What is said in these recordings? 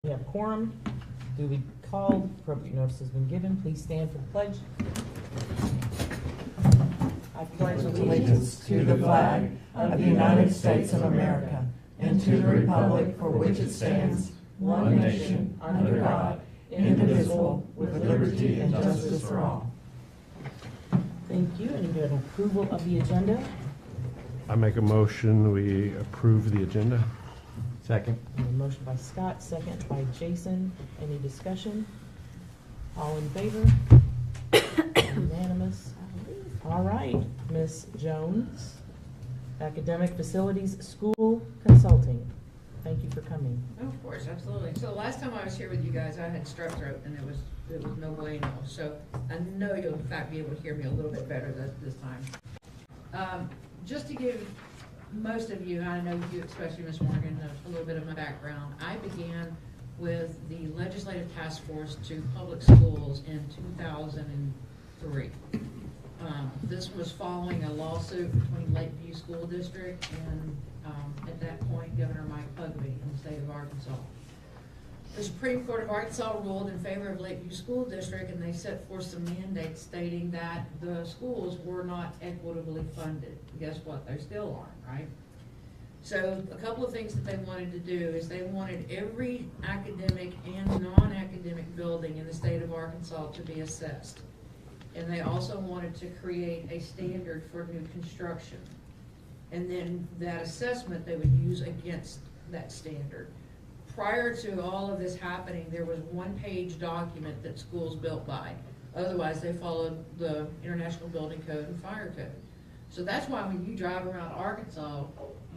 We have quorum, duly called, appropriate notice has been given. Please stand for the pledge. I pledge Allegiance to the flag of the United States of America and to the republic for which it stands, one nation, under God, indivisible, with liberty and justice for all. Thank you. And you have approval of the agenda. I make a motion, we approve the agenda. Second. And a motion by Scott, second by Jason. Any discussion? All in favor? Unanimous. All right, Ms. Jones, Academic Facilities School Consulting. Thank you for coming. Oh, of course, absolutely. So the last time I was here with you guys, I had strep throat, and it was no bueno. So I know you'll in fact be able to hear me a little bit better this time. Just to give most of you, I know you, especially Ms. Morgan, a little bit of my background. I began with the Legislative Task Force to Public Schools in 2003. This was following a lawsuit between Lakeview School District and, at that point, Governor Mike Hugbee in the state of Arkansas. The Supreme Court of Arkansas ruled in favor of Lakeview School District, and they set forth some mandates stating that the schools were not equitably funded. Guess what? They still aren't, right? So a couple of things that they wanted to do is they wanted every academic and non-academic building in the state of Arkansas to be assessed. And they also wanted to create a standard for new construction. And then that assessment they would use against that standard. Prior to all of this happening, there was one-page document that schools built by. Otherwise, they followed the International Building Code and Fire Code. So that's why when you drive around Arkansas,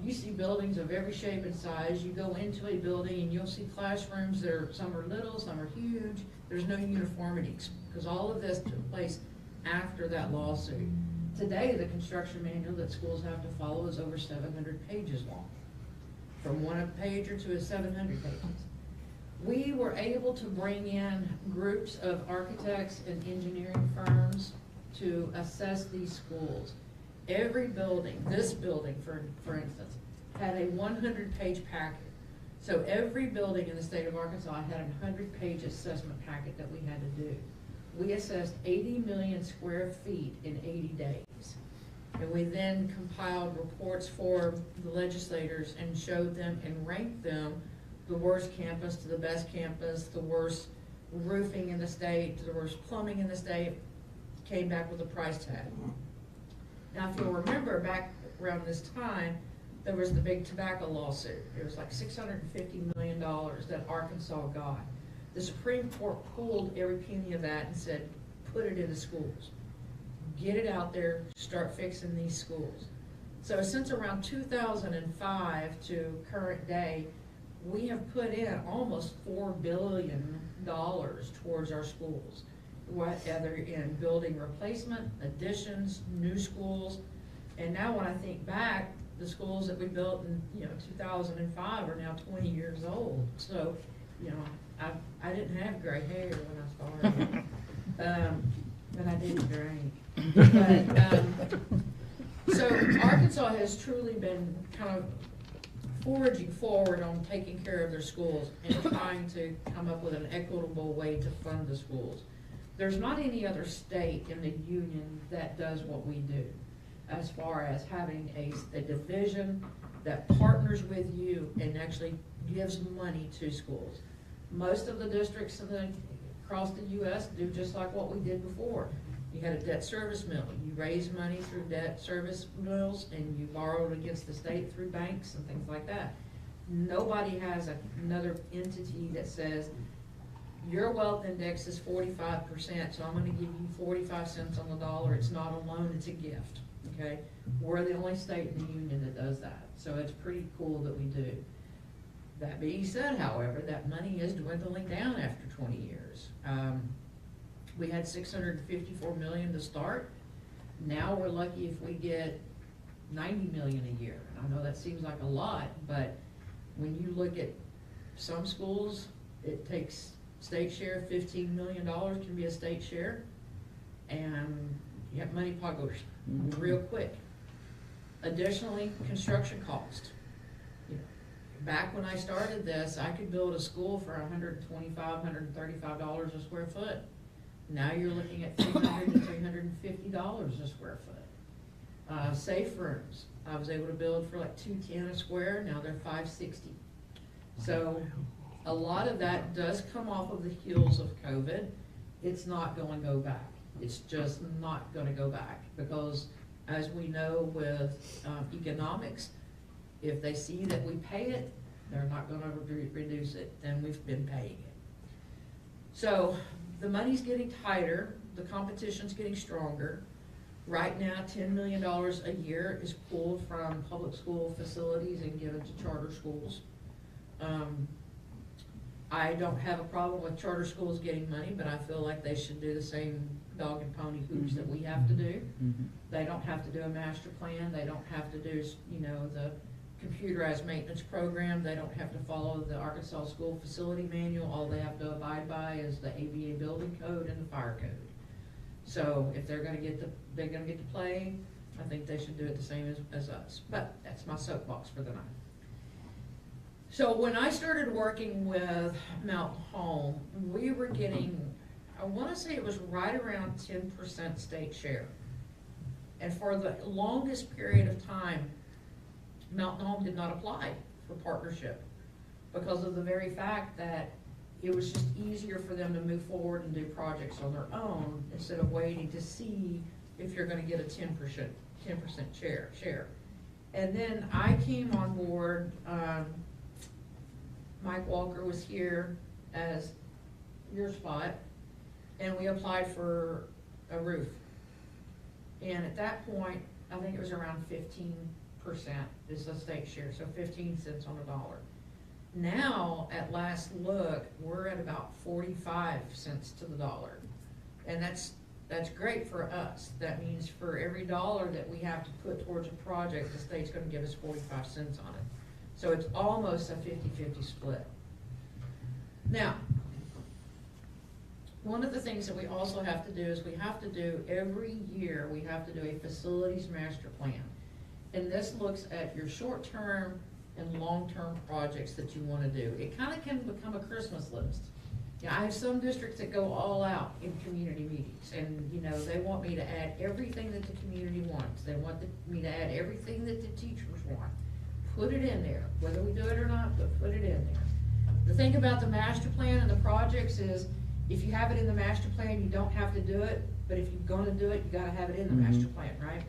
you see buildings of every shape and size. You go into a building and you'll see classrooms that are, some are little, some are huge. There's no uniformity because all of this took place after that lawsuit. Today, the construction manual that schools have to follow is over 700 pages long. From one pager to 700 pages. We were able to bring in groups of architects and engineering firms to assess these schools. Every building, this building for instance, had a 100-page packet. So every building in the state of Arkansas had a 100-page assessment packet that we had to do. We assessed 80 million square feet in 80 days. And we then compiled reports for the legislators and showed them and ranked them, the worst campus to the best campus, the worst roofing in the state to the worst plumbing in the state, came back with a price tag. Now, if you'll remember, back around this time, there was the big tobacco lawsuit. It was like $650 million that Arkansas got. The Supreme Court pulled every penny of that and said, put it in the schools. Get it out there, start fixing these schools. So since around 2005 to current day, we have put in almost $4 billion towards our schools, whether in building replacement, additions, new schools. And now when I think back, the schools that we built in 2005 are now 20 years old. So, I didn't have gray hair when I started, but I didn't drink. So Arkansas has truly been kind of forging forward on taking care of their schools and trying to come up with an equitable way to fund the schools. There's not any other state in the union that does what we do, as far as having a division that partners with you and actually gives money to schools. Most of the districts across the U.S. do just like what we did before. You had a debt service mill. You raised money through debt service mills and you borrowed against the state through banks and things like that. Nobody has another entity that says, your wealth index is 45%, so I'm going to give you 45 cents on the dollar. It's not a loan, it's a gift. Okay? We're the only state in the union that does that. So it's pretty cool that we do. That being said, however, that money is dwindling down after 20 years. We had $654 million to start. Now we're lucky if we get $90 million a year. And I know that seems like a lot, but when you look at some schools, it takes state share, $15 million can be a state share, and you have money poggers real quick. Additionally, construction cost. back when I started this, I could build a school for $125, $135 a square foot. Now you're looking at $300 to $350 a square foot. Safe rooms, I was able to build for like $210 a square, now they're $560. So a lot of that does come off of the heels of COVID. It's not going to go back. It's just not going to go back, because as we know with economics, if they see that we pay it, they're not going to reduce it, and we've been paying it. So the money's getting tighter, the competition's getting stronger. Right now, $10 million a year is pulled from public school facilities and given to charter schools. I don't have a problem with charter schools getting money, but I feel like they should do the same dog and pony hoops that we have to do. They don't have to do a master plan. They don't have to do, you know, the computerized maintenance program. They don't have to follow the Arkansas School Facility Manual. All they have to abide by is the ABA building code and the fire code. So if they're gonna get to play, I think they should do it the same as us. But that's my soapbox for the night. So when I started working with Mount Home, we were getting, I wanna say it was right around 10% state share. And for the longest period of time, Mountain Home did not apply for partnership because of the very fact that it was just easier for them to move forward and do projects on their own instead of waiting to see if you're gonna get a 10% share. And then I came on board, Mike Walker was here as your spot, and we applied for a roof. And at that point, I think it was around 15% is the state share, so 15 cents on the dollar. Now, at last look, we're at about 45 cents to the dollar. And that's great for us. That means for every dollar that we have to put towards a project, the state's gonna give us 45 cents on it. So it's almost a 50-50 split. Now, one of the things that we also have to do is every year, we have to do a facilities master plan. And this looks at your short-term and long-term projects that you wanna do. It kinda can become a Christmas list. Yeah, I have some districts that go all out in community meetings, and you know, they want me to add everything that the community wants. They want me to add everything that the teachers want. Put it in there, whether we do it or not, but put it in there. The thing about the master plan and the projects is, if you have it in the master plan, you don't have to do it, but if you're gonna do it, you gotta have it in the master plan, right?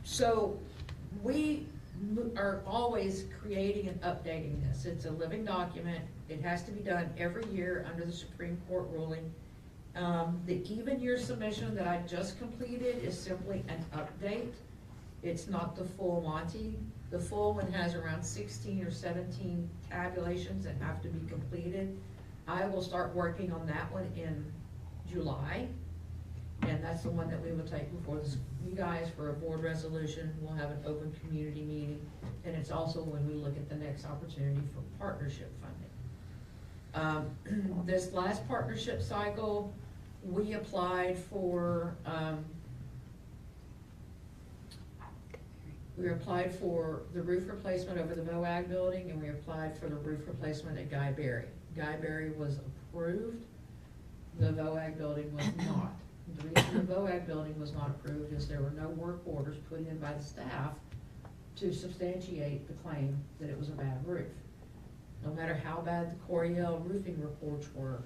So we are always creating and updating this. It's a living document. It has to be done every year under the Supreme Court ruling. The even year submission that I just completed is simply an update. It's not the full Monty. The full one has around 16 or 17 tabulations that have to be completed. I will start working on that one in July. And that's the one that we will take before you guys for a board resolution. We'll have an open community meeting. And it's also when we look at the next opportunity for partnership funding. This last partnership cycle, we applied for, the roof replacement over the VOAG building, and we applied for the roof replacement at Guy Berry. Guy Berry was approved, the VOAG building was not. The reason the VOAG building was not approved is there were no work orders put in by the staff to substantiate the claim that it was a bad roof. No matter how bad the Coriel roofing reports were,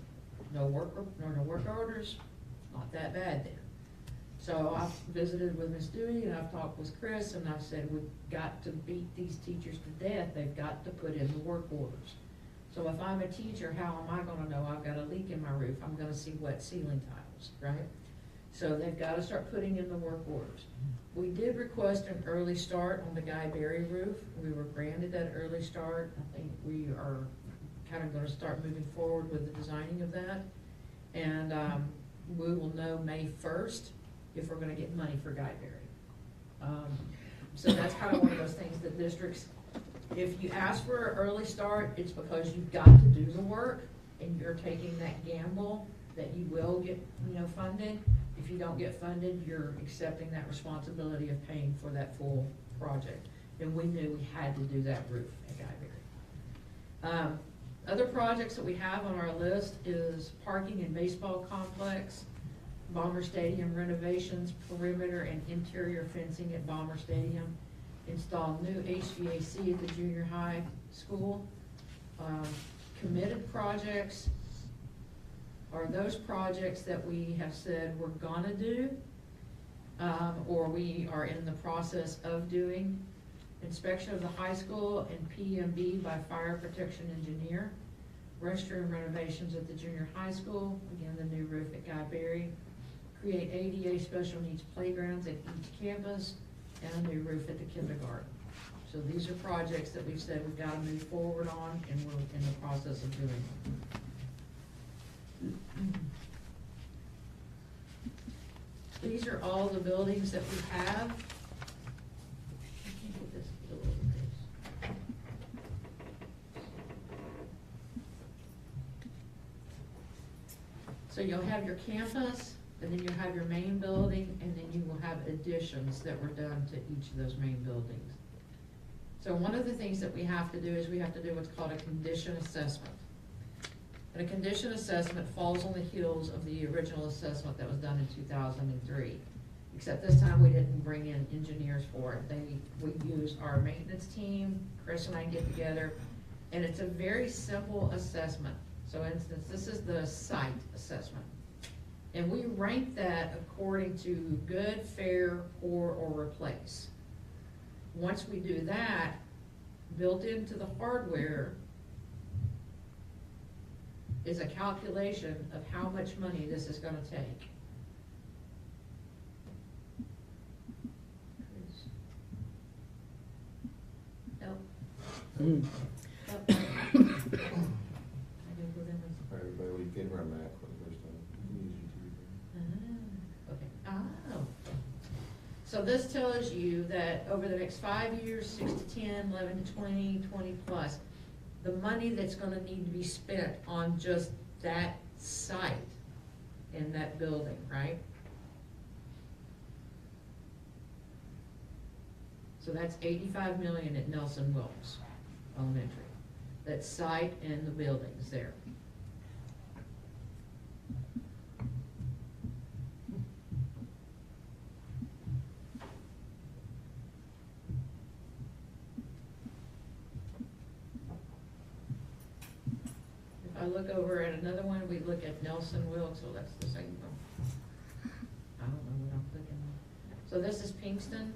no work orders, not that bad then. So I've visited with Ms. Dewey and I've talked with Chris, and I've said, we've got to beat these teachers to death. They've got to put in the work orders. So if I'm a teacher, how am I gonna know I've got a leak in my roof? I'm gonna see wet ceiling tiles, right? So they've gotta start putting in the work orders. We did request an early start on the Guy Berry roof. We were granted that early start. I think we are kind of gonna start moving forward with the designing of that. And we will know May 1st if we're gonna get money for Guy Berry. So that's kind of one of those things that districts, if you ask for an early start, it's because you've got to do the work and you're taking that gamble that you will get, funded. If you don't get funded, you're accepting that responsibility of paying for that full project. and we knew we had to do that roof at Guyberry. Other projects that we have on our list is parking and baseball complex, Bomber Stadium renovations, perimeter and interior fencing at Bomber Stadium, install new HVAC at the junior high school. Committed projects are those projects that we have said we're gonna do, or we are in the process of doing. Inspection of the high school and PMB by fire protection engineer. Restroom renovations at the junior high school, again, the new roof at Guyberry. Create ADA special needs playgrounds at each campus, and a new roof at the kindergarten. So these are projects that we've said we've gotta move forward on, and we're in the process of doing them. These are all the buildings that we have. I can't get this to go over this. So you'll have your campus, and then you'll have your main building, and then you will have additions that were done to each of those main buildings. So one of the things that we have to do is we have to do what's called a condition assessment. And a condition assessment falls on the heels of the original assessment that was done in 2003. Except this time we didn't bring in engineers for it. We used our maintenance team, Chris and I get together, and it's a very simple assessment. So for instance, this is the site assessment. And we rank that according to good, fair, poor, or replace. Once we do that, built into the hardware is a calculation of how much money this is gonna take. Help. Help. Everybody, we gave her a Mac for the first time. Okay. Oh. So this tells you that over the next 5 years, 6 to 10, 11 to 20, 20 plus, the money that's gonna need to be spent on just that site in that building, right? So that's 85 million at Nelson Wilkes Elementary. That site and the buildings there. If I look over at another one, we look at Nelson Wilkes, so that's the same one. I don't know what I'm clicking on. So this is Pinkston.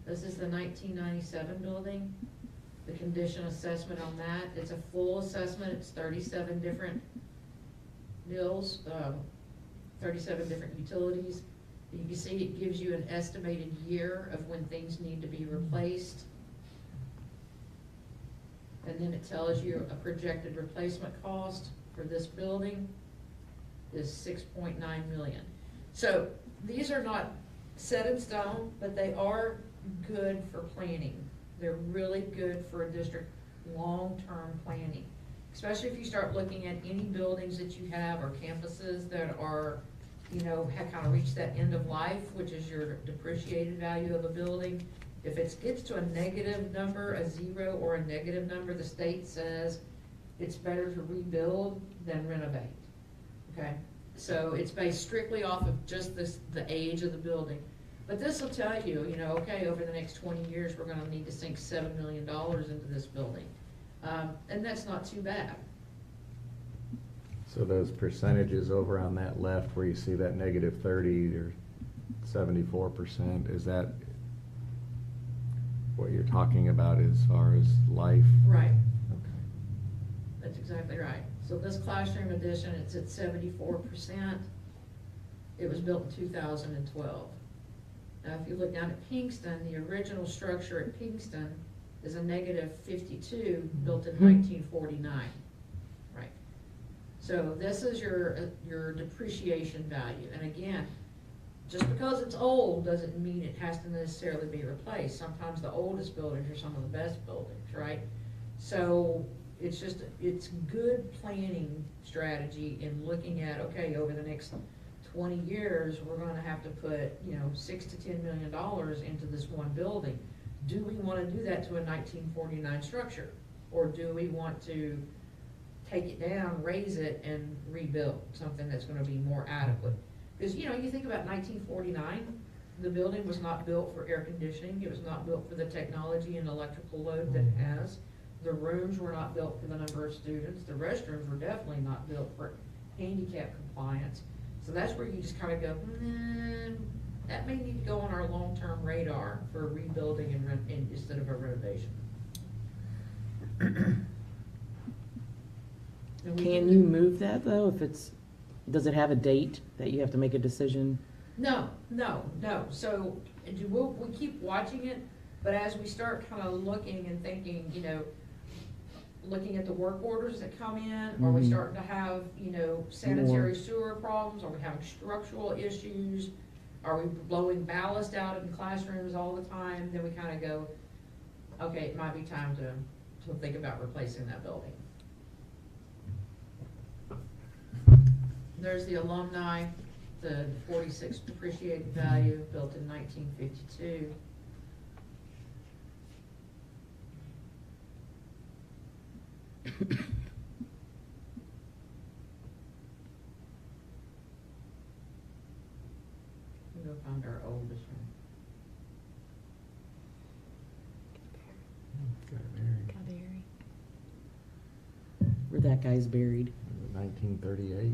This is the 1997 building. The condition assessment on that, it's a full assessment, it's 37 different bills, 37 different utilities. You can see it gives you an estimated year of when things need to be replaced. And then it tells you a projected replacement cost for this building is 6.9 million. So these are not set in stone, but they are good for planning. They're really good for a district long-term planning, especially if you start looking at any buildings that you have or campuses that are, have kind of reached that end of life, which is your depreciated value of a building. If it gets to a negative number, a 0 or a negative number, the state says it's better to rebuild than renovate, okay? So it's based strictly off of just the age of the building. But this will tell you, okay, over the next 20 years, we're gonna need to sink $7 million into this building. And that's not too bad. So those percentages over on that left where you see that negative 30 or 74%, is that what you're talking about as far as life? Right, Okay. that's exactly right. So this classroom addition, it's at 74%. It was built in 2012. Now, if you look down at Pinkston, the original structure at Pinkston is a negative 52, built in 1949, right? So this is your depreciation value. And again, just because it's old doesn't mean it has to necessarily be replaced. Sometimes the oldest buildings are some of the best buildings, right? So it's good planning strategy in looking at, okay, over the next 20 years, we're gonna have to put, $6 to $10 million into this one building. do we wanna do that to a 1949 structure? Or do we want to take it down, raise it, and rebuild something that's gonna be more adequate? Because, you know, you think about 1949, the building was not built for air conditioning, it was not built for the technology and electrical load that it has. The rooms were not built for the number of students, the restrooms were definitely not built for handicap compliance. So that's where you just kinda go, that may need to go on our long-term radar for rebuilding and instead of a renovation. And we Can you move that though, if it's, does it have a date that you have to make a decision? No. So, we keep watching it, but as we start kind of looking and thinking, you know, looking at the work orders that come in, are we Mhm. starting to have, you know, sanitary sewer problems? Are we having structural issues? Are we blowing ballast out in classrooms all the time? Then we kind of go, okay, it might be time to think about replacing that building. There's the alumni, the 46 depreciated value, built in 1952. We'll go find our oldest one. Where that guy's buried? 1938,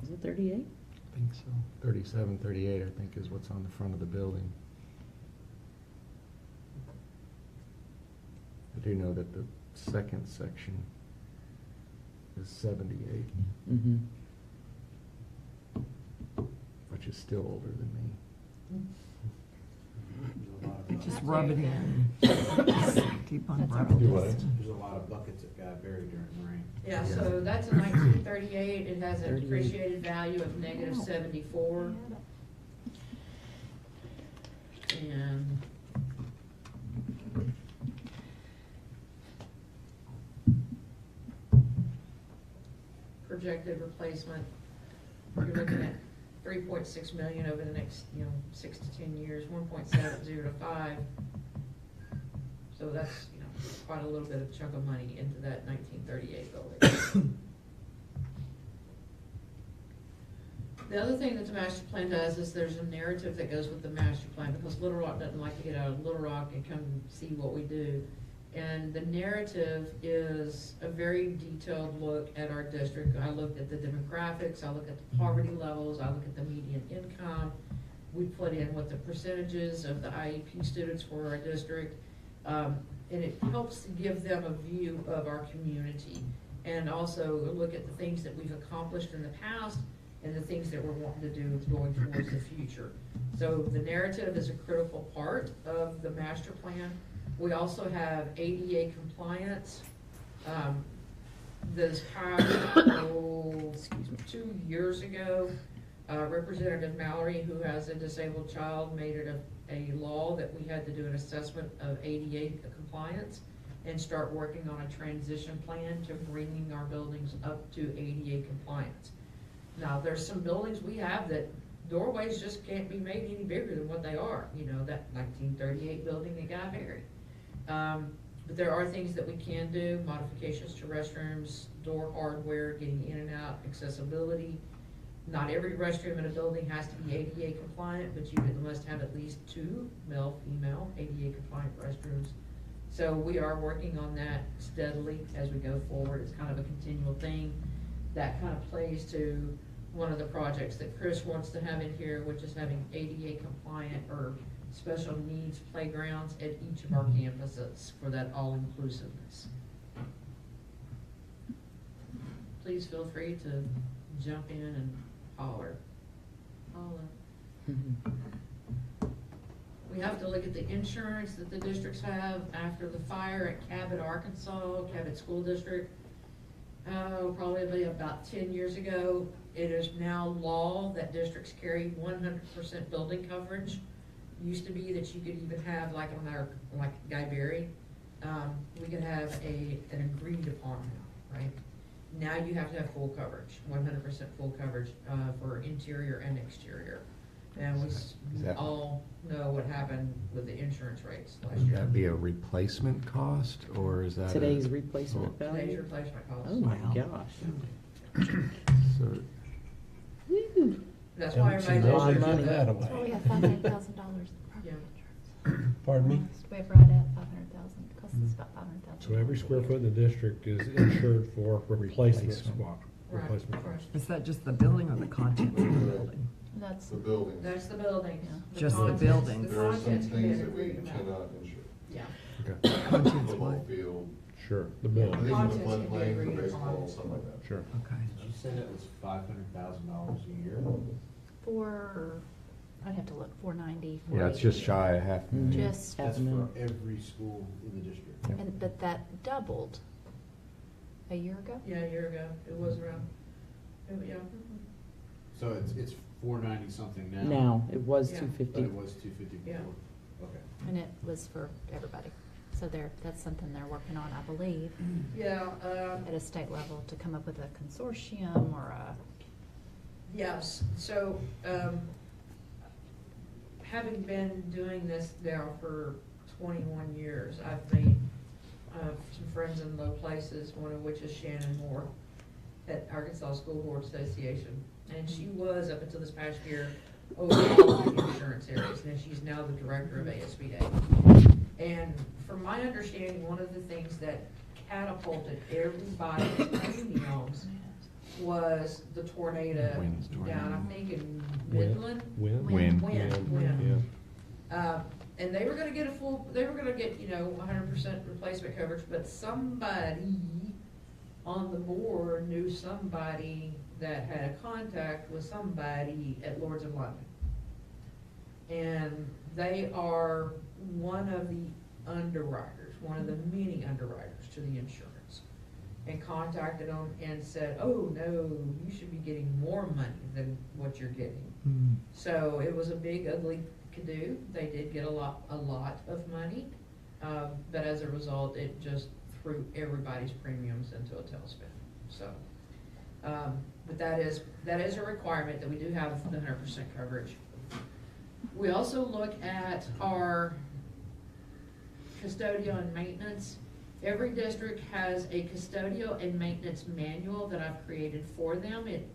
Is it 38? I think so. 37, 38, I think is what's on the front of the building. I do know that the second section is 78, Mm-hmm. which is still older than me. Just rub it in. Keep on rubbing Do what? it. There's a lot of buckets that got buried during the rain. Yeah, so that's a 1938, it has a 38. depreciated value of negative 74. And projected replacement, you're looking at 3.6 million over the next, 6 to 10 years, 1.70 to 5. So that's, quite a little bit of chunk of money into that 1938 building. The other thing that the master plan does is there's a narrative that goes with the master plan, because Little Rock doesn't like to get out of Little Rock and come see what we do. And the narrative is a very detailed look at our district. I looked at the demographics, I look at the poverty levels, I look at the median income. We put in what the percentages of the IEP students for our district. And it helps to give them a view of our community, and also look at the things that we've accomplished in the past and the things that we're wanting to do going towards the future. So the narrative is a critical part of the master plan. We also have ADA compliance. This past, 2 years ago, Representative Mallory, who has a disabled child, made it a law that we had to do an assessment of ADA compliance and start working on a transition plan to bringing our buildings up to ADA compliance. Now, there's some buildings we have that doorways just can't be made any bigger than what they are. That 1938 building that got buried. But there are things that we can do, modifications to restrooms, door hardware, getting in and out, accessibility. Not every restroom in a building has to be ADA compliant, but you must have at least 2 male, female ADA compliant restrooms. So we are working on that steadily as we go forward. It's kind of a continual thing. That kind of plays to one of the projects that Chris wants to have in here, which is having ADA compliant or special needs playgrounds at each of our campuses for that all-inclusiveness. Please feel free to jump in and holler. We have to look at the insurance that the districts have after the fire at Cabot, Arkansas, Cabot School District. Probably about 10 years ago, it is now law that districts carry 100% building coverage. Used to be that you could even have, like on our, like Guy Berry, we could have an agreed upon now, right? Now you have to have full coverage, 100% full coverage for interior and exterior. And we Is that- all know what happened with the insurance rates last Would year. that be a replacement cost, or is that? Today's replacement Today's value? replacement cost. Oh my Wow. gosh. So, Woo. That's why Haven't everybody seen a lot of knows money. that. That's why we have $500,000 Yeah. Pardon me? We have right at 500,000, it costs us about 500,000. So every square foot in the district is insured for replacement Replacement. swap, Right, replacement right. cost. Is that just the building or the contents of the building? That's, The buildings. That's the buildings. Yeah. Just the contents- buildings. There are some contents can be things that we agreed about. cannot insure. Yeah. okay, Contents Football what? field, Sure, the I building, think the Contents can be floodplain agreed for baseball, upon. something like that. sure. Okay. Did you say that was $500,000 a year? for, I'd have to look, 490. yeah, it's just shy of half a million. Just, That's Half a for million. every school in the district. Yep. and, but that doubled a year ago? Yeah, a year ago, it was around, yeah. So it's 490 something now? Now, it was Yeah. two But fifty. it was 250 Yeah. before? Okay. And it was for everybody. So that's something they're working on, I believe, Yeah, at a state level to come up with a consortium or a, yes, so, having been doing this now for 21 years, I've made, some friends in low places, one of which is Shannon Moore at Arkansas School Board Association. And she was, up until this past year, over all the insurance areas, and she's now the director of ASBA. And from my understanding, one of the things that catapulted everybody's premiums was the tornado Winds, tornado. down, I think in Wind. Midland. When? Wind. Wind. Yeah. And they were gonna get they were gonna get, 100% replacement coverage, but somebody on the board knew somebody that had a contact with somebody at Lords of London. And they are one of the underwriters, one of the many underwriters to the insurance. And contacted them and said, oh, no, you should be getting more money than what you're getting. Hmm. So it was a big ugly to-do. They did get a lot of money, but as a result, it just threw everybody's premiums into a tailspin. So, but that is a requirement that we do have the 100% coverage. We also look at our custodial and maintenance. Every district has a custodial and maintenance manual that I've created for them. It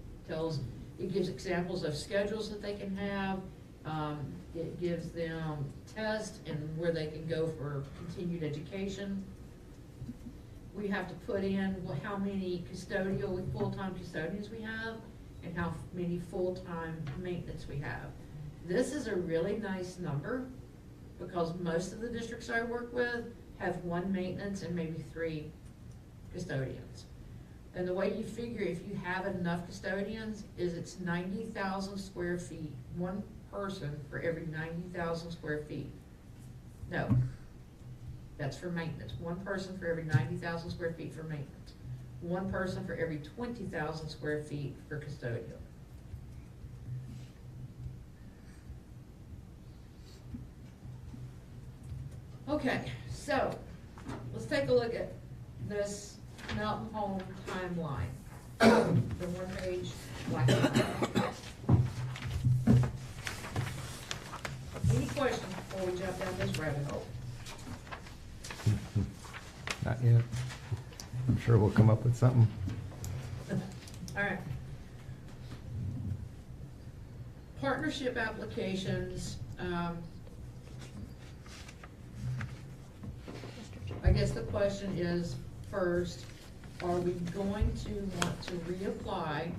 gives examples of schedules that they can have. It gives them tests and where they can go for continued education. We have to put in how many full-time custodians we have and how many full-time maintenance we have. This is a really nice number because most of the districts I work with have one maintenance and maybe 3 custodians. And the way you figure if you have enough custodians is it's 90,000 square feet, one person for every 90,000 square feet. No, that's for maintenance. One person for every 90,000 square feet for maintenance. One person for every 20,000 square feet for custodial. Okay, so let's take a look at this Mountain Home timeline. The one-page black and white. Any questions before we jump down this rabbit hole? Not yet. I'm sure we'll come up with something. All right. Partnership applications, I guess the question is, first, are we going to want to reapply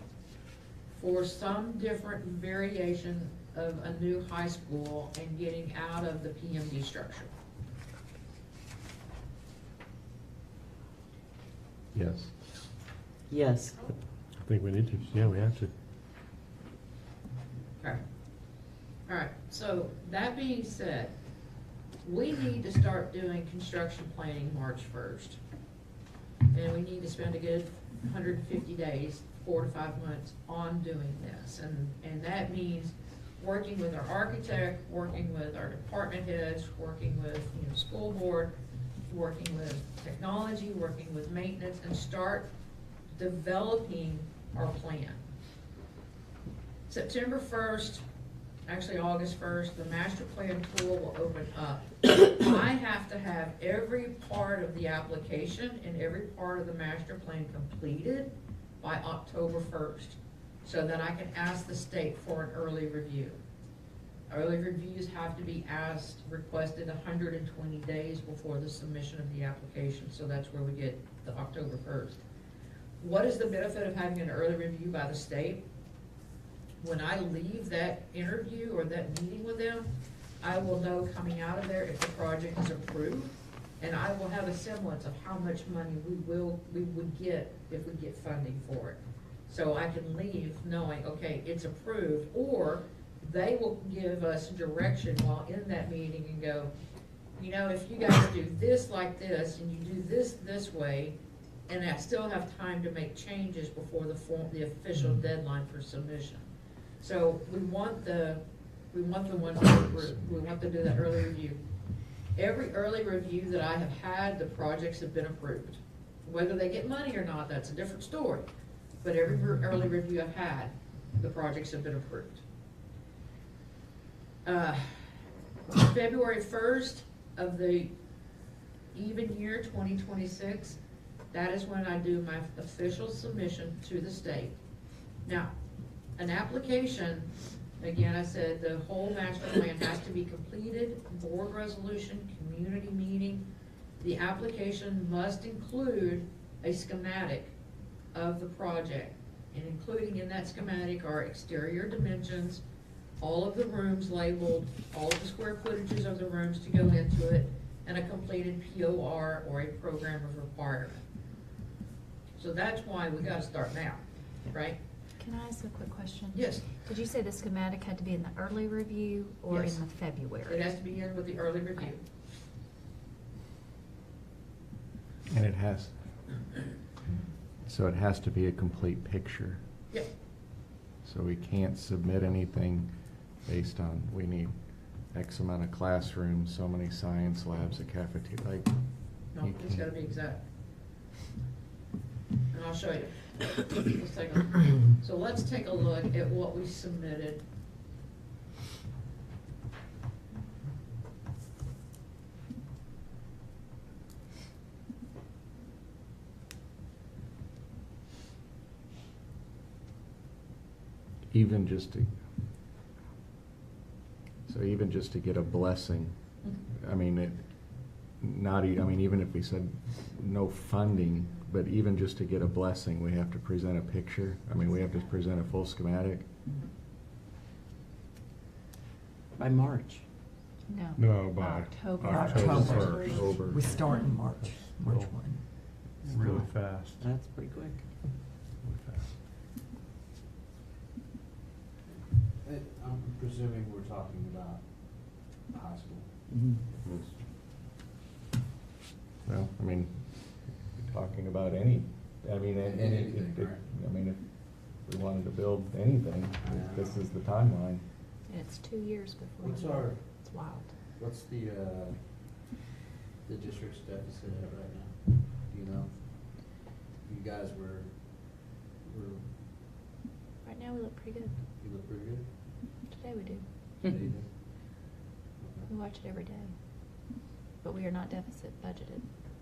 for some different variation of a new high school and getting out of the PMD structure? Yes. Yes. I think we need to, yeah, we have to. Okay. All right, so that being said, we need to start doing construction planning March 1st. And we need to spend a good 150 days, 4 to 5 months on doing this. And that means working with our architect, working with our department heads, working with, school board, working with technology, working with maintenance, and start developing our plan. September 1st, actually August 1st, the master plan pool will open up. I have to have every part of the application and every part of the master plan completed by October 1st, so that I can ask the state for an early review. Early reviews have to be requested 120 days before the submission of the application, so that's where we get the October 1st. What is the benefit of having an early review by the state? When I leave that interview or that meeting with them, I will know coming out of there if the project is approved, and I will have a semblance of how much money we would get if we get funding for it. So I can leave knowing, okay, it's approved, or they will give us direction while in that meeting and go, you know, if you guys do this like this, and you do this way, and I still have time to make changes before the official deadline for submission. So we want the ones that we want to do that early review. Every early review that I have had, the projects have been approved. Whether they get money or not, that's a different story. But every early review I've had, the projects have been approved. February 1st of the even year 2026, that is when I do my official submission to the state. Now, an application, again, I said the whole master plan has to be completed, board resolution, community meeting. The application must include a schematic of the project, and including in that schematic are exterior dimensions, all of the rooms labeled, all of the square footages of the rooms to go into it, and a completed POR or a program of requirement. So that's why we gotta start now, right? Can I ask a quick question? Yes, Did you say the schematic had to be in the early review or Yes. in the February? it has to be in with the early review. And it has, so it has to be a complete picture. Yep, So we can't submit anything based on, we need X amount of classrooms, so many science labs, a cafeteria, like. no, you it's gotta can't- be exact. And I'll show you. Let's take a, so let's take a look at what we submitted. Even just to, so even just to get a blessing, I mean, I mean, even if we said no funding, but even just to get a blessing, we have to present a picture. I mean, we have to present a full schematic. By March. No. No, by October. October 1st. October. We start in March, March Well, 1. Really fast. That's pretty quick. Really fast. I'm presuming we're talking about high school. Well, I mean, you're talking about any, I mean, Anything, right? I mean, if we wanted to build anything, this is the timeline. And it's 2 years before. What's our, It's wild. what's the district's deficit at right now? Do you know? You guys were, Right now, we look pretty good. you look pretty good? Today we do. Today you did? We watch it every day. But we are not deficit budgeted.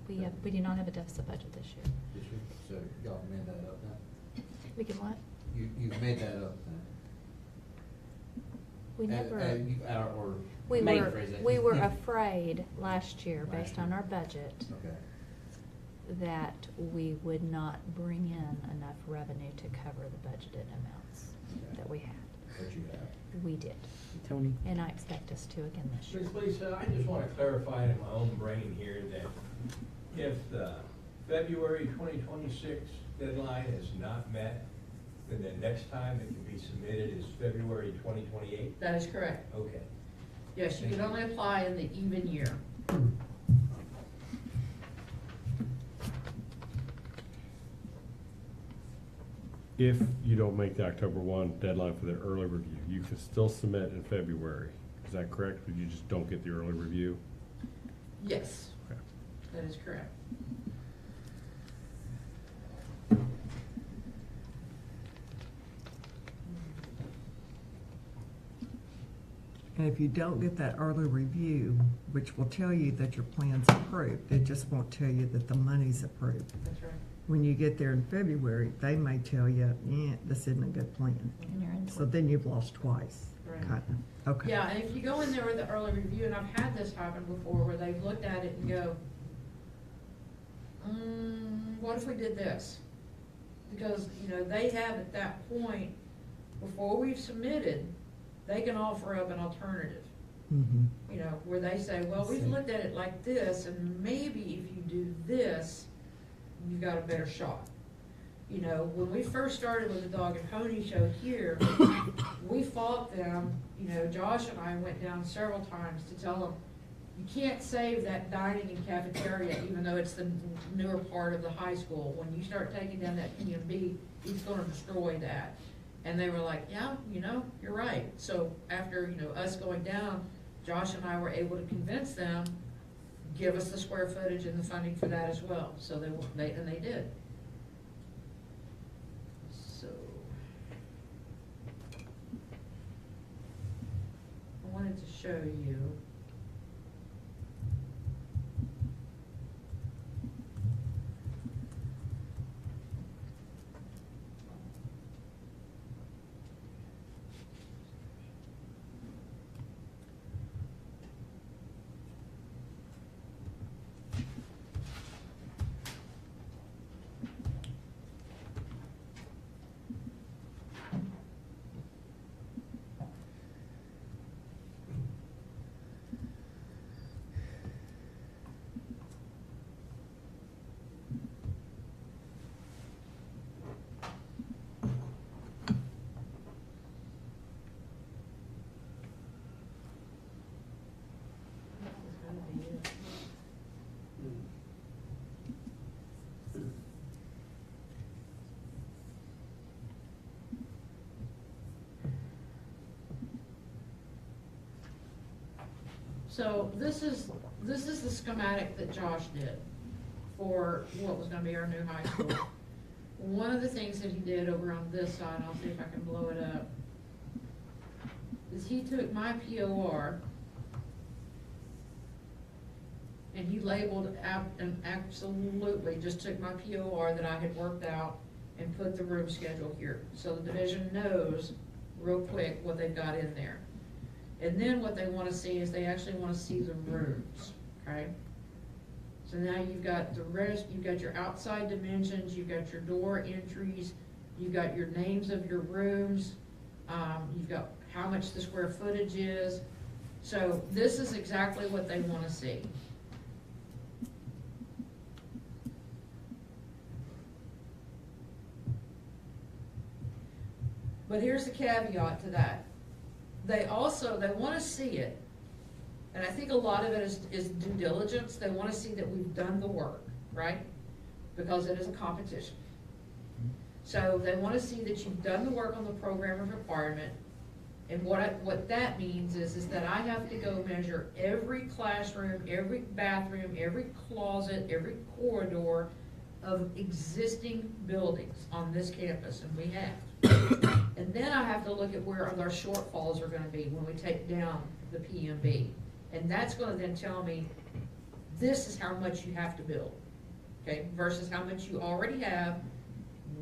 We do not have a deficit budget this year. Did you? So y'all made that up then? We can what? You've made that up then? We never, Or. we May- were afraid last year, based Last on year. our budget, Okay. that we would not bring in enough revenue to cover the budgeted amounts Okay. that we had. What you have. We did. Tony? And I expect us to again this year. Ms. Lisa, I just want to clarify in my own brain here that if the February 2026 deadline is not met, then the next time it can be submitted is February 2028? That is correct. Okay. Yes, you can only apply in the even year. If you don't make the October 1 deadline for the early review, you can still submit in February. Is that correct? But you just don't get the early review? Yes, Okay. that is correct. And if you don't get that early review, which will tell you that your plan's approved, it just won't tell you that the money's approved. That's right. When you get there in February, they may tell you, yeah, this isn't a good plan. And you're in So then you've lost twice, Right. kind of. Okay. Yeah, and if you go in there with the early review, and I've had this happen before, where they've looked at it and go, what if we did this? Because, you know, they have at that point, before we've submitted, they can offer up an alternative. Mhm. You know, where they say, well, we've looked at it like this, and maybe if you do this, you've got a better shot. You know, when we first started with the dog and pony show here, we fought them, you know, Josh and I went down several times to tell them, you can't save that dining and cafeteria, even though it's the newer part of the high school. When you start taking down that P&B, it's gonna destroy that. And they were like, yeah, you know, you're right. So after, you know, us going down, Josh and I were able to convince them, give us the square footage and the funding for that as well. So they did. So I wanted to show you. So this is the schematic that Josh did for what was gonna be our new high school. One of the things that he did over on this side, I'll see if I can blow it up, is he took my POR and he labeled and absolutely just took my POR that I had worked out and put the room schedule here. So the division knows real quick what they've got in there. And then what they wanna see is they actually wanna see the rooms, okay? So now you've got the rest, you've got your outside dimensions, you've got your door entries, you've got your names of your rooms, you've got how much the square footage is. So this is exactly what they wanna see. But here's the caveat to that. They wanna see it, and I think a lot of it is due diligence. They wanna see that we've done the work, right? Because it is a competition. So they wanna see that you've done the work on the program of requirement. And what that means is that I have to go measure every classroom, every bathroom, every closet, every corridor of existing buildings on this campus, and we have. And then I have to look at where our shortfalls are gonna be when we take down the PMB. And that's gonna then tell me, this is how much you have to build, okay? Versus how much you already have,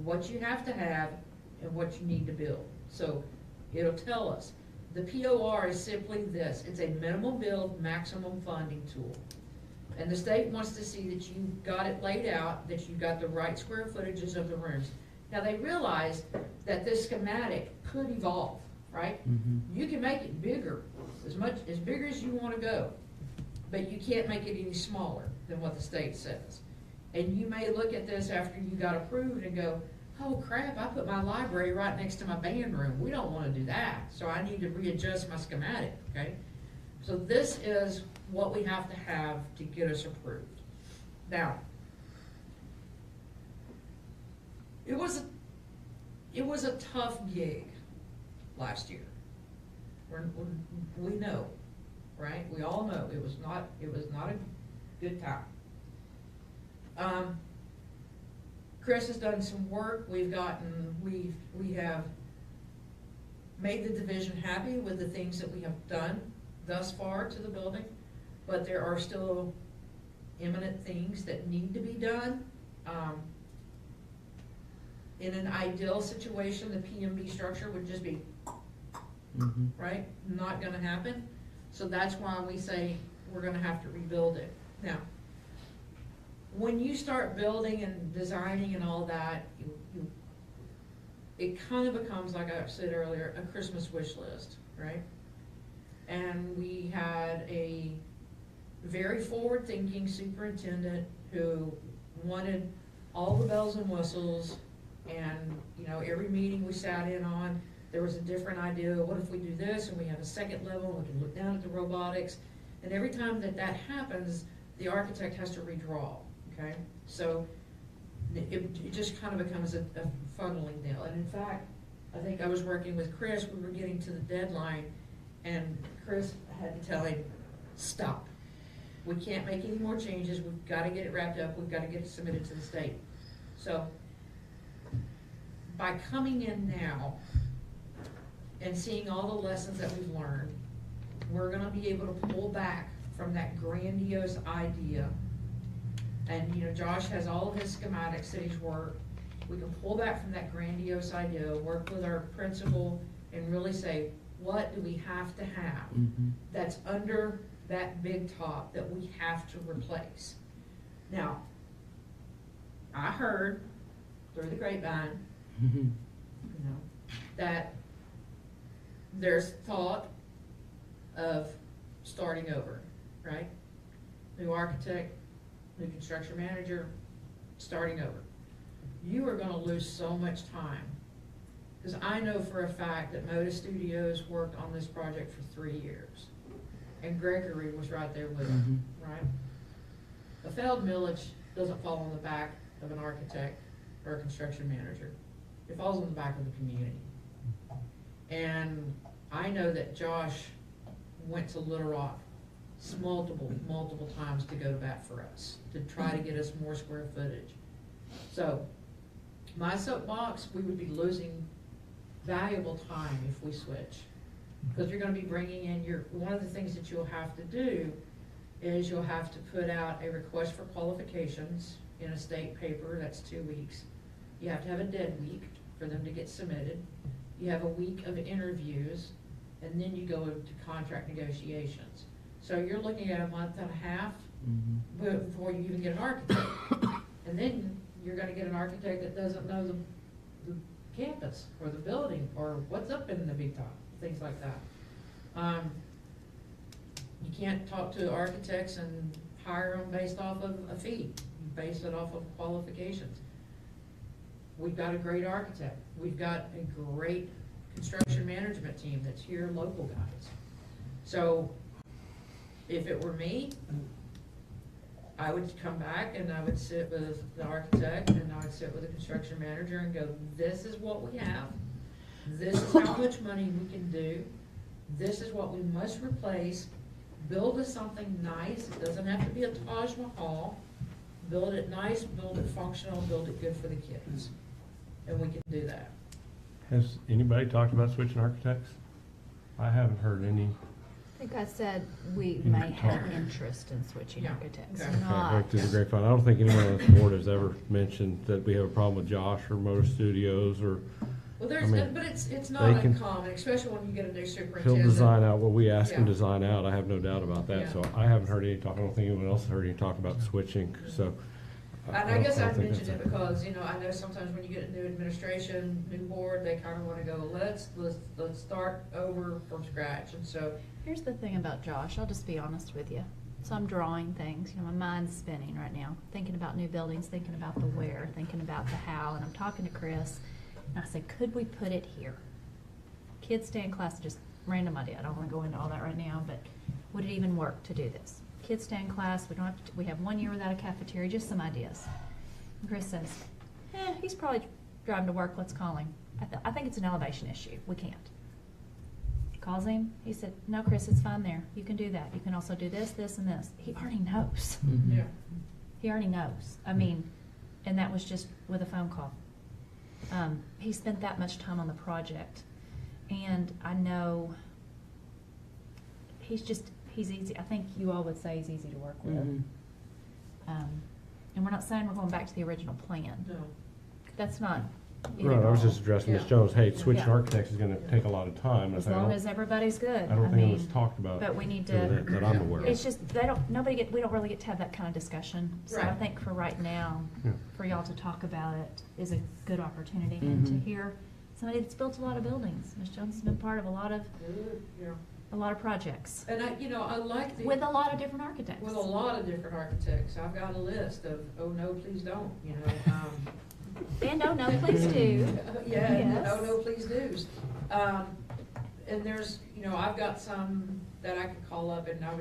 what you have to have, and what you need to build. So it'll tell us. The POR is simply this, it's a minimum build, maximum funding tool. And the state wants to see that you've got it laid out, that you've got the right square footages of the rooms. Now, they realize that this schematic could evolve, right? You can make it bigger, as bigger as you wanna go, but you can't make it any smaller than what the state says. And you may look at this after you got approved and go, oh crap, I put my library right next to my band room. We don't wanna do that, so I need to readjust my schematic, okay? So this is what we have to get us approved. Now, it was a tough gig last year. We know, right? We all know it was not a good time. Chris has done some work. We have made the division happy with the things that we have done thus far to the building, but there are still imminent things that need to be done. In an ideal situation, the PMB structure would just be, right? Not gonna happen. So that's why we say we're gonna have to rebuild it. Now, when you start building and designing and all that, it kind of becomes, like I said earlier, a Christmas wish list, right? And we had a very forward-thinking superintendent who wanted all the bells and whistles, and, you know, every meeting we sat in on, there was a different idea. What if we do this, and we have a second level, and we can look down at the robotics? And every time that happens, the architect has to redraw, okay? So it just kind of becomes a funneling deal. And in fact, I think I was working with Chris, we were getting to the deadline, and Chris had to tell him, stop. We can't make any more changes, we've gotta get it wrapped up, we've gotta get it submitted to the state. So, by coming in now and seeing all the lessons that we've learned, we're gonna be able to pull back from that grandiose idea. And, you know, Josh has all of his schematics that he's worked. We can pull back from that grandiose idea, work with our principal, and really say, what do we have to have that's under that big top that we have to replace? Now, I heard through the grapevine, you know, that there's thought of starting over, right? New architect, new construction manager, starting over. You are gonna lose so much time. Because I know for a fact that Moda Studios worked on this project for 3 years. And Gregory was right there with them, right? A failed millage doesn't fall on the back of an architect or a construction manager. It falls on the back of the community. And I know that Josh went to Little Rock multiple times to go to bat for us, to try to get us more square footage. So, my soapbox, we would be losing valuable time if we switch. Because you're gonna be bringing in one of the things that you'll have to do is you'll have to put out a request for qualifications in a state paper, that's 2 weeks. You have to have a dead week for them to get submitted. You have a week of interviews, and then you go into contract negotiations. So you're looking at a month and a half before you even get an architect. And then you're gonna get an architect that doesn't know the campus or the building or what's up in the big top, things like that. You can't talk to architects and hire them based off of a fee. You base it off of qualifications. We've got a great architect. We've got a great construction management team that's here, local guys. So if it were me, I would come back and I would sit with the architect and I would sit with the construction manager and go, this is what we have. This is how much money we can do. This is what we must replace. Build us something nice. It doesn't have to be a Taj Mahal. Build it nice, build it functional, build it good for the kids. And we can do that. Has anybody talked about switching architects? I haven't heard any. I think I said we You may can have talk. interest in switching architects, Okay. Okay, not. heard through the grapevine. I don't think anyone on this board has ever mentioned that we have a problem with Josh or Motor Studios or. Well, I mean, but it's they not can- uncommon, especially when you get a new He'll superintendent. design out what we ask him to Yeah. design out. I have no doubt about that. Yeah. So I haven't heard any talk. I don't think anyone else has heard any talk about switching, so. And I guess don't I think mentioned that's it because, you know, I know sometimes when you get a new administration, new board, they kind of want to go, let's start over from scratch. And so, Here's the thing about Josh, I'll just be honest with you. So I'm drawing things, you know, my mind's spinning right now, thinking about new buildings, thinking about the where, thinking about the how, and I'm talking to Chris, and I said, could we put it here? Kids stay in class, just random idea, I don't wanna go into all that right now, but would it even work to do this? Kids stay in class, we have 1 year without a cafeteria, just some ideas. And Chris says, he's probably driving to work, let's call him. I think it's an elevation issue, we can't. Calls him, he said, no, Chris, it's fine there, you can do that, you can also do this, this, and this. He already knows. yeah. He already knows. I mean, and that was just with a phone call. He spent that much time on the project. And I know he's easy. I think you all would say he's easy to work with. Mhm. And we're not saying we're going back to the original plan. No. That's not. it Right, at I was all. just addressing Ms. Yeah. Jones, hey, switching Yeah. architects is gonna take a lot of time. As I long don't- as everybody's good. I don't think it was mean, talked about. But we need that- to, That I'm aware of. it's just, we don't really get to have that kind of discussion. So I Right. think for right now, Yeah. for y'all to talk about it is a good opportunity. And to Mhm. hear somebody that's built a lot of buildings. Ms. Jones has been part of a lot of projects. And I like the. With a lot of different architects. With a lot of different architects. I've got a list of, oh, no, please don't, And no, please do. Yeah, and Yes. oh, no, please do's. And there's, I've got some that I could call up and I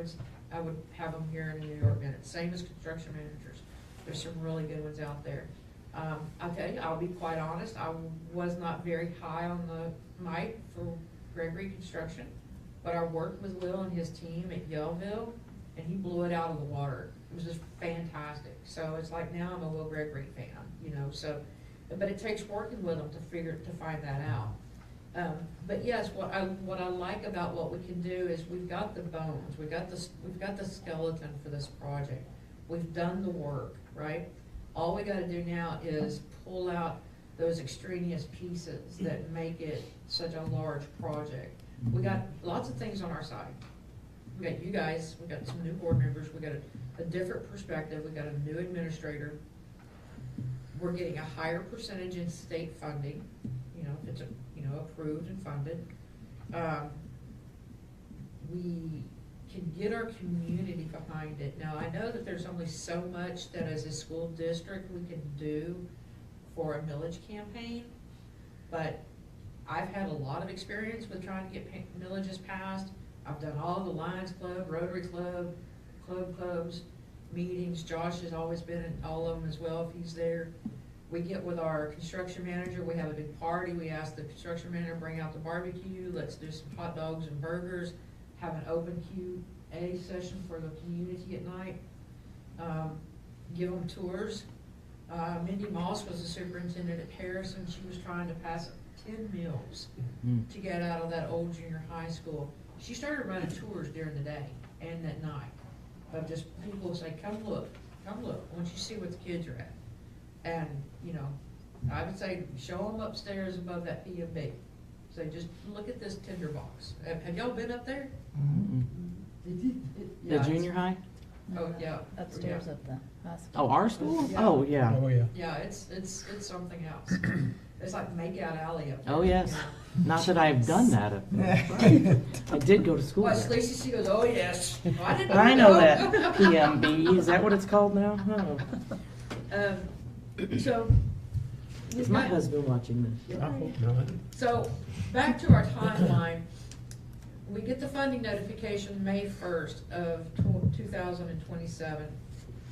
would have them here in the New York minute, same as construction managers. There's some really good ones out there. I'll tell you, I'll be quite honest, I was not very high on the mic for Gregory Construction, but I worked with Will and his team at Yellville, and he blew it out of the water. It was just fantastic. So it's like now I'm a Will Gregory fan, so, but it takes working with them to find that out. But yes, what I like about what we can do is we've got the bones, we've got the skeleton for this project. We've done the work, right? All we gotta do now is pull out those extraneous pieces that make it such a large project. We got lots of things on our side. We got you guys, we got some new board members, we got a different perspective, we got a new administrator. We're getting a higher percentage in state funding, if it's, approved and funded. We can get our community behind it. Now, I know that there's only so much that as a school district we can do for a millage campaign, but I've had a lot of experience with trying to get millages passed. I've done all the Lions Club, Rotary Club, clubs, meetings. Josh has always been in all of them as well if he's there. We get with our construction manager, we have a big party, we ask the construction manager to bring out the barbecue, let's do some hot dogs and burgers, have an open Q&A session for the community at night, give them tours. Mindy Moss was the superintendent at Harrison. She was trying to pass 10 meals to get out of that old junior high school. She started running tours during the day and at night of just people say, come look, once you see what the kids are at. And, I would say, show them upstairs above that PMB. Say, just look at this tinderbox. Have y'all been up there? The Yeah, junior high? Oh, yeah. Upstairs Yeah. of the high school. Oh, our school? Yeah. Oh, yeah. Oh, yeah. Yeah, it's something else. It's like Makeout Alley up there. Oh, yes. you know. Not that I've done that up there. I did go to school Well, there. Stacy, she goes, oh, yes. Well, I didn't I know know. that. PMB, is that what it's called now? Oh. So. Is my husband watching this? I hope not. So, back to our timeline. We get the funding notification May 1st of 2027.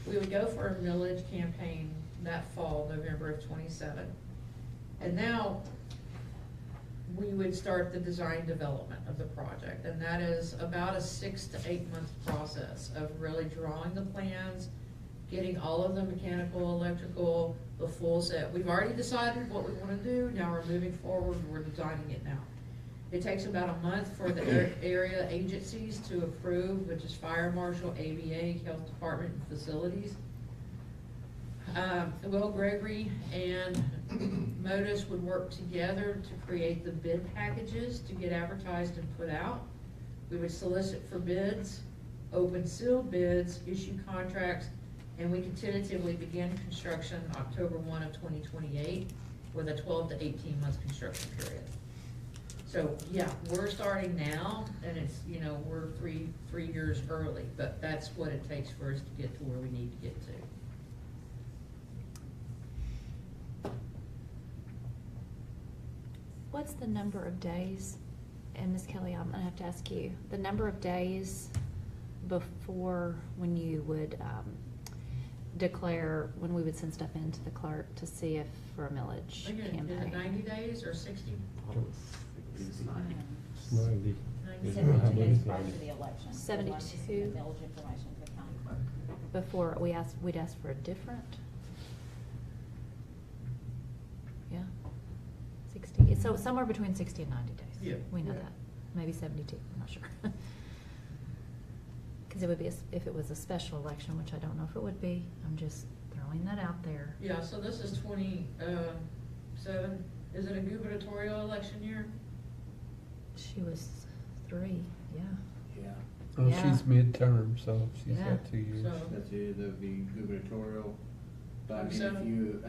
We would go for a millage campaign that fall, November of 27. And now, we would start the design development of the project. And that is about a 6 to 8 month process of really drawing the plans, getting all of the mechanical, electrical, the full set. We've already decided what we want to do. Now we're moving forward, we're designing it now. It takes about a month for the area agencies to approve, which is Fire Marshal, ABA, Health Department, and Facilities. Will Gregory and Modus would work together to create the bid packages to get advertised and put out. We would solicit for bids, open sealed bids, issue contracts, and we can tentatively begin construction October 1 of 2028 with a 12 to 18 month construction period. So, yeah, we're starting now, and it's, we're three years early, but that's what it takes for us to get to where we need to get to. What's the number of days, and Ms. Kelly, I'm gonna have to ask you, the number of days before when you would declare, when we would send stuff in to the clerk to see if for a millage Is it campaign? 90 days or 60? It's 90. 90. I 72 believe days it's prior 90. to the election. 72. Village information to the county clerk. Before we'd ask for a different? Yeah, 60. So somewhere between 60 and 90 days. Yeah. We know Yeah. that. Maybe 72, I'm not sure. Because it would be, if it was a special election, which I don't know if it would be. I'm just throwing that out there. Yeah, so this is 27, is it a gubernatorial election year? She was 3, yeah. Yeah, Oh, Yeah. she's midterm, so she's Yeah. got 2 years. So, that's it, that'd be gubernatorial, but I mean, So- if you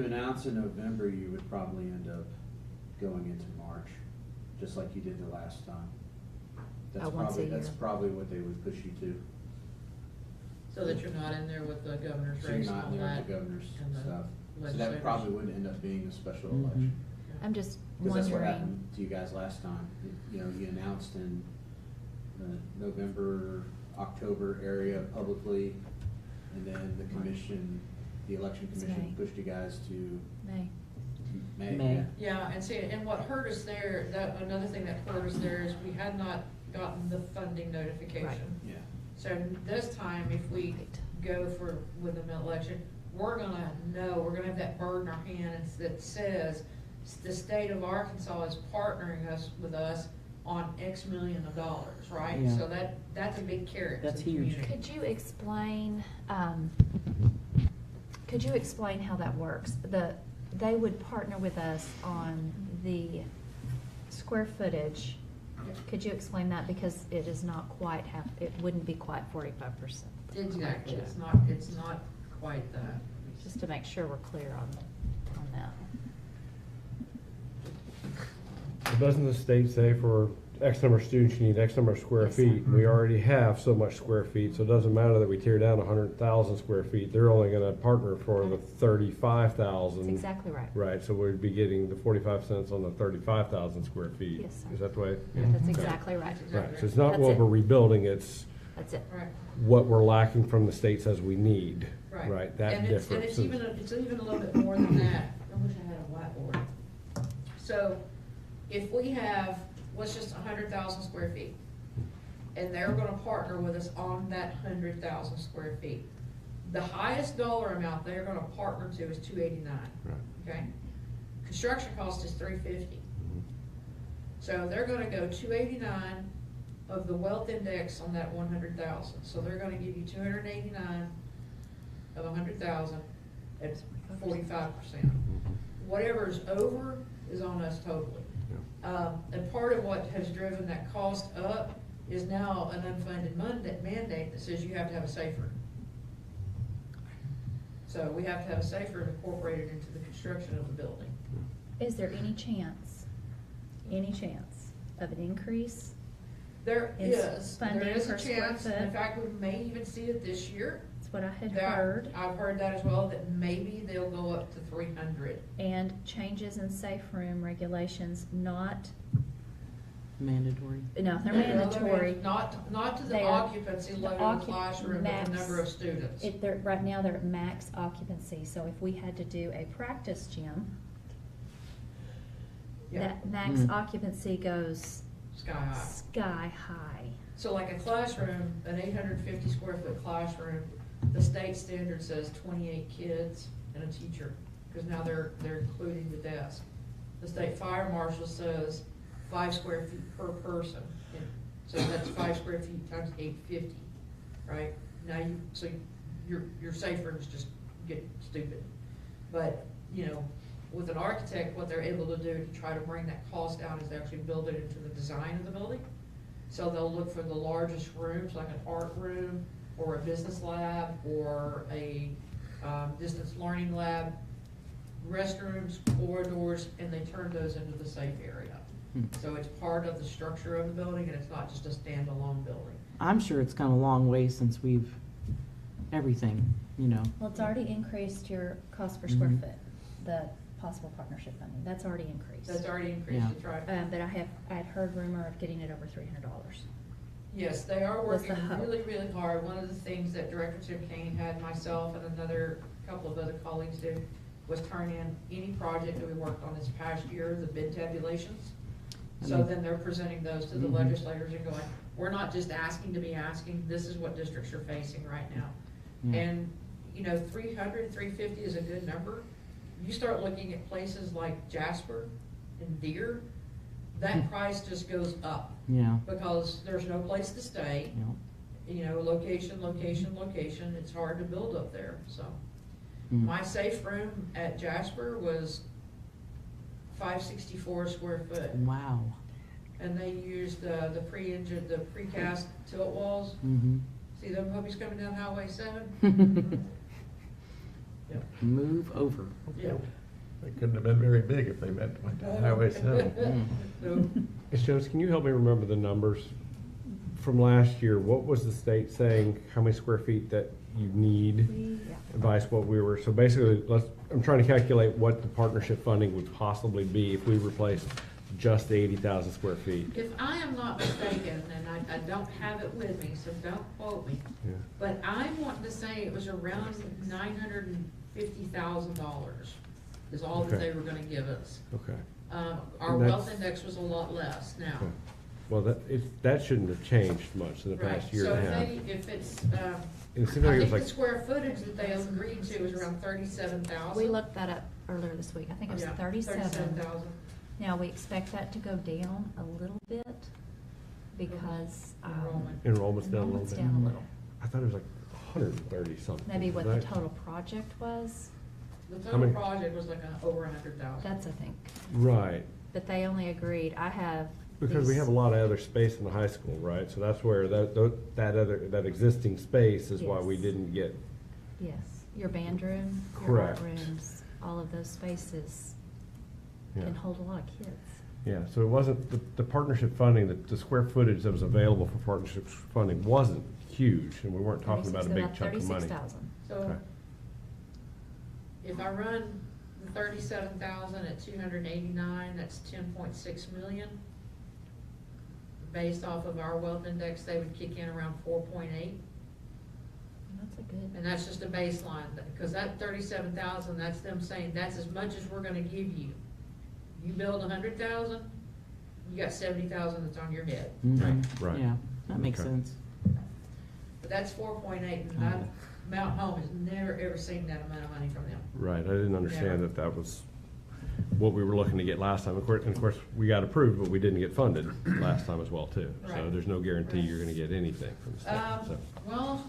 announce in November, you would probably end up going into March, just like you did the last time. That's Once a That's year. probably what they would push you to. so that you're not in there with the governor's So you're race and not all in there that. with the governor's and the stuff. So that legislators. probably would end up being a special Mhm. election. I'm just Because that's what wondering. happened to you guys last time. You announced in the November, October area publicly, and then the commission, the election It's commission May. pushed you guys to May. May. May. yeah. Yeah, and see, and what hurt us there, another thing that hurt us there is we had not gotten the funding notification. Yeah. So this time, if we Right. go with an election, we're gonna have that bird in our hands that says the state of Arkansas is partnering with us on X million of dollars, right? Yeah. So that's a big carrot to That's the huge. community. Could you explain how that works? They would partner with us on the square footage. Yeah. Could you explain that? Because it is not quite it wouldn't be quite 45%. Exactly, it's not quite that. Just to make sure we're clear on that. But doesn't the state say for X number of students, you need X number of square Yes, sir. feet? We already have so much square feet, so it doesn't matter that we tear down 100,000 square feet. They're only gonna partner for the 35,000. That's exactly right. Right, so we'd be getting the 45 cents on the 35,000 square feet. Yes, sir. Is that the way? That's exactly right. Right, so it's not That's what it. we're rebuilding, it's That's it. Right. what we're lacking from the state says we need. Right. Right, that And difference. it's even a little bit more than that. I wish I had a whiteboard. So if we have, let's just 100,000 square feet, and they're gonna partner with us on that 100,000 square feet. The highest dollar amount they're gonna partner to is 289, Right. okay? Construction cost is 350. Mhm. So they're gonna go 289 of the wealth index on that 100,000. So they're gonna give you 289 of 100,000 at 45%. Whatever is over is on us totally. And part of what has driven that cost up is now an unfunded mandate that says you have to have a safe room. So we have to have a safe room incorporated into the construction of the building. Is there any chance of an increase? There Is is a funding per square chance, in foot? fact, we may even see it this year. That's what I had That- heard. I've heard that as well, that maybe they'll go up to 300. And changes in safe room regulations, not, Mandatory. no, they're No, mandatory. Not to the They are- occupancy the load of the classroom, but the max. number of students. Right now, they're at max occupancy, so if we had to do a practice gym, Yeah. that max occupancy goes Sky high. sky high. So like a classroom, an 850 square foot classroom, the state standard says 28 kids and a teacher, because now they're including the desk. The state fire marshal says 5 square feet per person, and so that's 5 square feet times 850, right? Now your safe rooms just get stupid. But, with an architect, what they're able to do to try to bring that cost down is they actually build it into the design of the building. So they'll look for the largest rooms, like an art room, or a business lab, or a distance learning lab, restrooms, corridors, and they turn those into the safe area. So it's part of the structure of the building, and it's not just a standalone building. I'm sure it's come a long way since everything. Well, it's already increased your cost per square Mhm. foot, the possible partnership funding, that's already increased. That's already increased, Yeah. that's right. But I had heard rumor of getting it over $300. Yes, they are Was the working hope. really, really hard. One of the things that Director Tim Kane had myself and another couple of other colleagues do was turn in any project that we worked on this past year, the bid tabulations. So then they're presenting those to the Mhm. legislators and going, we're not just asking to be asking, this is what districts are facing right now. Yeah. And, 300, 350 is a good number, you start looking at places like Jasper and Deer, that price just goes up. Yeah. Because there's no place to stay. Yeah. You know, location, location, location, it's hard to build up there, so. Mm. My safe room at Jasper was 564 square foot, Wow. and they used the precast tilt walls. Mm-hmm. See them puppies coming down Highway 7? Yep. Move over. Yeah. They couldn't have been very big if they went down Highway 7. So, Ms. Jones, can you help me remember the numbers from last year? What was the state saying, how many square feet that you need? Advice what we were, so basically, I'm trying to calculate what the partnership funding would possibly be if we replaced just the 80,000 square feet. if I am not mistaken, and I don't have it with me, so don't quote me, Yeah. but I'm wanting to say it was around $950,000 is all that Okay. they were gonna give us. Okay. Our And wealth that's- index was a lot less now. Okay. Well, that shouldn't have changed much in the Right, past year so and a half. if it's, It seemed I like it think was the like, square footage that they agreed to was around 37,000. We looked that up earlier this week. I think it was Yeah, 37. 37,000. Now, we expect that to go down a little bit because. Enrollment. enrollment's down a little enrollment's bit. down a little. I thought it was like 130 something. Maybe what was the that- total project was, The How total many- project was like over 100,000. that's, I think, Right, but they only agreed, I have. because we these- have a lot of other space in the high school, right? So that's where that existing space is why we Yes. didn't get, Yes, your band room, your art Correct. rooms, all of those spaces yeah. can hold a lot of kids. Yeah, so it wasn't, the partnership funding, the square footage that was available for partnership funding wasn't huge, and we weren't talking about a big chunk of money. 36,000. So Okay. if I run the 37,000 at 289, that's 10.6 million. Based off of our wealth index, they would kick in around 4.8. That's a good. And that's just a baseline, because that 37,000, that's them saying, that's as much as we're gonna give you. You build 100,000, you got 70,000 that's on your head. Mhm. Right. Yeah, that makes Okay. sense. But that's 4.8, and Mount Home has never, ever seen that amount of money from them. Right, I didn't understand Yeah. that was what we were looking to get last time. And of course, we got approved, but we didn't get funded last time as well, too. So Right. there's no guarantee you're gonna get anything from the state, so, Well,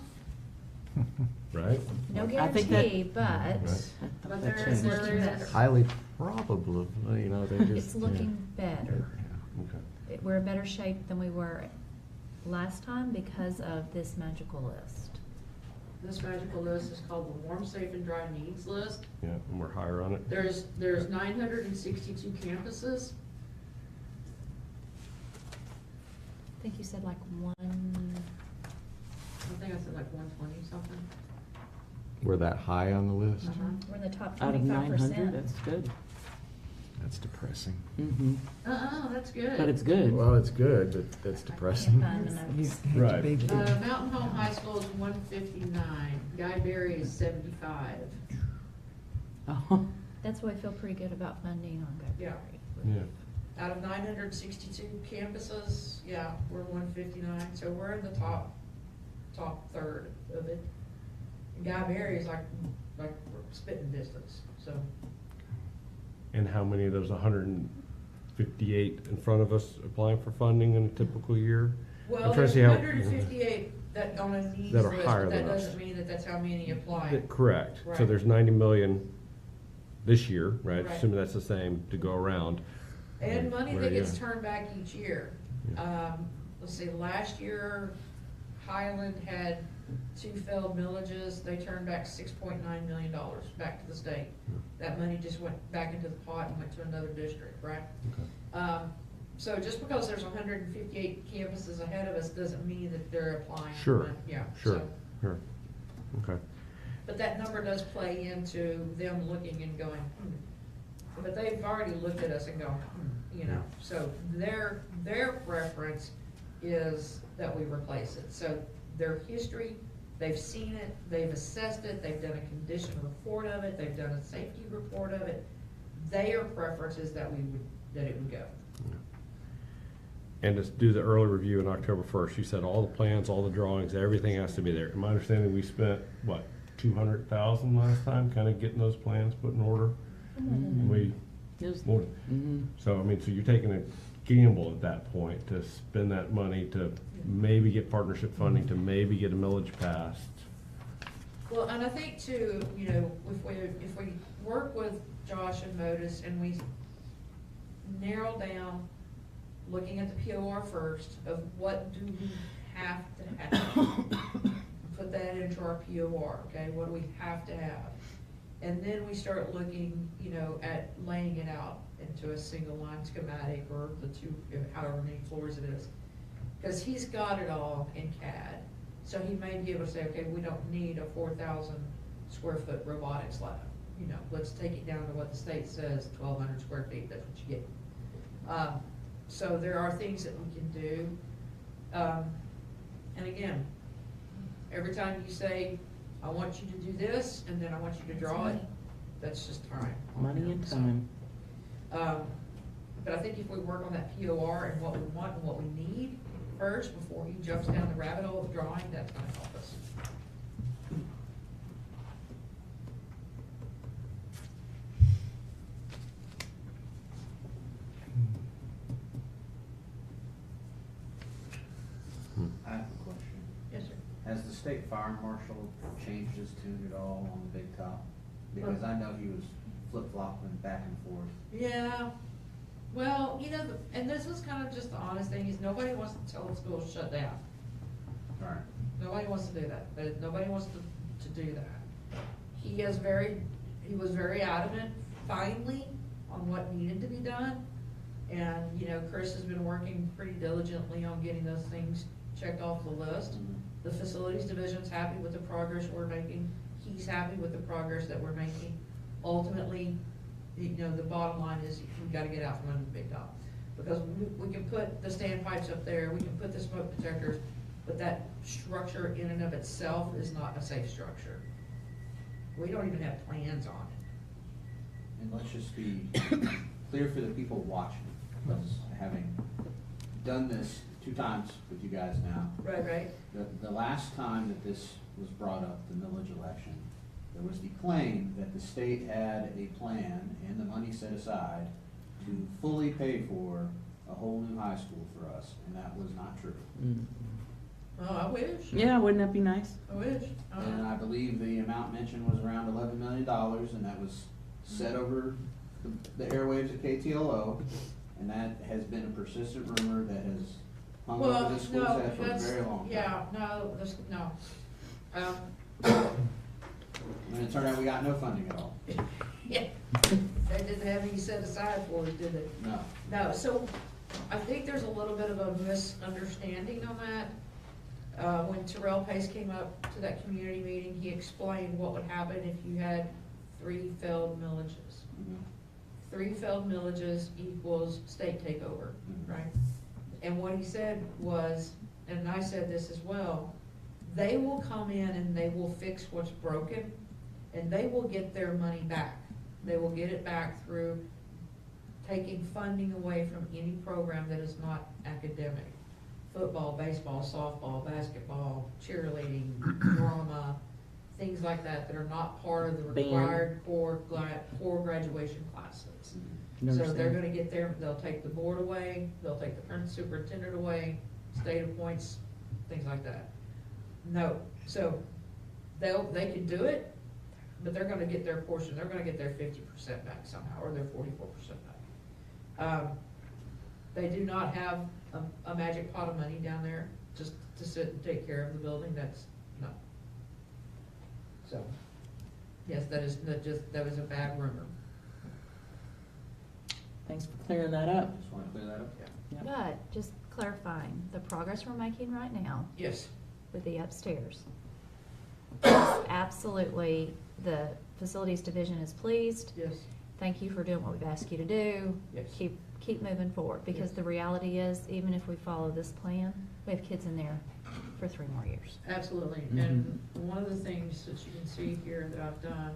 right? No I think that- guarantee, but Right. but That there changed. is, Highly probable, you know, they just. it's looking better. Yeah. Okay. We're in better shape than we were last time because of this magical list. this magical list is called the Warm, Safe, and Dry Needs List. Yeah, and we're higher on it. There's 962 campuses. I think you said like I think I said like 120 something. We're that high on the list? we're in the top Out of 25%. 900, that's good. That's depressing. Mm-hmm. That's good. But it's good. Well, it's good, but that's depressing. Can't find the notes. Right. Mountain Home High School is 159, Guy Berry is 75. Oh, That's why I feel pretty good about funding on Guy Yeah. Berry. Yeah. Out of 962 campuses, yeah, we're 159, so we're in the top third of it. And Guy Berry is like we're spitting distance, so. And how many of those 158 in front of us applying for funding in a typical year? Well, I'm trying to there's see how- 158 that on a needs That are list, higher but that than us. doesn't mean that that's how many apply. Correct. So Right. there's 90 million this year, right? Right. Assuming that's the same to go around. And money Where that are you gets at? turned back each year. Yeah. Let's see, last year Highland had 2 failed millages, they turned back $6.9 million back to the state. That money just went back into the pot and went to another district, right? Okay. So just because there's 158 campuses ahead of us doesn't mean that they're applying. Sure. Yeah. Sure, so- sure. Okay. But that number does play into them looking and going, But they've already looked at us and gone, you know, so their preference is that we replace it. So their history, they've seen it, they've assessed it, they've done a condition report of it, they've done a safety report of it. Their preference is that it would go. And to do the early review in October 1st, you said all the plans, all the drawings, everything has to be there. In my understanding, we spent, what, 200,000 last time, kind of getting those plans put in order? We, more- so, I mean, so you're taking a gamble at that point to spend that money to maybe get partnership funding, to maybe get a millage passed. Well, and I think too, you know, if we work with Josh and Modus and we narrow down, looking at the POR first, of what do we have to have? Put that into our POR, okay, what do we have to have? And then we start looking, you know, at laying it out into a single line schematic or the two, however many floors it is. Cause he's got it all in CAD, so he may be able to say, okay, we don't need a 4,000 square foot robotics lab. You know, let's take it down to what the state says, 1,200 square feet, that's what you get. So there are things that we can do. And again, every time you say, I want you to do this, and then I want you to draw it, that's just time. Money and time. But I think if we work on that POR and what we want and what we need first, before he jumps down the rabbit hole of drawing, that's gonna help us. I have a question. Yes, sir. Has the state fire marshal changed his tune at all on the big top? Because I know he was flip-flopping back and forth. Yeah, well, you know, and this is kind of just the honest thing, is nobody wants to tell the school to shut down. Right. Nobody wants to do that, but nobody wants to do that. He was very adamant, finally, on what needed to be done. And, you know, Chris has been working pretty diligently on getting those things checked off the list. The facilities division's happy with the progress we're making. He's happy with the progress that we're making. Ultimately, you know, the bottom line is we gotta get out from under the big top. Because we can put the standpipes up there, we can put the smoke detectors, but that structure in and of itself is not a safe structure. We don't even have plans on it. And let's just be clear for the people watching, because having done this 2 times with you guys now, Right. the last time that this was brought up, the millage election, there was the claim that the state had a plan and the money set aside to fully pay for a whole new high school for us, and that was not true. Oh, I wish. Yeah, wouldn't that be nice? I wish. And I believe the amount mentioned was around $11 million, and that was set over the airwaves at KTLO, and that has been a persistent rumor that has hung Well, over this school's no, head for a that's, very long time. yeah, no, no. And it turned out we got no funding at all. Yeah, they didn't have any set aside for it, did they? No. No, so I think there's a little bit of a misunderstanding on that. When Terrell Pace came up to that community meeting, he explained what would happen if you had 3 failed millages. 3 failed millages equals state takeover, right? And what he said was, and I said this as well, they will come in and they will fix what's broken, and they will get their money back. They will get it back through taking funding away from any program that is not academic. Football, baseball, softball, basketball, cheerleading, drama, things like that that are not part of the required core graduation classes. So they're gonna get they'll take the board away, they'll take the superintendent away, state appoints, things like that. No, so they can do it, but they're gonna get their portion, they're gonna get their 50% back somehow, or their 44% back. They do not have a magic pot of money down there just to sit and take care of the building, that's, no. So, yes, that was a bad rumor. Thanks for clearing that up. Just want to clear that up? Yeah. But just clarifying, the progress we're making right now Yes. with the upstairs. Absolutely, the facilities division is pleased. Yes. Thank you for doing what we've asked you to do. Yes. Keep moving forward, because Yes. the reality is, even if we follow this plan, we have kids in there for 3 more years. Absolutely, and one of the things that you can see here that I've done,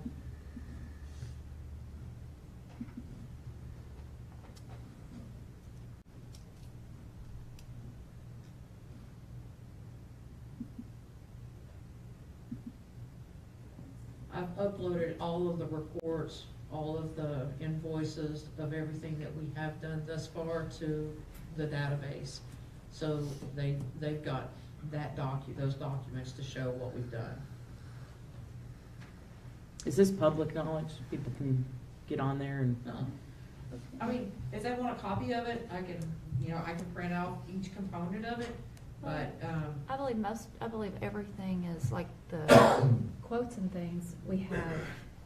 I've uploaded all of the reports all of the invoices of everything that we have done thus far to the database. So they've got those documents to show what we've done. Is this public knowledge? People can get on there and, I mean, if they want a copy of it, I can print out each component of it, but, I believe everything is like the quotes and things we have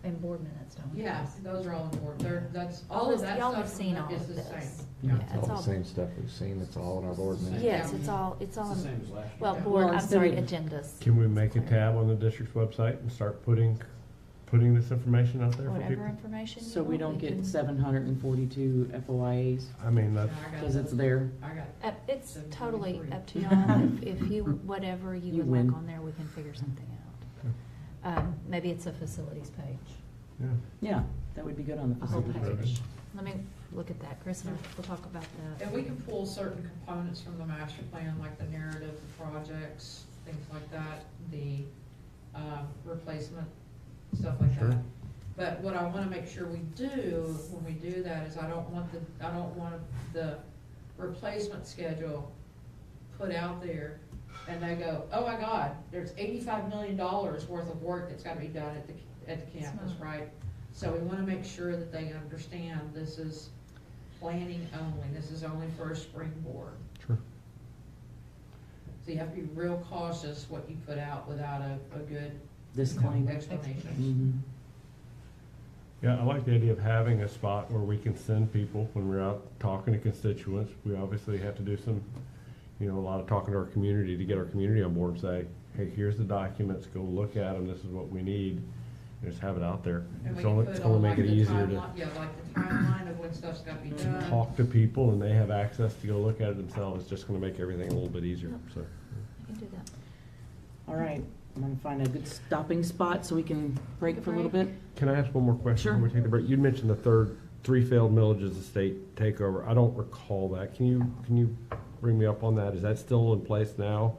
in board minutes, don't we? yeah, those are all important. That's, all of that Y'all have stuff seen all is of the this. same. Yeah, It's all the same stuff we've seen, it's all in our board minutes. Yes, it's all It's the same as last year. well, Yeah. board, Well, I'm instead sorry, of- agendas. Can we make a tab on the district's website and start putting this information out there for Whatever people? information you so we want, don't get can- 742 FOIAs, I mean, that's, Yeah, I got because it. it's there. I got It's totally 743. up to y'all. If you, whatever you You would win. like on there, we can figure something out. Maybe it's a facilities page. yeah. Yeah, that would be good on the A whole facility page. page. Let me look at that. Chris and I will talk about that. And we can pull certain components from the master plan, like the narrative, the projects, things like that, the, replacement, stuff like Sure. that. But what I wanna make sure we do, when we do that, is I don't want the replacement schedule put out there, and they go, oh my God, there's $85 million worth of work that's gotta be done at the campus, Smart. right? So we wanna make sure that they understand this is planning only, this is only for a springboard. Sure. So you have to be real cautious what you put out without a good Disclaimer. explanation. Mhm. Yeah, I like the idea of having a spot where we can send people when we're out talking to constituents. We obviously have to do some, a lot of talking to our community to get our community on board and say, hey, here's the documents, go look at them, this is what we need. And just have it out there. And we It's can only, put it's on gonna like make it the easier to timeline, yeah, like the timeline of when stuff's gotta be done. talk to people and they have access to go look at it themselves. It's just gonna make everything a little bit easier, Yep. so. I can do that. All right, I'm gonna find a good stopping spot so we can break for a little bit. Can I ask one more question Sure. before we take the break? You mentioned the three failed millages of state takeover. I don't recall that. Can you bring me up on that? Is that still in place now?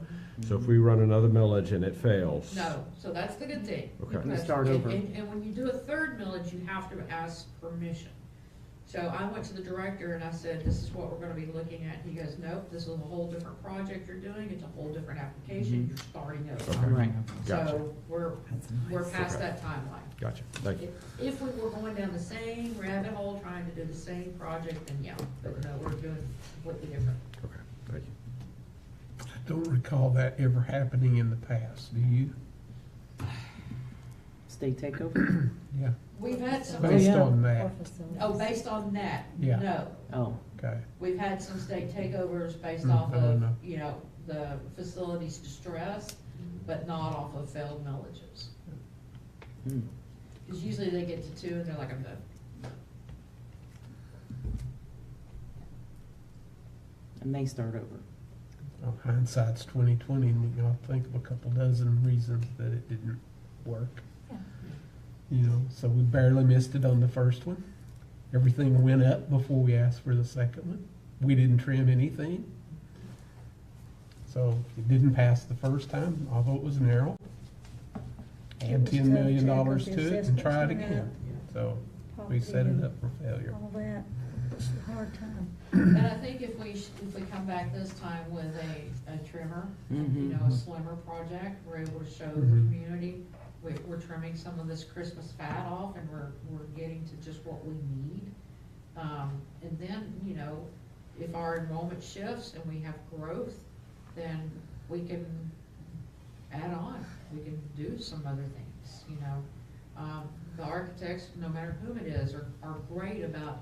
So if we run another millage and it fails? No, so that's the good thing. Okay. We Because- start over. And when you do a third millage, you have to ask permission. So I went to the director and I said, this is what we're gonna be looking at. He goes, nope, this is a whole different project you're doing. It's a whole different application. You're starting over. Okay. Right. Gotcha. So we're past Okay. that timeline. Gotcha, thank you. If we were going down the same rabbit hole, trying to do the same project, then yeah, but no, we're doing completely different. Okay, thank you. I don't recall that ever happening in the past, do you? State takeover? Yeah, We've had some. based yeah. on that, Oh, based on that? Yeah. No. Oh, okay. We've had some state takeovers based Mm, off oh, of, no. the facility's distress, but not off of failed millages. hmm. Because usually they get to 2 and they're like, I'm done. And they start over. Well, hindsight's 20/20, and you know, think of a couple dozen reasons that it didn't work. Yeah. So we barely missed it on the first one. Everything went up before we asked for the second one. We didn't trim anything. So it didn't pass the first time, although it was narrow. Add $10 million to it and try it again. So we set it up for failure. All that, it's a hard time. And I think if we come back this time with a trimmer, a slimmer project, we're able to show the Mhm. community, we're trimming some of this Christmas fat off and we're getting to just what we need. And then, if our enrollment shifts and we have growth, then we can add on, we can do some other things, The architects, no matter whom it is, are great about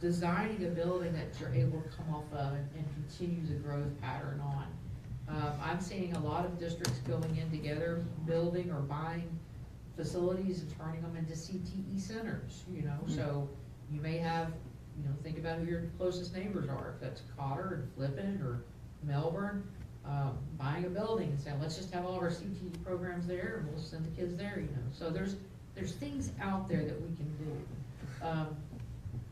designing a building that you're able to come off of and continue the growth pattern on. I'm seeing a lot of districts going in together, building or buying facilities and turning them into CTE centers, so you may have, think about who your closest neighbors are, if that's Cotter and Flippin or Melbourne, buying a building and saying, let's just have all of our CTE programs there and we'll send the kids there, so there's things out there that we can do.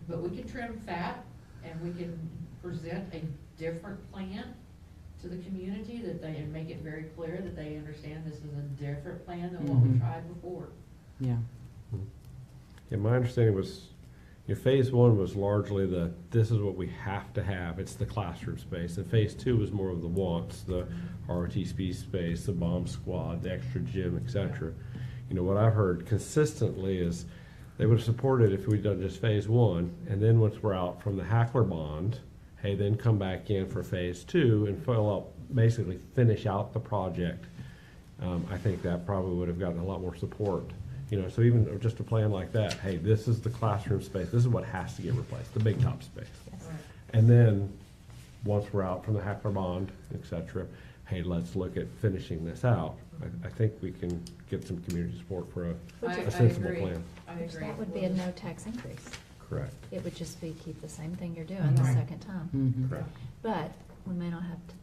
But we can trim fat and we can present a different plan to the community and make it very clear that they understand this is a different plan than what we Mhm. tried before. Yeah. Yeah, my understanding was, phase one was largely this is what we have to have, it's the classroom space. And phase two was more of the wants, the ROTC space, the bomb squad, the extra gym, et cetera. What I've heard consistently is they would have supported if we'd done just phase one, and then once we're out from the Hackler bond, hey, then come back in for phase two and basically finish out the project. I think that probably would have gotten a lot more support. So even just a plan like that, hey, this is the classroom space, this is what has to get replaced, the big top space. Yes. And then, once we're out from the Hackler bond, et cetera, hey, let's look at finishing this out. I think we can get some community support for a sensible agree. plan. I Which agree. that would be a no tax increase. Correct. It would just be keep the same thing you're doing the Right. second time. Mhm. Correct. But we may not have to,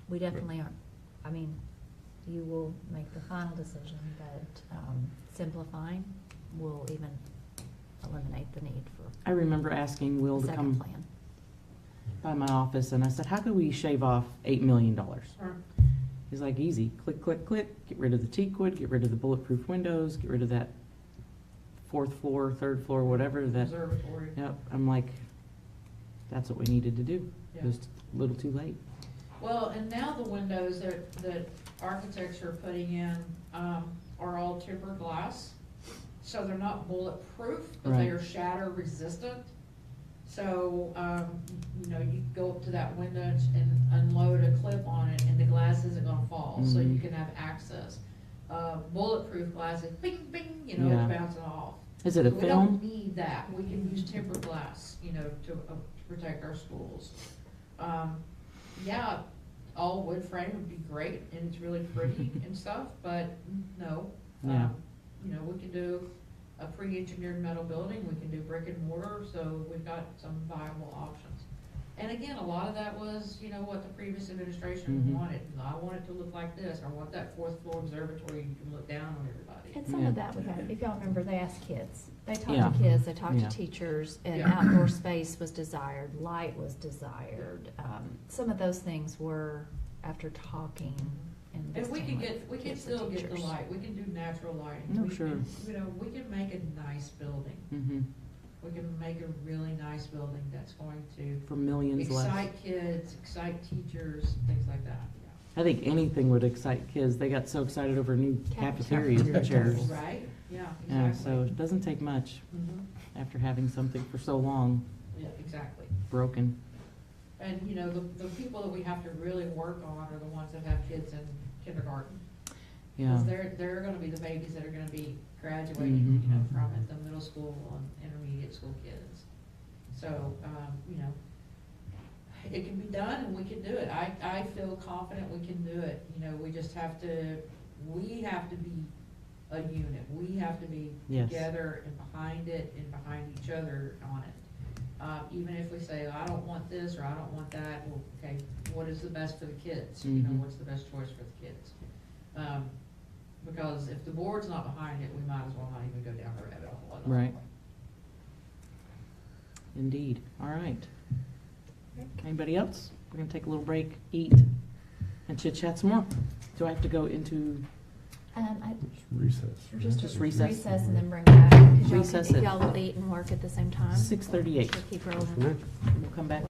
we definitely aren't, I mean, you will make the final decision, but simplifying will even eliminate the need for I remember asking Will a to second come plan. by my office, and I said, how could we shave off $8 million? Sure. He's like, easy, click, click, click, get rid of the teakwood, get rid of the bulletproof windows, get rid of that fourth floor, third floor, whatever that, Observatory. yep, I'm like, that's what we needed to do, Yeah. just a little too late. Well, and now the windows that architects are putting in, are all tempered glass. So they're not bulletproof, but they Right. are shatter resistant. So, you go up to that window and unload a clip on it and the glass isn't gonna fall, so you Mhm. can have access. Bulletproof glass is bing, bing, Yeah. it's bouncing off. Is it a We film? don't need that. We can use tempered glass, to protect our schools. Yeah, all wood frame would be great and it's really pretty and stuff, but no. Yeah. We can do a pre-engineered metal building, we can do brick and mortar, so we've got some viable options. And again, a lot of that was, what the previous administration Mhm. wanted. I want it to look like this, I want that fourth floor observatory, you can look down on everybody. And some of that we had, if y'all remember, they asked kids. They talked Yeah. to kids, they talked Yeah. to teachers, and Yeah. outdoor space was desired, light was desired. Some of those things were after talking and And we visiting can with we can kids and still get the teachers. light, we can do natural lighting. No, We sure. can, we can make a nice building. Mm-hmm. We can make a really nice building that's going to For millions less. excite kids, excite teachers, things like that, I think anything would excite kids. They got so excited over new cafeteria Cafeteria chairs. yeah. Right? Yeah, Yeah, exactly. so it doesn't take much Mhm. after having something for so long Yeah, exactly. broken. And, the people that we have to really work on are the ones that have kids in kindergarten. Yeah. Because they're gonna be the babies that are gonna be graduating, Mhm. from it, the middle school and intermediate school kids. So, it can be done and we can do it. I feel confident we can do it. We just have to, we have to be a unit. We have to be Yes. together and behind it and behind each other on it. Even if we say, I don't want this or I don't want that, well, okay, what is the best for the kids? Mhm. What's the best choice for the kids? Because if the board's not behind it, we might as well not even go down the rabbit hole at all. Right. Indeed. All right. Anybody else? We're gonna take a little break, eat, and chit chat some more. Do I have to go into, Recess. Just recess. Recess and then bring back, 'cause Recess if at y'all will eat and work at the same time. 6:38? So keep rolling. We'll come back.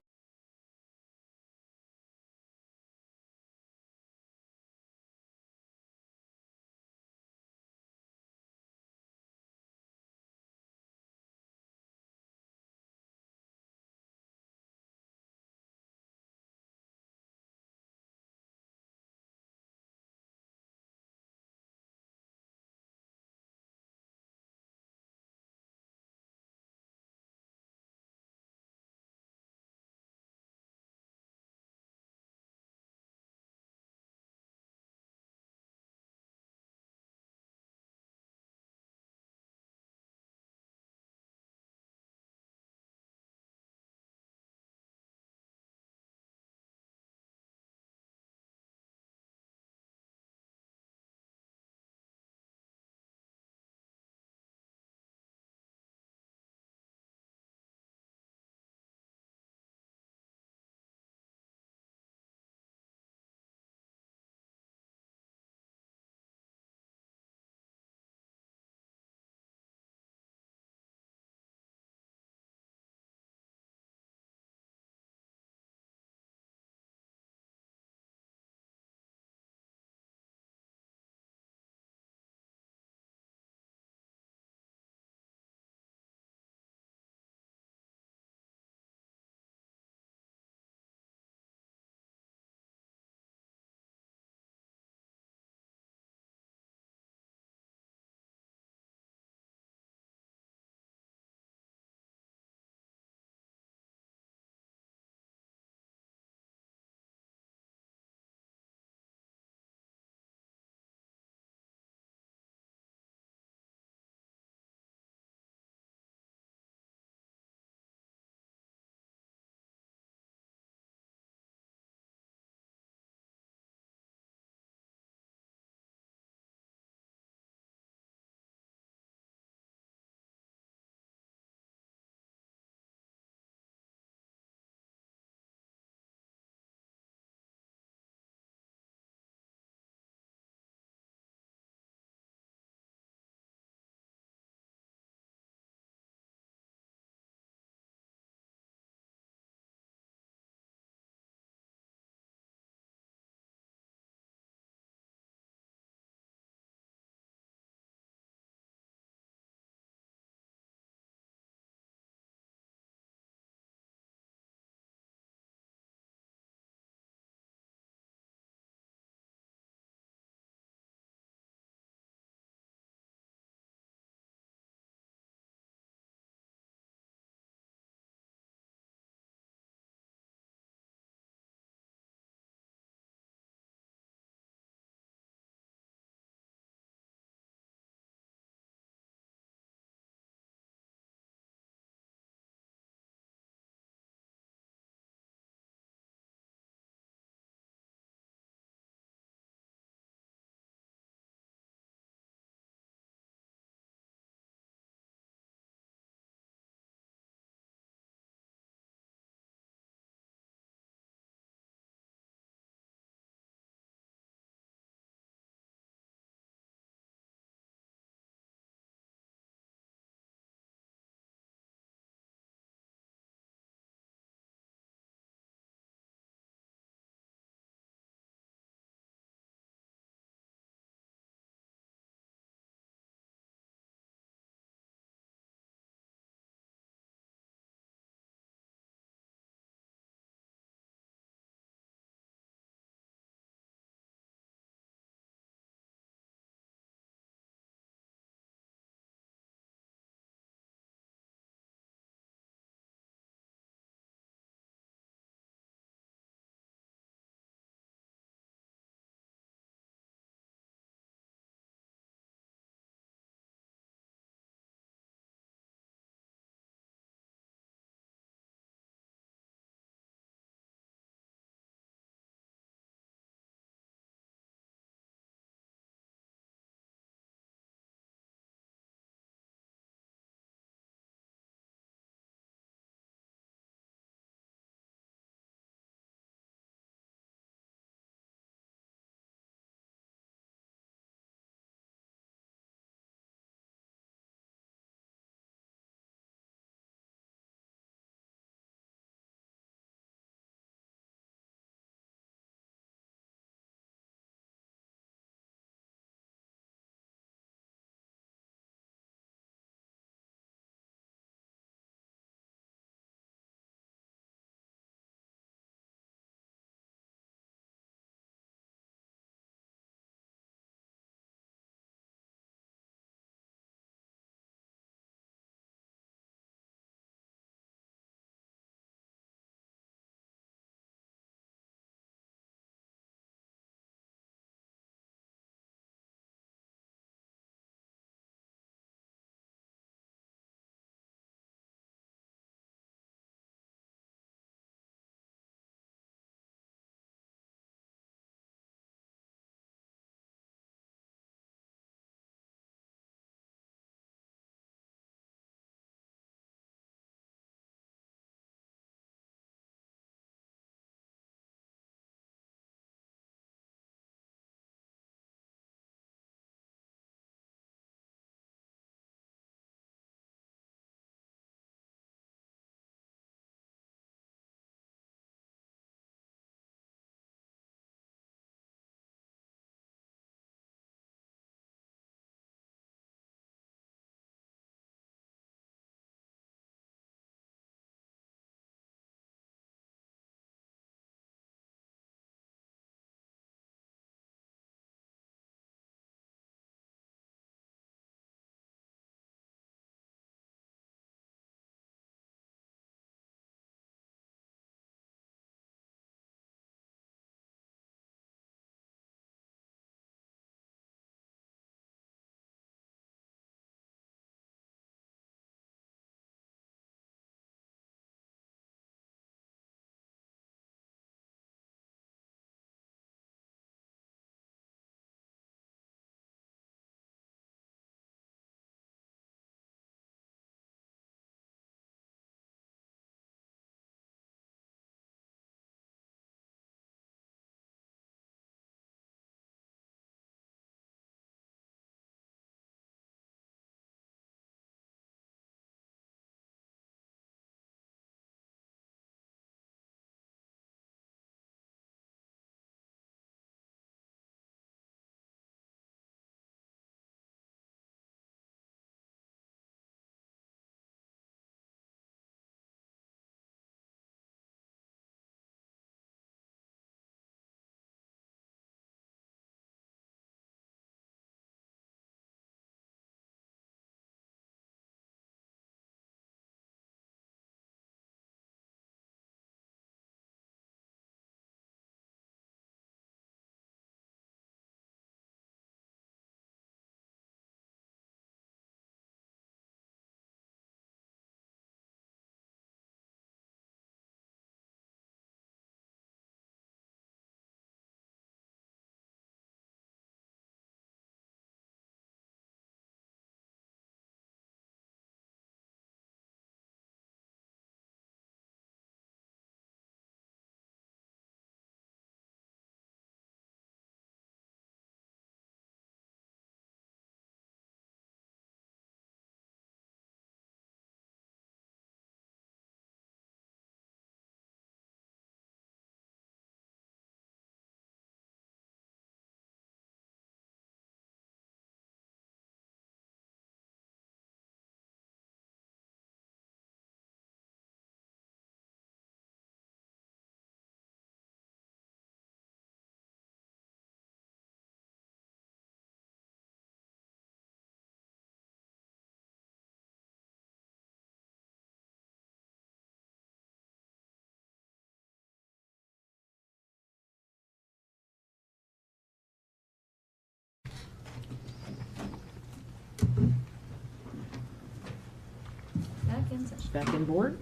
in session. Back in board?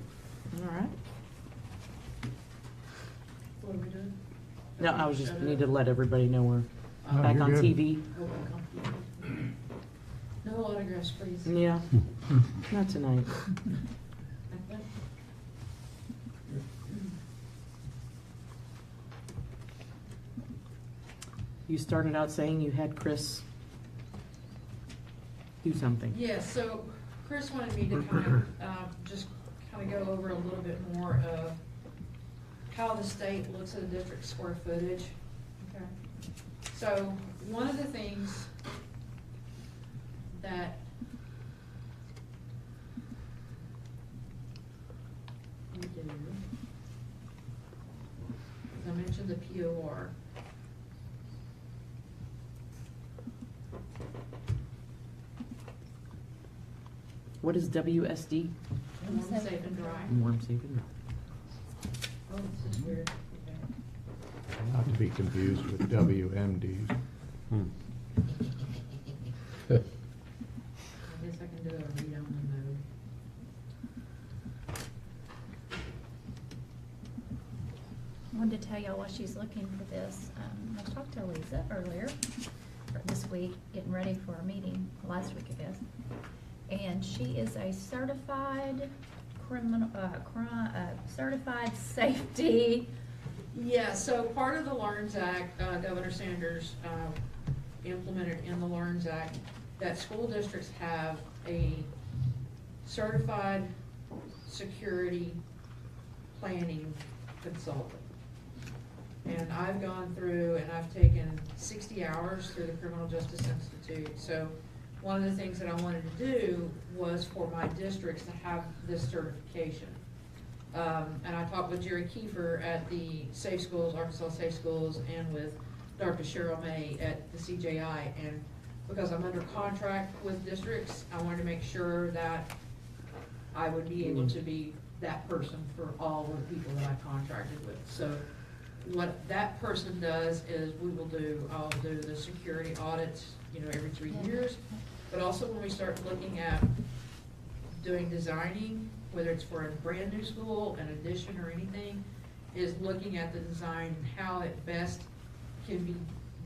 All right. What are we doing? No, I was just, need to let everybody know we're No, back you're on good. TV. No autographs, please. Yeah, not tonight. You started out saying you had Chris do something. Yeah, so Chris wanted me to kind of, just kind of go over a little bit more of how the state looks at a district square footage. Okay. So one of the things that we do, as I mentioned the POR. What is WSD? Warm, safe, and dry. Warm, safe, and dry. Oh, this is weird. Okay. Not to be confused with WMDs. I guess I can do a read-only mode. I wanted to tell y'all while she's looking for this, I talked to Lisa earlier, or this week, getting ready for our meeting, last week, I guess. And she is a certified certified safety. Yeah, so part of the LEARNS Act, Governor Sanders implemented in the LEARNS Act that school districts have a certified security planning consultant. And I've gone through and I've taken 60 hours through the Criminal Justice Institute. So one of the things that I wanted to do was for my districts to have this certification. And I talked with Jerry Kiefer at the Safe Schools, Arkansas Safe Schools, and with Dr. Cheryl May at the CJI. And because I'm under contract with districts, I wanted to make sure that I would be able to be that person for all of the people that I contracted with. So what that person does is I'll do the security audits, every 3 years. But also when we start looking at doing designing, whether it's for a brand new school, an addition or anything, is looking at the design and how it best can be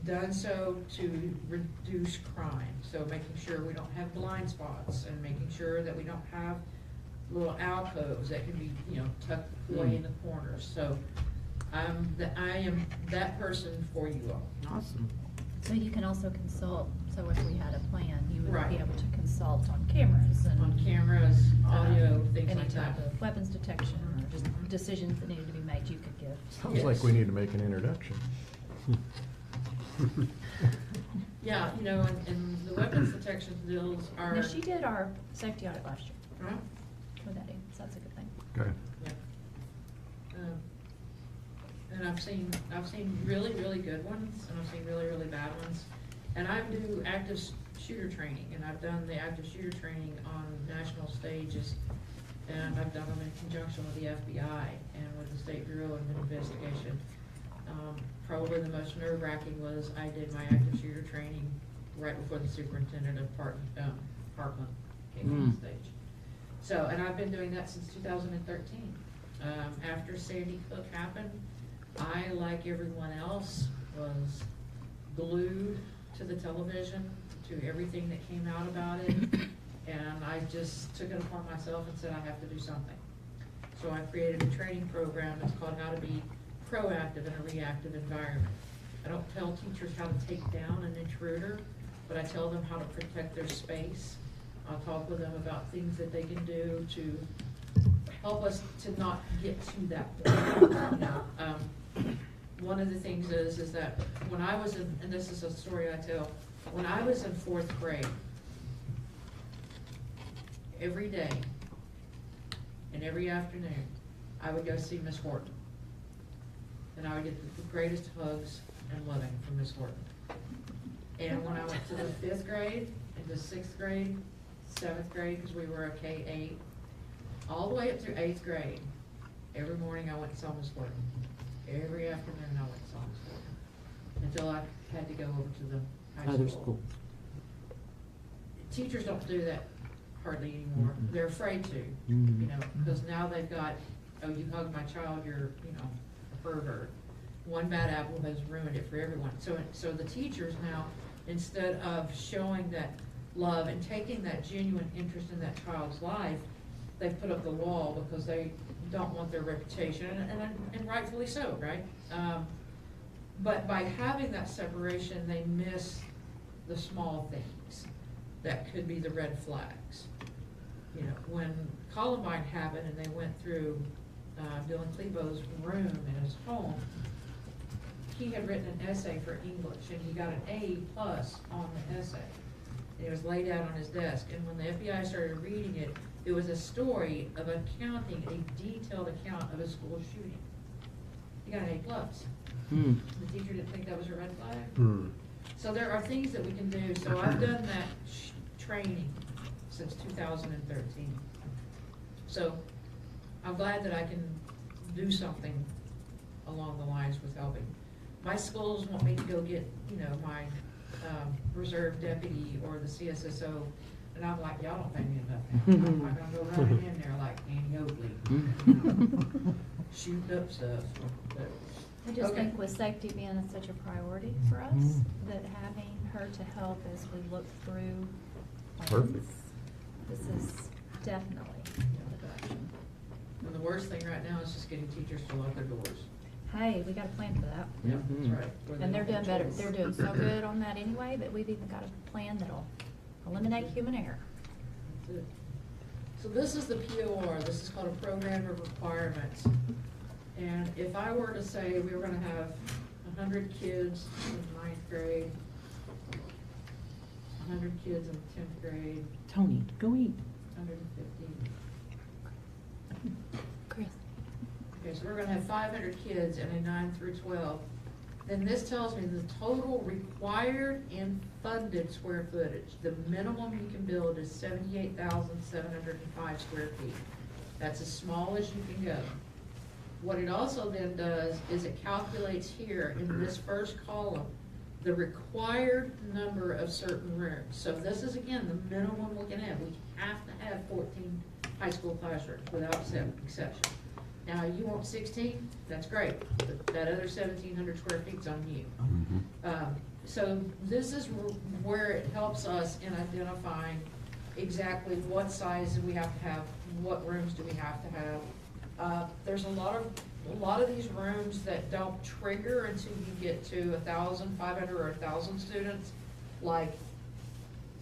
done so to reduce crime. So making sure we don't have blind spots and making sure that we don't have little alcoves that can be, tucked away in the corners. So I am that person for you all. Awesome. So you can also consult, so if we had a plan, you would Right. be able to consult on cameras and. On cameras, audio, things Any like that. type of weapons detection or just decisions that needed to be made, you could give. Sounds like we need to make an introduction. Yeah, and the weapons detection deals are. Now, she did our safety audit last year Right? with Eddie, so that's a good thing. Okay. And I've seen really, really good ones, and I've seen really, really bad ones. And I do active shooter training, and I've done the active shooter training on national stages, and I've done them in conjunction with the FBI and with the State Bureau of Investigation. Probably the most nerve-wracking was I did my active shooter training right before the superintendent of Parkland came on the stage. So, and I've been doing that since 2013. After Sandy Hook happened, I, like everyone else, was glued to the television, to everything that came out about it, and I just took it upon myself and said I have to do something. So I created a training program. It's called How to Be Proactive in a Reactive Environment. I don't tell teachers how to take down an intruder, but I tell them how to protect their space. I'll talk with them about things that they can do to help us to not get to that point. One of the things is that when I was in, and this is a story I tell, when I was in 4th grade, every day and every afternoon, I would go see Miss Horton. And I would get the greatest hugs and loving from Miss Horton. And when I went to the 5th grade, into 6th grade, 7th grade, because we were a K-8, all the way up through 8th grade, every morning I went and saw Miss Horton. Every afternoon I went and saw Miss Horton. Until I had to go over to the high Other school. school. Teachers don't do that hardly anymore. They're afraid to, you know, because now they've got, oh, you hugged my child, you're, you know, a pervert. One bad apple has ruined it for everyone. So the teachers now, instead of showing that love and taking that genuine interest in that child's life, they've put up the wall because they don't want their reputation, and rightfully so, right? But by having that separation, they miss the small things that could be the red flags. You know, when Columbine happened and they went through Dylan Klebo's room in his home, he had written an essay for English and he got an A+ on the essay. And it was laid out on his desk, and when the FBI started reading it, it was a story of accounting, a detailed account of a school shooting. He got an A+. The teacher didn't think that was a red flag. So there are things that we can do. So I've done that training since 2013. So I'm glad that I can do something along the lines with helping. My schools want me to go get, you know, my reserve deputy or the CSSO, and I'm like, y'all don't pay me enough. I'm not gonna go running in there like Annie Oakley, shooting up stuff. But, I just okay. think with safety being such a priority for us, that having her to help as we look through plans, Perfect. this is definitely the direction. And the worst thing right now is just getting teachers to lock their doors. Hey, we got a plan for that. Yeah, that's right. Or they And they're don't doing have better, choice. they're doing so good on that anyway, but we've even got a plan that'll eliminate human error. That's it. So this is the POR, this is called a program of requirements. And if I were to say we were gonna have 100 kids in ninth grade, 100 kids in 10th grade, Tony, go eat. 150. Chris. Okay, so we're gonna have 500 kids in a 9 through 12. Then this tells me the total required and funded square footage. The minimum you can build is 78,705 square feet. That's as small as you can go. What it also then does is it calculates here in this first column, the required number of certain rooms. So this is, again, the minimum we can have. We have to have 14 high school classrooms without exception. Now, you want 16, that's great. But that other 1,700 square feet's on you. So this is where it helps us in identifying exactly what size do we have to have, what rooms do we have to have. There's a lot of these rooms that don't trigger until you get to 1,500 or 1,000 students, like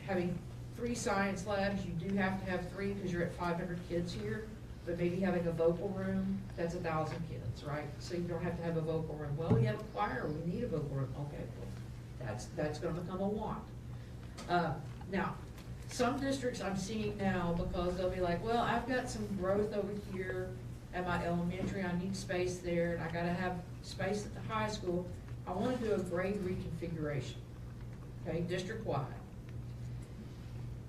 having 3 science labs. You do have to have 3 because you're at 500 kids here, but maybe having a vocal room, that's 1,000 kids, right? So you don't have to have a vocal room. Well, we have a choir, we need a vocal room. Okay, well, that's gonna become a want. Now, some districts I'm seeing now, because they'll be like, well, I've got some growth over here at my elementary, I need space there, and I gotta have space at the high school. I wanna do a grade reconfiguration, okay, district-wide.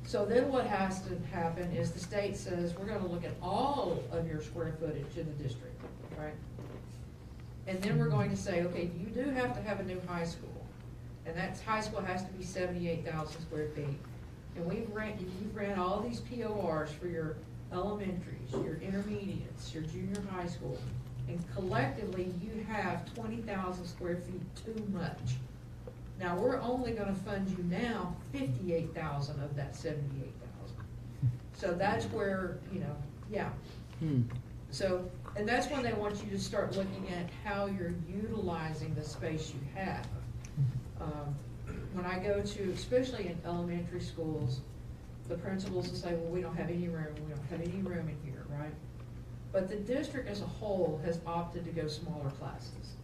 So then what has to happen is the state says, we're gonna look at all of your square footage in the district, right? And then we're going to say, okay, you do have to have a new high school, and that high school has to be 78,000 square feet. And you've ran all these PORs for your elementaries, your intermediates, your junior high school, and collectively you have 20,000 square feet too much. Now, we're only gonna fund you now 58,000 of that 78,000. So that's where, you know, yeah. So, and that's when they want you to start looking at how you're utilizing the space you have. When I go to, especially in elementary schools, the principals will say, well, we don't have any room, we don't have any room in here, right? But the district as a whole has opted to go smaller classes,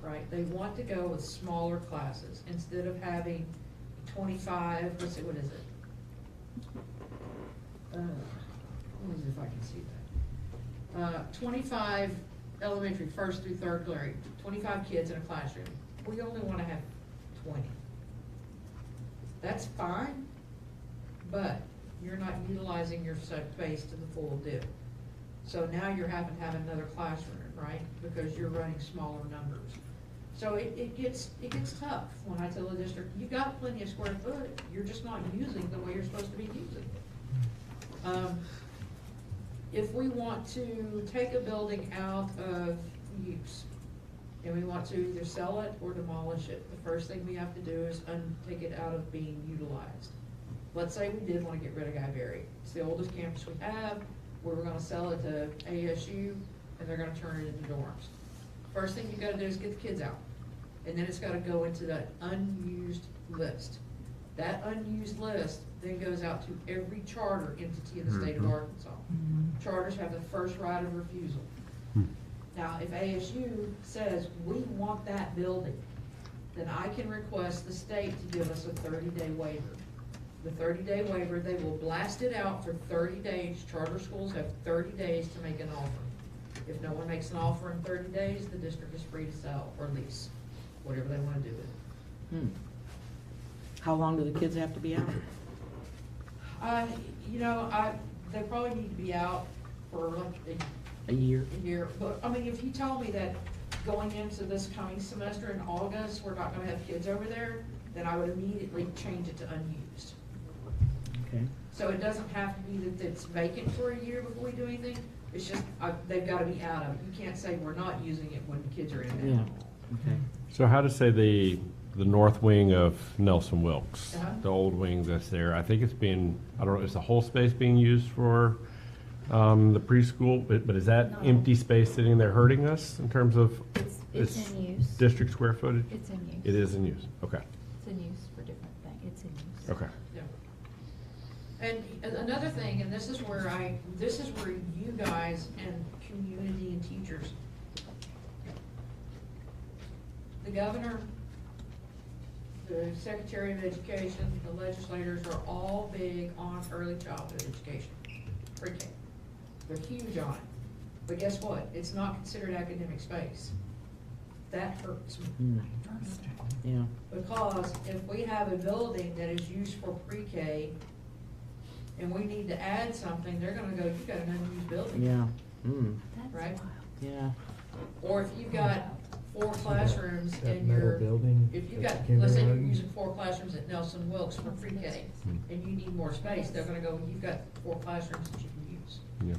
right? They want to go with smaller classes instead of having 25, let's see, what is it? Let me see if I can see that. 25 elementary, 1st through 3rd grade, 25 kids in a classroom. We only want to have 20. That's fine, but you're not utilizing your space to the full due. So now you're having to have another classroom, right? Because you're running smaller numbers. So it gets tough when I tell a district, you've got plenty of square footage, you're just not using the way you're supposed to be using it. If we want to take a building out of use, and we want to either sell it or demolish it, the first thing we have to do is take it out of being utilized. Let's say we did want to get rid of Guy Berry. It's the oldest campus we have. We were gonna sell it to ASU, and they're gonna turn it into dorms. First thing you gotta do is get the kids out. And then it's gotta go into that unused list. That unused list then goes out to every charter entity in the state of Arkansas. Charters have the first right of refusal. Now, if ASU says, we want that building, then I can request the state to give us a 30-day waiver. The 30-day waiver, they will blast it out for 30 days. Charter schools have 30 days to make an offer. If no one makes an offer in 30 days, the district is free to sell or lease, whatever they want to do with it. How long do the kids have to be out? They probably need to be out for like A year? a year. But, I mean, if you tell me that going into this coming semester in August, we're not gonna have kids over there, then I would immediately change it to unused. Okay. So it doesn't have to be that it's vacant for a year before we do anything. It's just, they've gotta be out of it. You can't say we're not using it when the kids are in there. Yeah, okay. So how to say the north wing of Nelson Wilkes, Uh-huh. the old wing that's there, I think it's being, I don't know, is the whole space being used for the preschool? But is that No. empty space sitting there hurting us in terms of It's its in use. district square footage? It's in use. It is in use, okay, It's in use for different things. It's in use. okay. Yeah. And another thing, and this is where you guys and community and teachers, the governor, the Secretary of Education, the legislators are all big on early childhood education, pre-K. They're huge on it. But guess what? It's not considered academic space. That hurts me. Yeah. Because if we have a building that is used for pre-K and we need to add something, they're gonna go, you've got an unused building. Yeah. That's Right. wild. Yeah. Or if you've got 4 classrooms That in metal your, building if you've at got, the let's say you're kindergarten. using 4 classrooms at Nelson Wilkes for pre-K and you need more space, they're gonna go, you've got 4 classrooms that you can use. Yeah.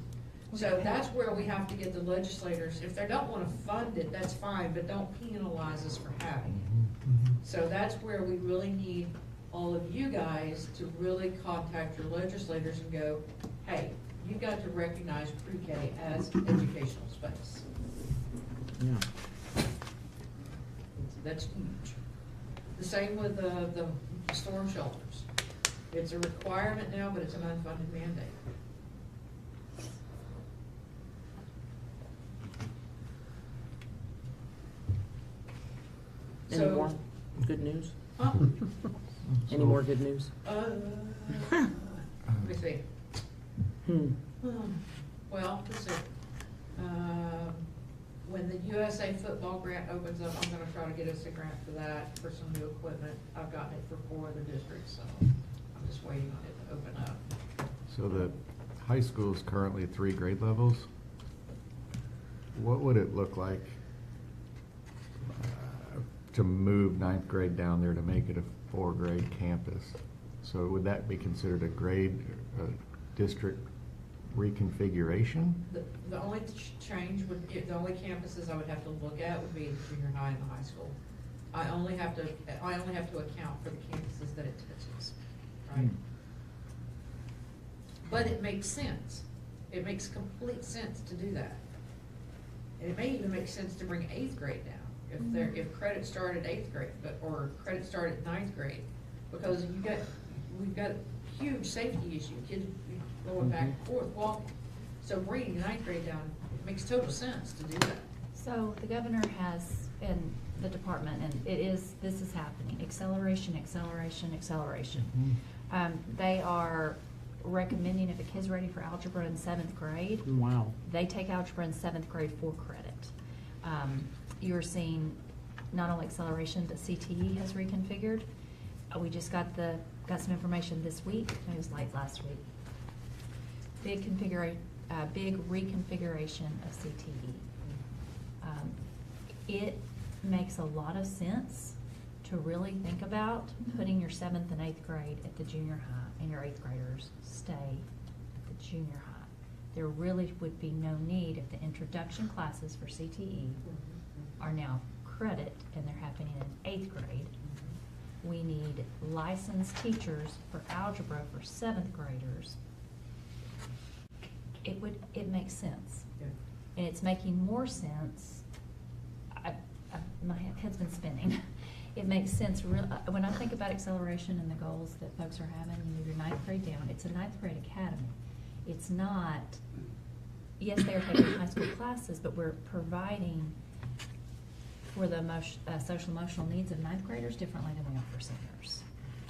So that's where we have to get the legislators, if they don't wanna fund it, that's fine, but don't penalize us for having it. So that's where we really need all of you guys to really contact your legislators and go, hey, you've got to recognize pre-K as educational space. Yeah. That's huge. The same with the storm shelters. It's a requirement now, but it's an unfunded mandate. Any So- more good news? Huh? Any more good news? Let me see. Well, let's see. When the USA football grant opens up, I'm gonna try to get us a grant for that, for some new equipment. I've gotten it for 4 other districts, so I'm just waiting on it to open up. So the high school is currently 3 grade levels. What would it look like to move 9th grade down there to make it a 4-grade campus? So would that be considered a district reconfiguration? The only change would, the only campuses I would have to look at would be the junior high and the high school. I only have to account for the campuses that it touches, right? But it makes sense. It makes complete sense to do that. And it may even make sense to bring 8th grade down, if credit start at 8th grade, or credit start at 9th grade. Because we've got a huge safety issue, kids going back and forth walking. So bringing 9th grade down, it makes total sense to do that. So the governor has, in the department, and this is happening, acceleration. They are recommending if a kid's ready for algebra in 7th grade, Wow. they take algebra in 7th grade for credit. You're seeing not only acceleration, but CTE has reconfigured. We just got some information this week, it was late last week. Big reconfiguration of CTE. It makes a lot of sense to really think about putting your 7th and 8th grade at the junior high, and your 8th graders stay at the junior high. There really would be no need if the introduction classes for CTE are now credit and they're happening in 8th grade. We need licensed teachers for algebra for 7th graders. It makes sense. Yeah. And it's making more sense. My head's been spinning. It makes sense, when I think about acceleration and the goals that folks are having, you move your 9th grade down, it's a 9th grade academy. It's not, yes, they're taking high school classes, but we're providing for the social emotional needs of 9th graders differently than we are for seniors.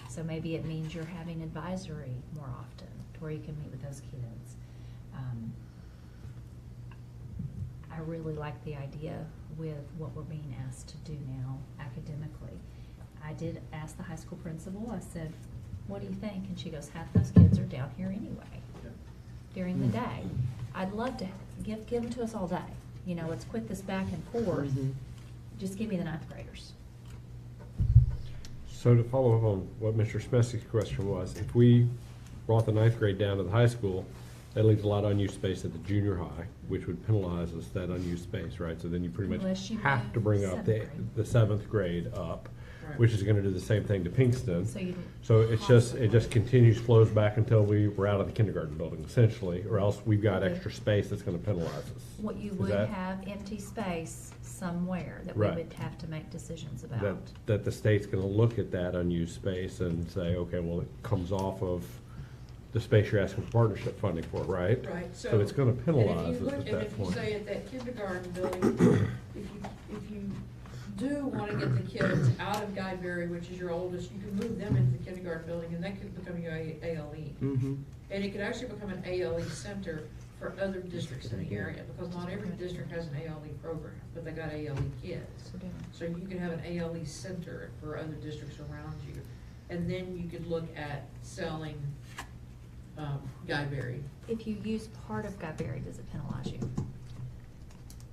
So maybe it means you're having advisory more often, to where you can meet with those kids. I really like the idea with what we're being asked to do now academically. I did ask the high school principal, I said, what do you think? And she goes, half those kids are down here anyway during the day. I'd love to give them to us all day. You know, let's quit this back and forth. Just give me the 9th graders. So to follow up on what Mr. Smesky's question was, if we brought the 9th grade down to the high school, that leaves a lot of unused space at the junior high, which would penalize us that unused space, right? So then you pretty Unless much you have move to bring up 7th grade. the 7th grade up, Right. which is gonna do the same thing to Pinkston. So you'd So it just continues, flows back until we're out of the kindergarten building essentially, or else we've got extra space that's gonna penalize us. What you Is would that- have empty space somewhere that we Right. would have to make decisions about. That the state's gonna look at that unused space and say, okay, well, it comes off of the space you're asking for partnership funding for, right? Right, So it's gonna penalize And us if you look, at and that if you point. say at that kindergarten building, if you do wanna get the kids out of Guyberry, which is your oldest, you can move them into the kindergarten building, and that could become your ALE. And it could actually become an ALE center for other districts in the area, because not every district has an ALE program, but they got ALE kids. So you could have an ALE center for other districts around you. And then you could look at selling, Guyberry. If you use part of Guyberry, does it penalize you?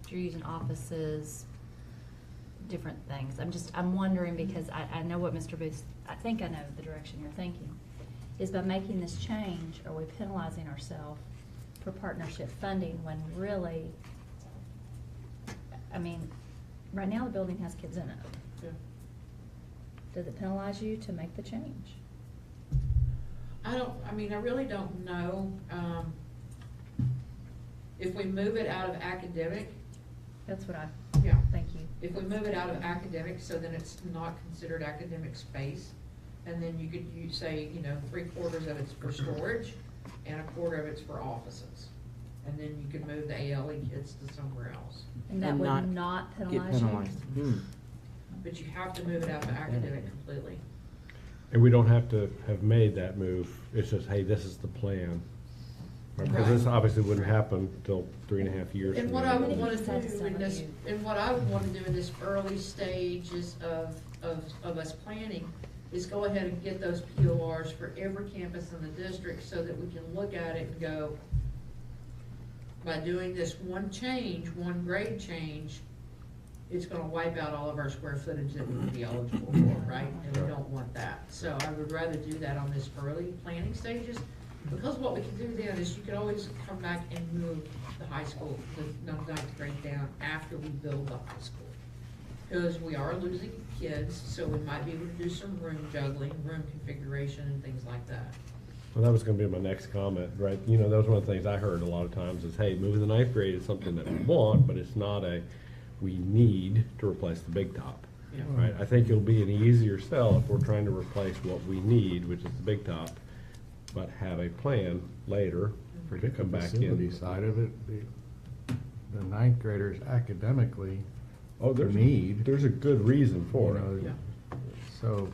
If you're using offices, different things, I'm wondering, because I know what Mr. Booth, I think I know the direction you're thinking, is by making this change, are we penalizing ourselves for partnership funding when really, I mean, right now the building has kids in it. Yeah. Does it penalize you to make the change? I really don't know. If we move it out of academic, That's what yeah, thank you. if we move it out of academic, so then it's not considered academic space. And then you say, 3/4 of it's for storage and 1/4 of it's for offices. And then you could move the ALE kids to somewhere else. And that And would not not Get penalize you? penalized. But you have to move it out of academic completely. And we don't have to have made that move, it's just, hey, this is the plan. Because this Right. obviously wouldn't happen until 3.5 years And from what now. I would Even if wanna you decide to do sell in it this, you- and what I would wanna do in this early stages of us planning is go ahead and get those PORs for every campus in the district so that we can look at it and go, by doing this one change, one grade change, it's gonna wipe out all of our square footage that we would be eligible for, right? And we don't want that. So I would rather do that on this early planning stages, because what we can do then is you can always come back and move the high school, the 9th grade down after we build the high school. Because we are losing kids, so we might be able to do some room juggling, room configuration and things like that. Well, that was gonna be my next comment, right? That was one of the things I heard a lot of times is, hey, moving the 9th grade is something that we want, but it's not we need to replace the big top. Yeah. Right? I think it'll be an easier sell if we're trying to replace what we need, which is the big top, but have a plan later to come back Facility in. side of it, the 9th graders academically Oh, need. there's a good reason for you know, it. Yeah. So,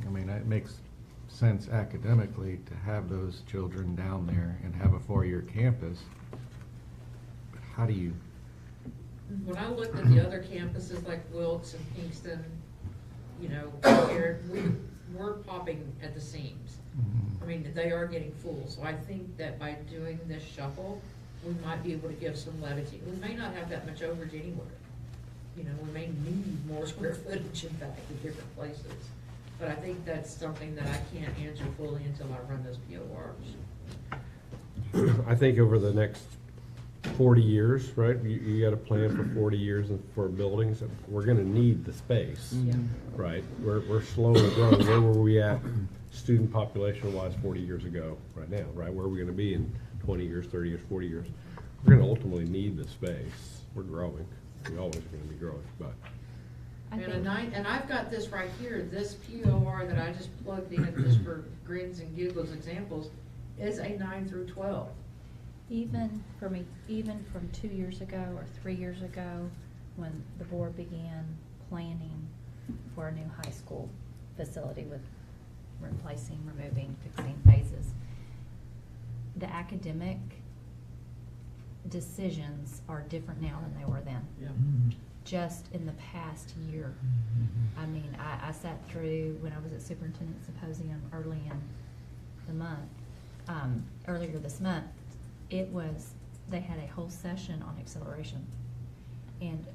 it makes sense academically to have those children down there and have a 4-year campus. But how do you, When I looked at the other campuses like Wilkes and Kingston, we're popping at the seams. I mean, they are getting full, so I think that by doing this shuffle, we might be able to give some levity. We may not have that much overage anywhere. We may need more square footage in fact in different places. But I think that's something that I can't answer fully until I run those PORs. I think over the next 40 years, right, you got a plan for 40 years and for buildings, we're gonna need the space, Yeah. right? We're slowly growing. Where were we at student population wise 40 years ago right now, right? Where are we gonna be in 20 years, 30 years, 40 years? We're gonna ultimately need the space. We're growing. We always are gonna be growing, but. I And think, and I've got this right here, this POR that I just plugged in just for grins and giggles examples, is a 9 through 12. even for me, even from 2 years ago or 3 years ago, when the board began planning for a new high school facility with replacing, removing, fixing phases, the academic decisions are different now than they were then. Just in the past year. I mean, I sat through, when I was at Superintendent Symposium early in the month, earlier this month, they had a whole session on acceleration. And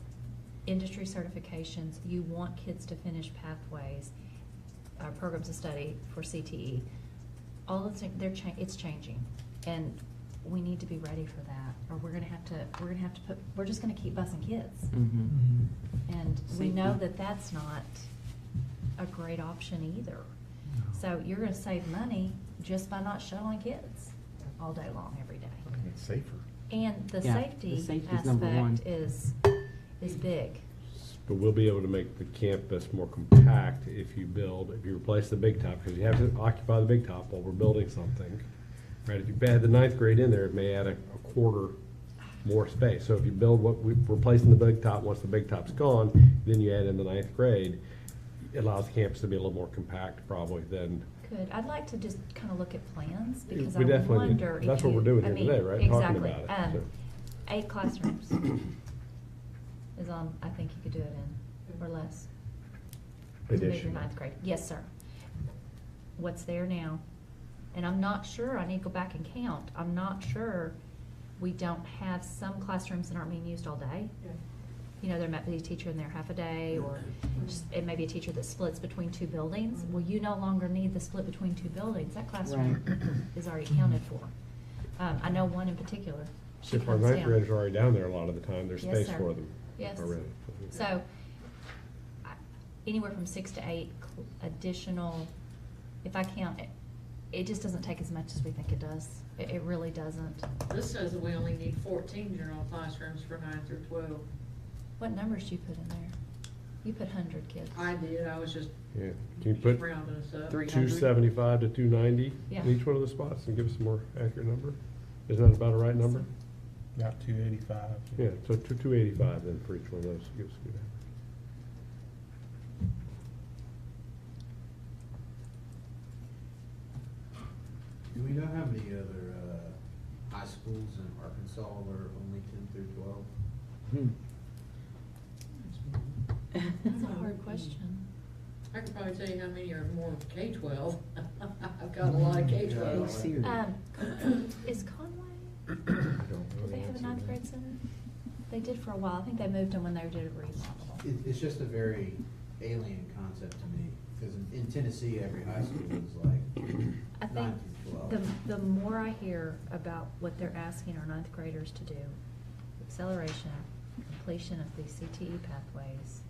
industry certifications, you want kids to finish pathways, programs of study for CTE. All of it's changing. And we need to be ready for that, or we're just gonna keep busing kids. And we know that that's not a great option either. So you're gonna save money just by not shuttling kids all day long, every day. It's safer. And the Yeah, safety the safety's number one. aspect is big. But we'll be able to make the campus more compact if you replace the big top, because you have to occupy the big top while we're building something. Right, if you add the 9th grade in there, it may add a quarter more space. So if you build we're replacing the big top, once the big top's gone, then you add in the 9th grade, it allows the campus to be a little more compact probably than. Good. I'd like to just kind of look at plans, because We I definitely need- wonder if that's what we're doing here today, right? Talking Exactly. about it, so. 8 classrooms is on, I think you could do it in, or less. To move your Additional. 9th grade. Yes, sir. What's there now? And I'm not sure, I need to go back and count. I'm not sure we don't have some classrooms that aren't being used all day. You know, there might be a teacher in there half a day, or it may be a teacher that splits between 2 buildings. Well, you no longer need the split between 2 buildings. That classroom is already accounted for. I know one in particular. She If our comes 9th down. graders are already down there a lot of the time, there's Yes, space sir. for them Yes. already. So, anywhere from 6 to 8 additional, if I count, it just doesn't take as much as we think it does. It really doesn't. This says that we only need 14 general classrooms for 9 through 12. What numbers do you put in there? You put 100 kids. I did, I was just Yeah, can you put rounding us up. 275 to 290 Yeah. in each one of the spots and give us a more accurate number? Isn't that about a right number? About 285. Yeah, so 285 then for each one of those, gives us a good average. Do we know how many other high schools in Arkansas are only 10 through 12? That's a hard question. I can probably tell you how many are more K-12. I've got a lot of K-12. Is Conway, do they have a 9th grade center? They did for a while. I think they moved them when they did a remodel. It's just a very alien concept to me, because in Tennessee, every high school is like I think 9 through 12. the more I hear about what they're asking our 9th graders to do, acceleration, completion of these CTE pathways,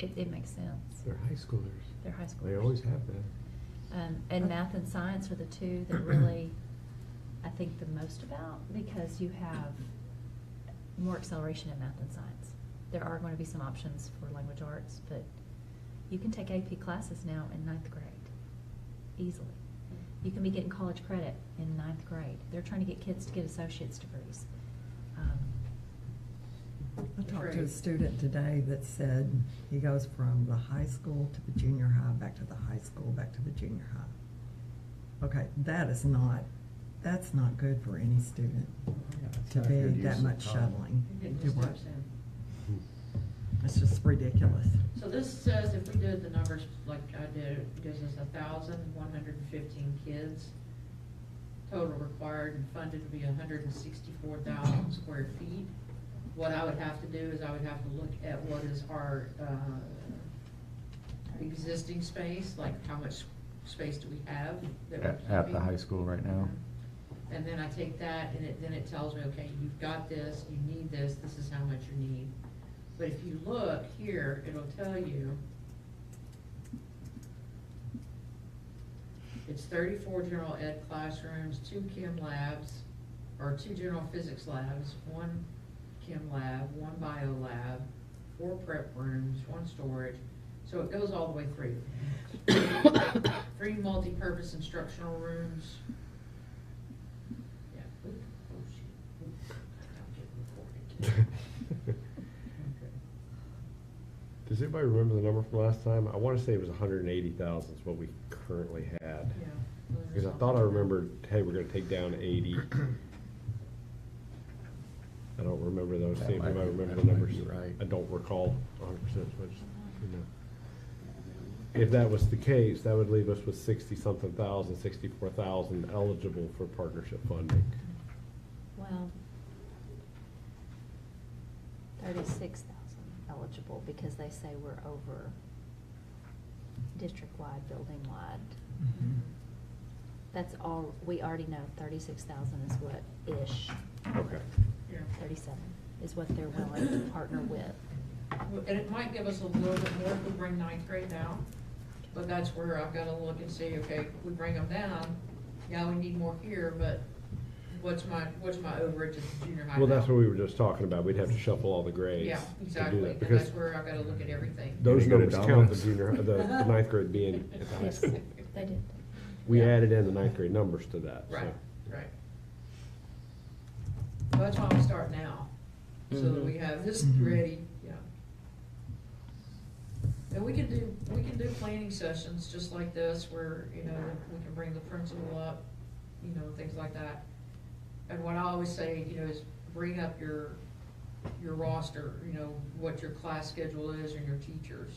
it makes sense. They're high schoolers. They're high schoolers. They always have that. And math and science are the two that really, I think the most about, because you have more acceleration in math and science. There are going to be some options for language arts, but you can take AP classes now in 9th grade, easily. You can be getting college credit in 9th grade. They're trying to get kids to get associate's degrees. I talked to a student today that said he goes from the high school to the junior high, back to the high school, back to the junior high. Okay, that's not good for any student to be that much shuttling. Do what? It's just ridiculous. So this says if we did the numbers like I did, it gives us 1,115 kids. Total required and funded would be 164,000 square feet. What I would have to do is I would have to look at what is our existing space, like how much space do we have that we're At the keeping? high school right now? And then I take that and then it tells me, okay, you've got this, you need this is how much you need. But if you look here, it'll tell you it's 34 general ed classrooms, 2 chem labs, or 2 general physics labs, 1 chem lab, 1 bio lab, 4 prep rooms, 1 storage. So it goes all the way through. 3 multi-purpose instructional rooms. Yeah. Oop, oh shit. Oop. I'm getting recorded. Does anybody remember the number from last time? I wanna say it was 180,000 is what we currently had. Yeah. Because I thought I remembered, hey, we're gonna take down 80. I don't remember those, see if That might anybody be- remember that the might numbers. be right. I don't recall 100%, so I just, you know. If that was the case, that would leave us with 60-something thousand, 64,000 eligible for partnership funding. Well, 36,000 eligible because they say we're over district-wide, building-wide. That's all, we already know 36,000 is what ish, Okay. Yeah. 37 is what they're willing to partner with. And it might give us a little bit more if we bring 9th grade down, but that's where I've gotta look and see, okay, if we bring them down, yeah, we need more here, but what's my overage at the junior high Well, that's now? what we were just talking about. We'd have to shuffle all the grades. Yeah, to do exactly, that, and because that's where I've gotta look at everything. those Can you numbers go to count the Domino's? junior, the ninth grade being at the high Yes, school. they did. We Yeah. added in the ninth grade numbers to that, so. Right, right. Well, that's why we start now, so that we have this ready, yeah. And we can do planning sessions just like this where, you know, we can bring the principal up, you know, things like that. And what I always say, you know, is bring up your roster, you know, what your class schedule is and your teachers.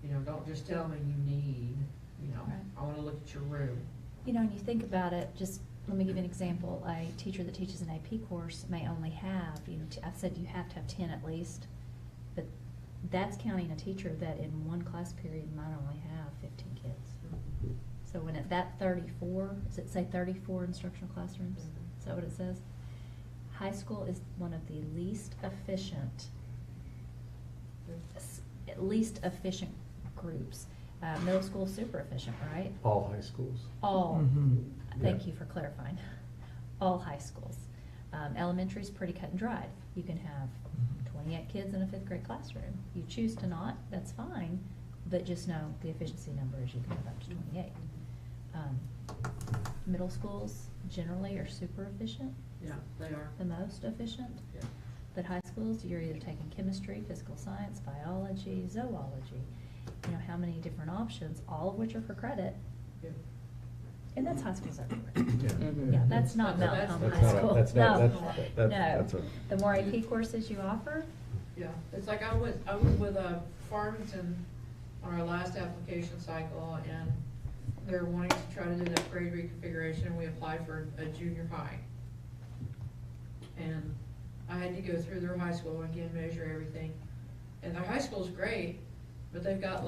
You know, don't just tell me you need, you know, Right. I wanna look at your room. You know, when you think about it, just, let me give you an example. A teacher that teaches an AP course may only have, you know, I've said you have to have 10 at least, but that's counting a teacher that in one class period might only have 15 kids. So when at that 34, does it say 34 instructional classrooms? Is that what it says? High school is one of the least efficient groups. Middle school is super efficient, right? All high schools? All, thank Yeah. you for clarifying. All high schools. Elementary's pretty cut and dried. You can have 28 kids in a 5th grade classroom. You choose to not, that's fine, but just know the efficiency number is you can have up to 28. Middle schools generally are super efficient, Yeah, they are. the most efficient. Yeah. But high schools, you're either taking chemistry, physical science, biology, zoology, you know, how many different options, all of which are for credit, Yeah. and that's high schools everywhere. Yeah. Yeah, that's not That's- Mountain Home that's High not a- School. that's not- No, that's no. a- The more AP courses you offer, Yeah, it's like I was with Farmington on our last application cycle, and they're wanting to try to do that grade reconfiguration, and we applied for a junior high. And I had to go through their high school and again measure everything. And their high school's great, but they've got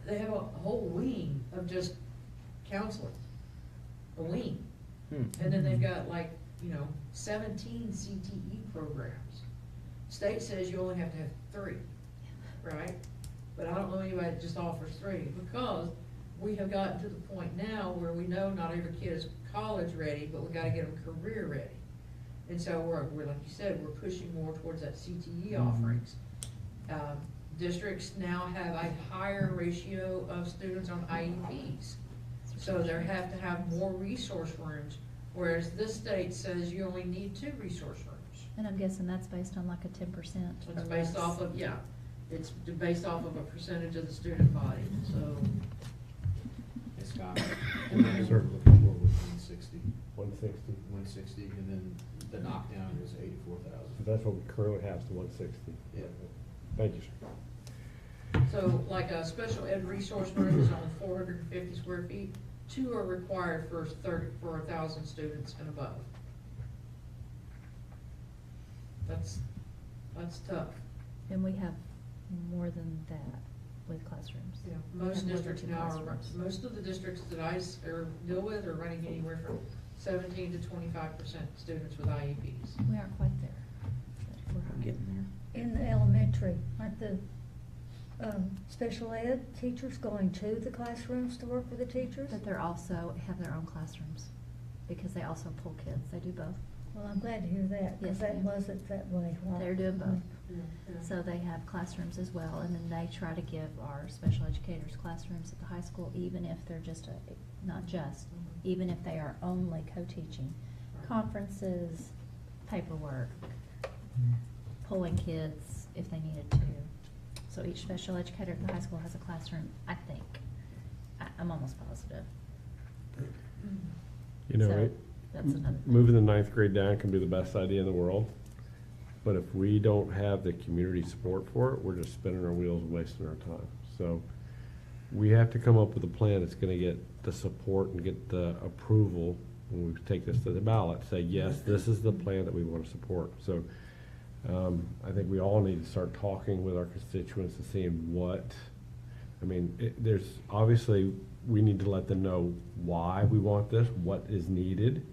they have a whole wing of just counseling, a wing. And then they've got 17 CTE programs. State says you only have to have 3, right? But I don't know anybody that just offers 3, because we have gotten to the point now where we know not every kid is college ready, but we gotta get them career ready. And so we're, like you said, we're pushing more towards that CTE offerings. Districts now have a higher ratio of students on IEPs. So they have to have more resource rooms, whereas this state says you only need 2 resource rooms. and I'm guessing that's based on like a 10% or It's based less. off of, yeah, it's based off of a percentage of the student body, so. It's got, and then Sure. we're looking for 160, 160. 160, and then the knockdown is 84,000. So that's what we currently have, is the 160. Yeah. Thank you, sir. So like a special ed resource room is only 450 square feet. 2 are required for 1,000 students and above. That's tough. And we have more than that. with classrooms. Yeah, most And one or districts two now are, classrooms. most of the districts that deal with are running anywhere from 17 to 25% students with IEPs. We aren't quite there. But we're We're getting In the elementary, aren't the special ed teachers going to the classrooms to work with the teachers? But they're also have their own classrooms, because they also pull kids, they do both. Well, I'm glad to hear that, Yes, because that ma'am. wasn't that way. right? They're doing both. Yeah. So they have classrooms as well, and then they try to give our special educators classrooms at the high school, even if they're just not just, even if they are only co-teaching. Conferences, paperwork, pulling kids if they needed to. So each special educator at the high school has a classroom, I think. I'm almost positive. You know, So, that's another thing. moving the ninth grade down can be the best idea in the world, but if we don't have the community support for it, we're just spinning our wheels and wasting our time. So we have to come up with a plan that's gonna get the support and get the approval when we take this to the ballot, say, yes, this is the plan that we wanna support. So I think we all need to start talking with our constituents and seeing what, I mean, there's, obviously, we need to let them know why we want this, what is needed,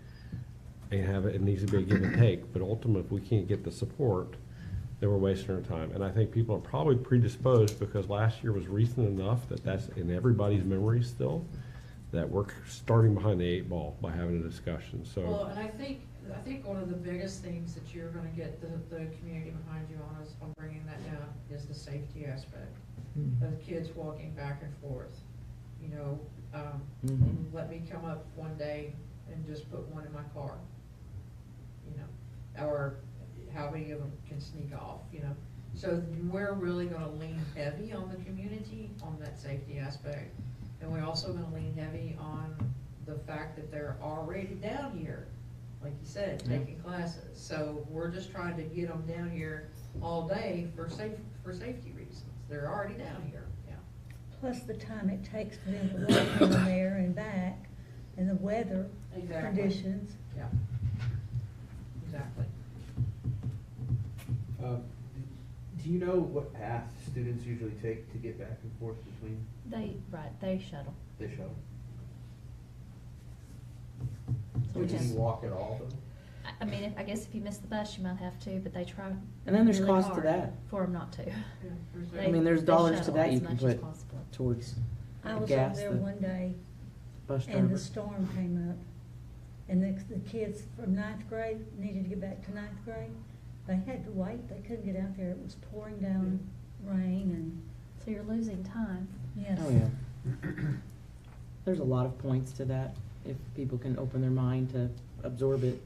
and have it needs to be a give and take. But ultimately, if we can't get the support, then we're wasting our time. And I think people are probably predisposed, because last year was recent enough that that's in everybody's memory still, that we're starting behind the 8 ball by having a discussion, so. Well, and I think one of the biggest things that you're gonna get the community behind you on bringing that down is the safety aspect of kids walking back and forth. You know, let me come up one day and just put one in my car, you know, or how many of them can sneak off, you know. So we're really gonna lean heavy on the community, on that safety aspect. And we're also gonna lean heavy on the fact that they're already down here, like you said, taking classes. So we're just trying to get them down here all day for safety reasons. They're already down here, yeah. Plus the time it takes for them to walk from there and back, and the weather Exactly. conditions. Yeah, exactly. Do you know what path students usually take to get back and forth between They shuttle. the shuttle? So we Can you have- walk at all though? I mean, I guess if you miss the bus, you might have to, but they try. And then there's really cost to hard that. For them not to. Yeah, They- I mean, there's they dollars to shuttle that as you can much as put possible. towards I the was gas, over there the one day, bus and driver. the storm came up, and the kids from 9th grade needed to get back to 9th grade. They had to wait, they couldn't get out there, it was pouring down rain, and, So you're losing time. yes. Oh, yeah. There's a lot of points to that, if people can open their mind to absorb it.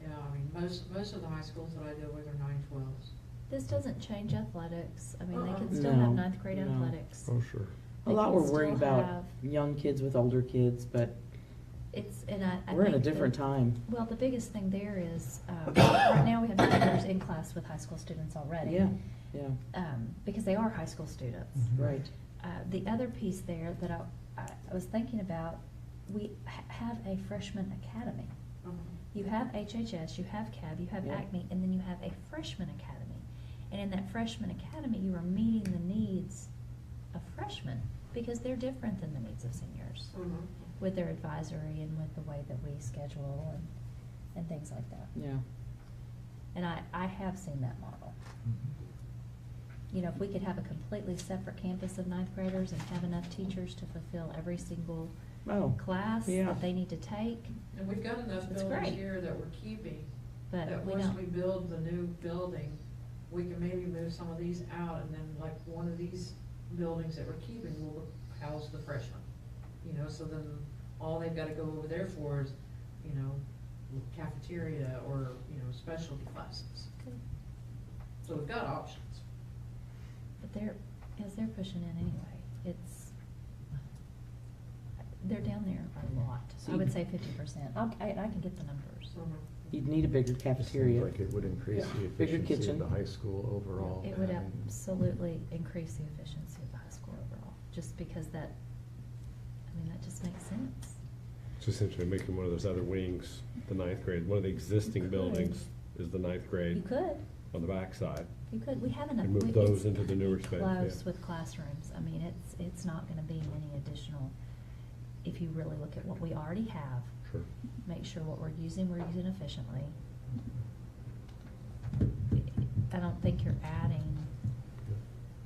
Yeah, I mean, most of the high schools that I deal with are 9-12s. This doesn't change athletics. I mean, they can Uh-uh. still No, have ninth grade no. athletics. Oh, sure. A They lot can we're worried still about have- young kids with older kids, but It's, and I we're in a think different that- time. Well, the biggest thing there is, right now we have teachers in class with high school students already. Yeah, yeah, Because they are high school students. right. The other piece there that I was thinking about, we have a freshman academy. You have HHS, you have CAB, you have Yeah. ACME, and then you have a freshman academy. And in that freshman academy, you are meeting the needs of freshmen, because they're different than the needs of seniors, with their advisory and with the way that we schedule and things like that. Yeah. And I have seen that model. You know, if we could have a completely separate campus of ninth graders and have enough teachers to fulfill every single Oh, class yeah. that they need to take, And we've got enough It's buildings great. here that we're keeping, but that we once don't. we build the new building, we can maybe move some of these out, and then like one of these buildings that we're keeping will house the freshmen. You know, so then all they've gotta go over there for is, you know, cafeteria or, you know, specialty classes. So we've got options. But they're pushing in anyway, they're down there a lot. I would say 50%. I can get the numbers. You'd need a bigger cafeteria. Seems like it would increase the Bigger efficiency kitchen. of the high school overall. It would I mean, absolutely increase the efficiency of the high school overall, just because that just makes sense. It's essentially making one of those other wings, the ninth grade, one of the existing buildings is the ninth grade. You could, On the backside, You could, we have enough. And move we- those it's into the newer pretty space, yeah. Close with classrooms. I mean, it's not gonna be any additional, if you really look at what we already have. Sure. Make sure what we're using efficiently. I don't think you're adding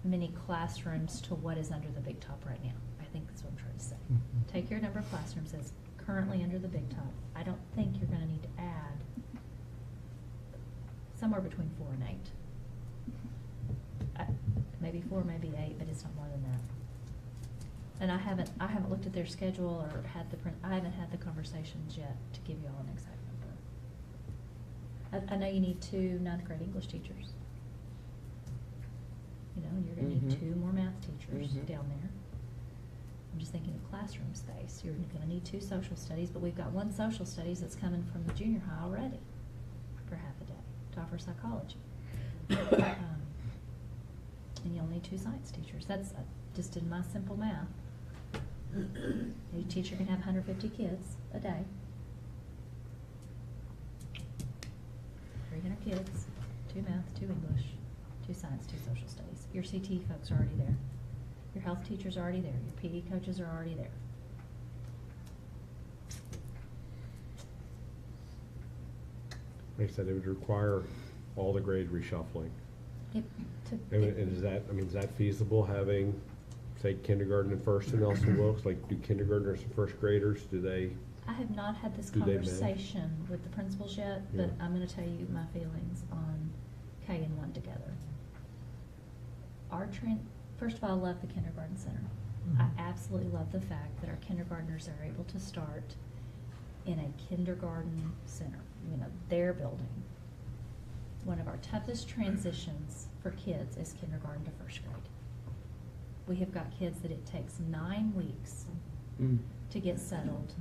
many classrooms to what is under the big top right now. I think that's what I'm trying to say. Mhm. Take your number of classrooms that's currently under the big top. I don't think you're gonna need to add somewhere between 4 and 8. Maybe 4, maybe 8, but it's not more than that. And I haven't looked at their schedule or I haven't had the conversations yet to give you all an exact number. I know you need 2 ninth grade English teachers. You know, you're gonna need 2 more math teachers down there. I'm just thinking of classroom space. You're gonna need 2 social studies, but we've got 1 social studies that's coming from the junior high already for half a day to offer psychology. And you'll need 2 science teachers. That's just in my simple math. A teacher can have 150 kids a day. 300 kids, 2 math, 2 English, 2 science, 2 social studies. Your CT folks are already there. Your health teachers are already there. Your PE coaches are already there. Like I said, it would require all the grade reshuffling. And is that feasible, having, say, kindergarten and first in Nelson Wilkes? Like, do kindergartners and first graders, do they? I have not had this Do they match? conversation with the principals yet, but Yeah. I'm gonna tell you my feelings on K and 1 together. First of all, I love the kindergarten center. I absolutely love the fact that our kindergartners are able to start in a kindergarten center, you know, their building. One of our toughest transitions for kids is kindergarten to first grade. We have got kids that it takes 9 weeks to get settled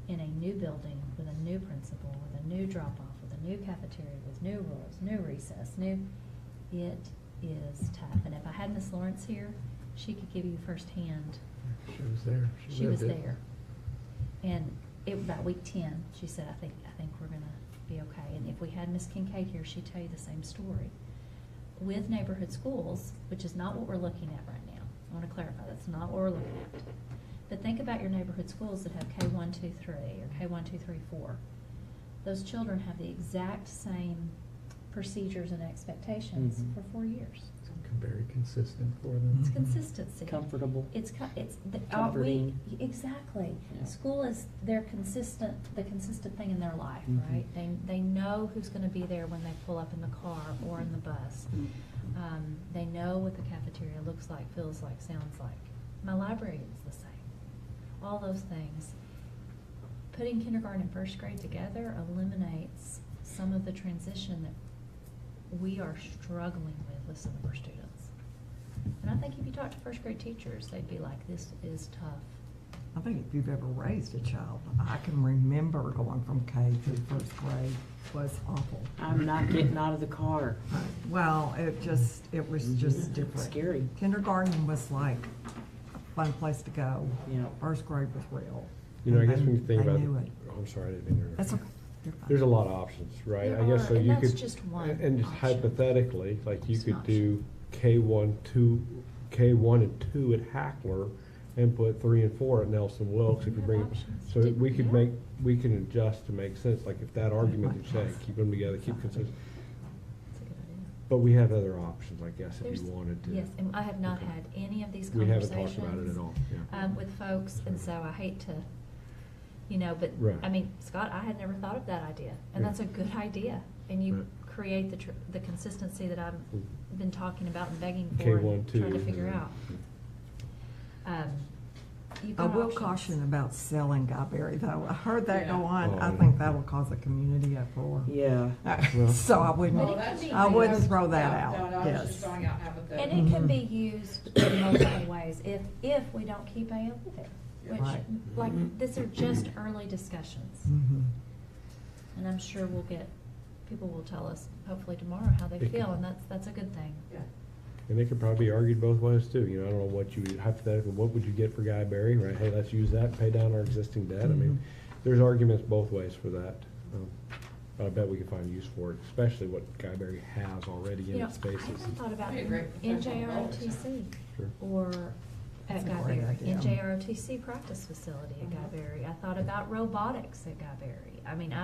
in a new building with a new principal, with a new drop-off, with a new cafeteria, with new rules, new recess, it is tough. And if I had Miss Lawrence here, she could give you firsthand. She was there. She was lived it. there. And about week 10, she said, I think we're gonna be okay. And if we had Miss Kincaid here, she'd tell you the same story. With neighborhood schools, which is not what we're looking at right now. I wanna clarify, that's not what we're looking at. But think about your neighborhood schools that have K1, 2, 3, or K1, 2, 3, 4. Those children have the exact same procedures and expectations for 4 years. Very consistent for them. It's consistency. Comfortable. Comforting. Exactly. Yeah. School is the consistent thing in their life, Mhm. right? They know who's gonna be there when they pull up in the car or in the bus. They know what the cafeteria looks like, feels like, sounds like. My library is the same. All those things. Putting kindergarten and first grade together eliminates some of the transition that we are struggling with some of our students. And I think if you talk to first grade teachers, they'd be like, this is tough. I think if you've ever raised a child, I can remember going from K through first grade was awful. I'm not getting out of the car. Well, it was just different. Scary. Kindergarten was like a fun place to go. Yeah. First grade was real. You know, I And guess when you think they about knew it, it. oh, I'm sorry, I didn't mean to That's interrupt. okay. You're fine. There's a lot of options, right? There I guess so are, and you that's could. just one And just option. hypothetically, like you Just could an do K1 and 2 at Hackler and put 3 and 4 at Nelson Wilkes if you We bring have it. options. So we could Yeah. we can adjust to make sense, like if that argument you're saying, keep them together, keep consistent. That's a good idea. But we have other options, I guess, if There's- you wanted to. Yes, and I have not Okay. had any of these We haven't conversations. talked about it at all, yeah. With folks, and so I hate to, but, Right. I mean, Scott, I had never thought of that idea, and Yeah. that's a good idea. And you Right. create the consistency that I've been talking about and begging for K1, and 2. trying to figure out. You've I got will options. caution about selling Guyberry though. I heard that go on. Oh, I yeah. think that'll cause a community uproar. Yeah. So I wouldn't, Well, that's- I wouldn't throw that No, out, no, I was just yes. throwing out hypotheticals. And it can be used in multiple ways if we don't keep ALE there, which, Right. like, these are just early discussions. Mhm. And I'm sure people will tell us hopefully tomorrow how they It feel, can- and that's a good thing. Yeah. And it could probably be argued both ways too, you know, I don't know what hypothetically, what would you get for Guyberry, right? Hey, let's use that, pay down our existing debt, I mean, Mhm. there's arguments both ways for that. But I bet we could find use for it, especially what Guyberry has already You in know, its I spaces. even thought about Be a great professional NJROTC Sure. or at That's a great Guyberry, idea. NJROTC practice facility at Guyberry. I thought about robotics at Guyberry. I mean,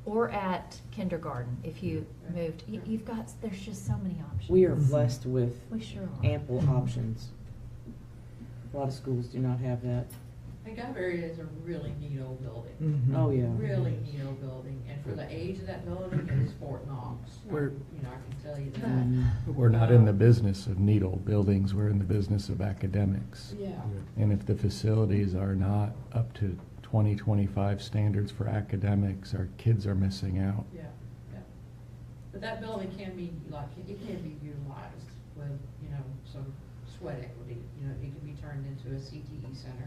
or at kindergarten, if you moved, you've got, there's just so many options. We are blessed with We sure are. ample options. A lot of schools do not have that. And Guyberry is a really neat old building. Mm-hmm. Oh, yeah. Really neat old building, and for the age of that building, it is Fort Knox. We're- You know, I can tell you that. Mhm. We're not in the business of neat old buildings, we're in the business of academics. Yeah. And if the facilities are not up to 2025 standards for academics, our kids are missing out. Yeah, yeah. But that building can be, like, it can be utilized with, you know, some sweat equity. You know, it can be turned into a CTE center.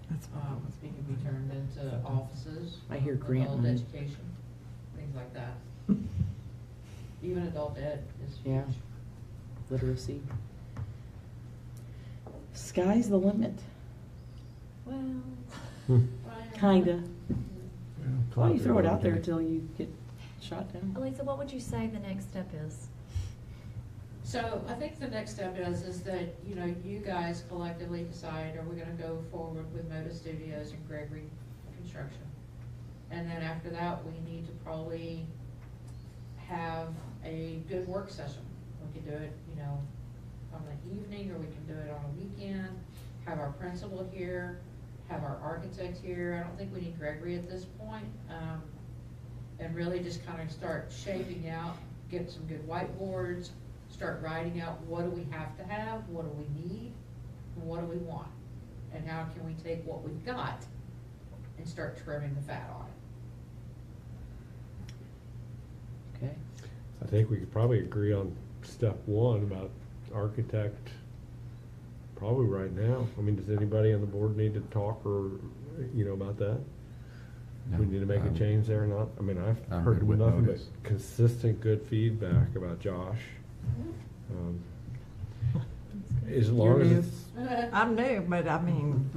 That's It can be turned into offices. I hear grant Adult money. education, things like that. Even adult ed is huge. Yeah. Literacy. Sky's the limit, Well, Well, kinda. Well, you Clouds throw it are out there okay. until you get shot down. Elisa, what would you say the next step is? So I think the next step is that, you know, you guys collectively decide, are we gonna go forward with Moda Studios and Gregory Construction? And then after that, we need to probably have a good work session. We can do it, you know, on the evening, or we can do it on a weekend, have our principal here, have our architect here. I don't think we need Gregory at this point. And really just kind of start shaping out, get some good whiteboards, start writing out what do we have to have, what do we need, and what do we want? And how can we take what we've got and start trimming the fat on it? Okay. I think we could probably agree on step one about architect, probably right now. I mean, does anybody on the board need to talk or, you know, about that? No, We need to make a change there or not? I mean, I've I'm heard good with nothing but notice. consistent good feedback about Josh. As long as it's, I'm new, but I mean,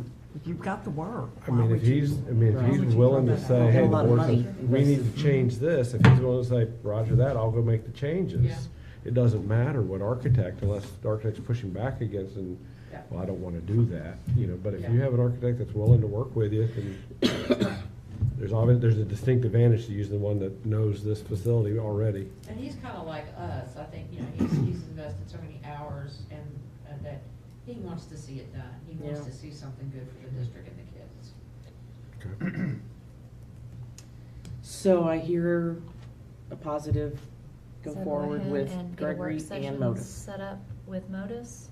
you've got the work. I mean, if he's Why would you willing throw to that say, out? hey, A the lot of board money says, we need invested. to change this, if he's willing to say, roger that, I'll go make the changes. Yeah. It doesn't matter what architect, unless the architect's pushing back against, and, Yeah. well, I don't wanna do that, you know, but if you Yeah. have an architect that's willing to work with you, then there's a distinct advantage to using the one that knows this facility already. And he's kind of like us, I think, you know, he's invested so many hours and that he wants to see it done. He wants Yeah. to see something good for the district and the kids. So I hear a positive, go So forward ahead with and get a work Gregory session and Modus. set up with Modus.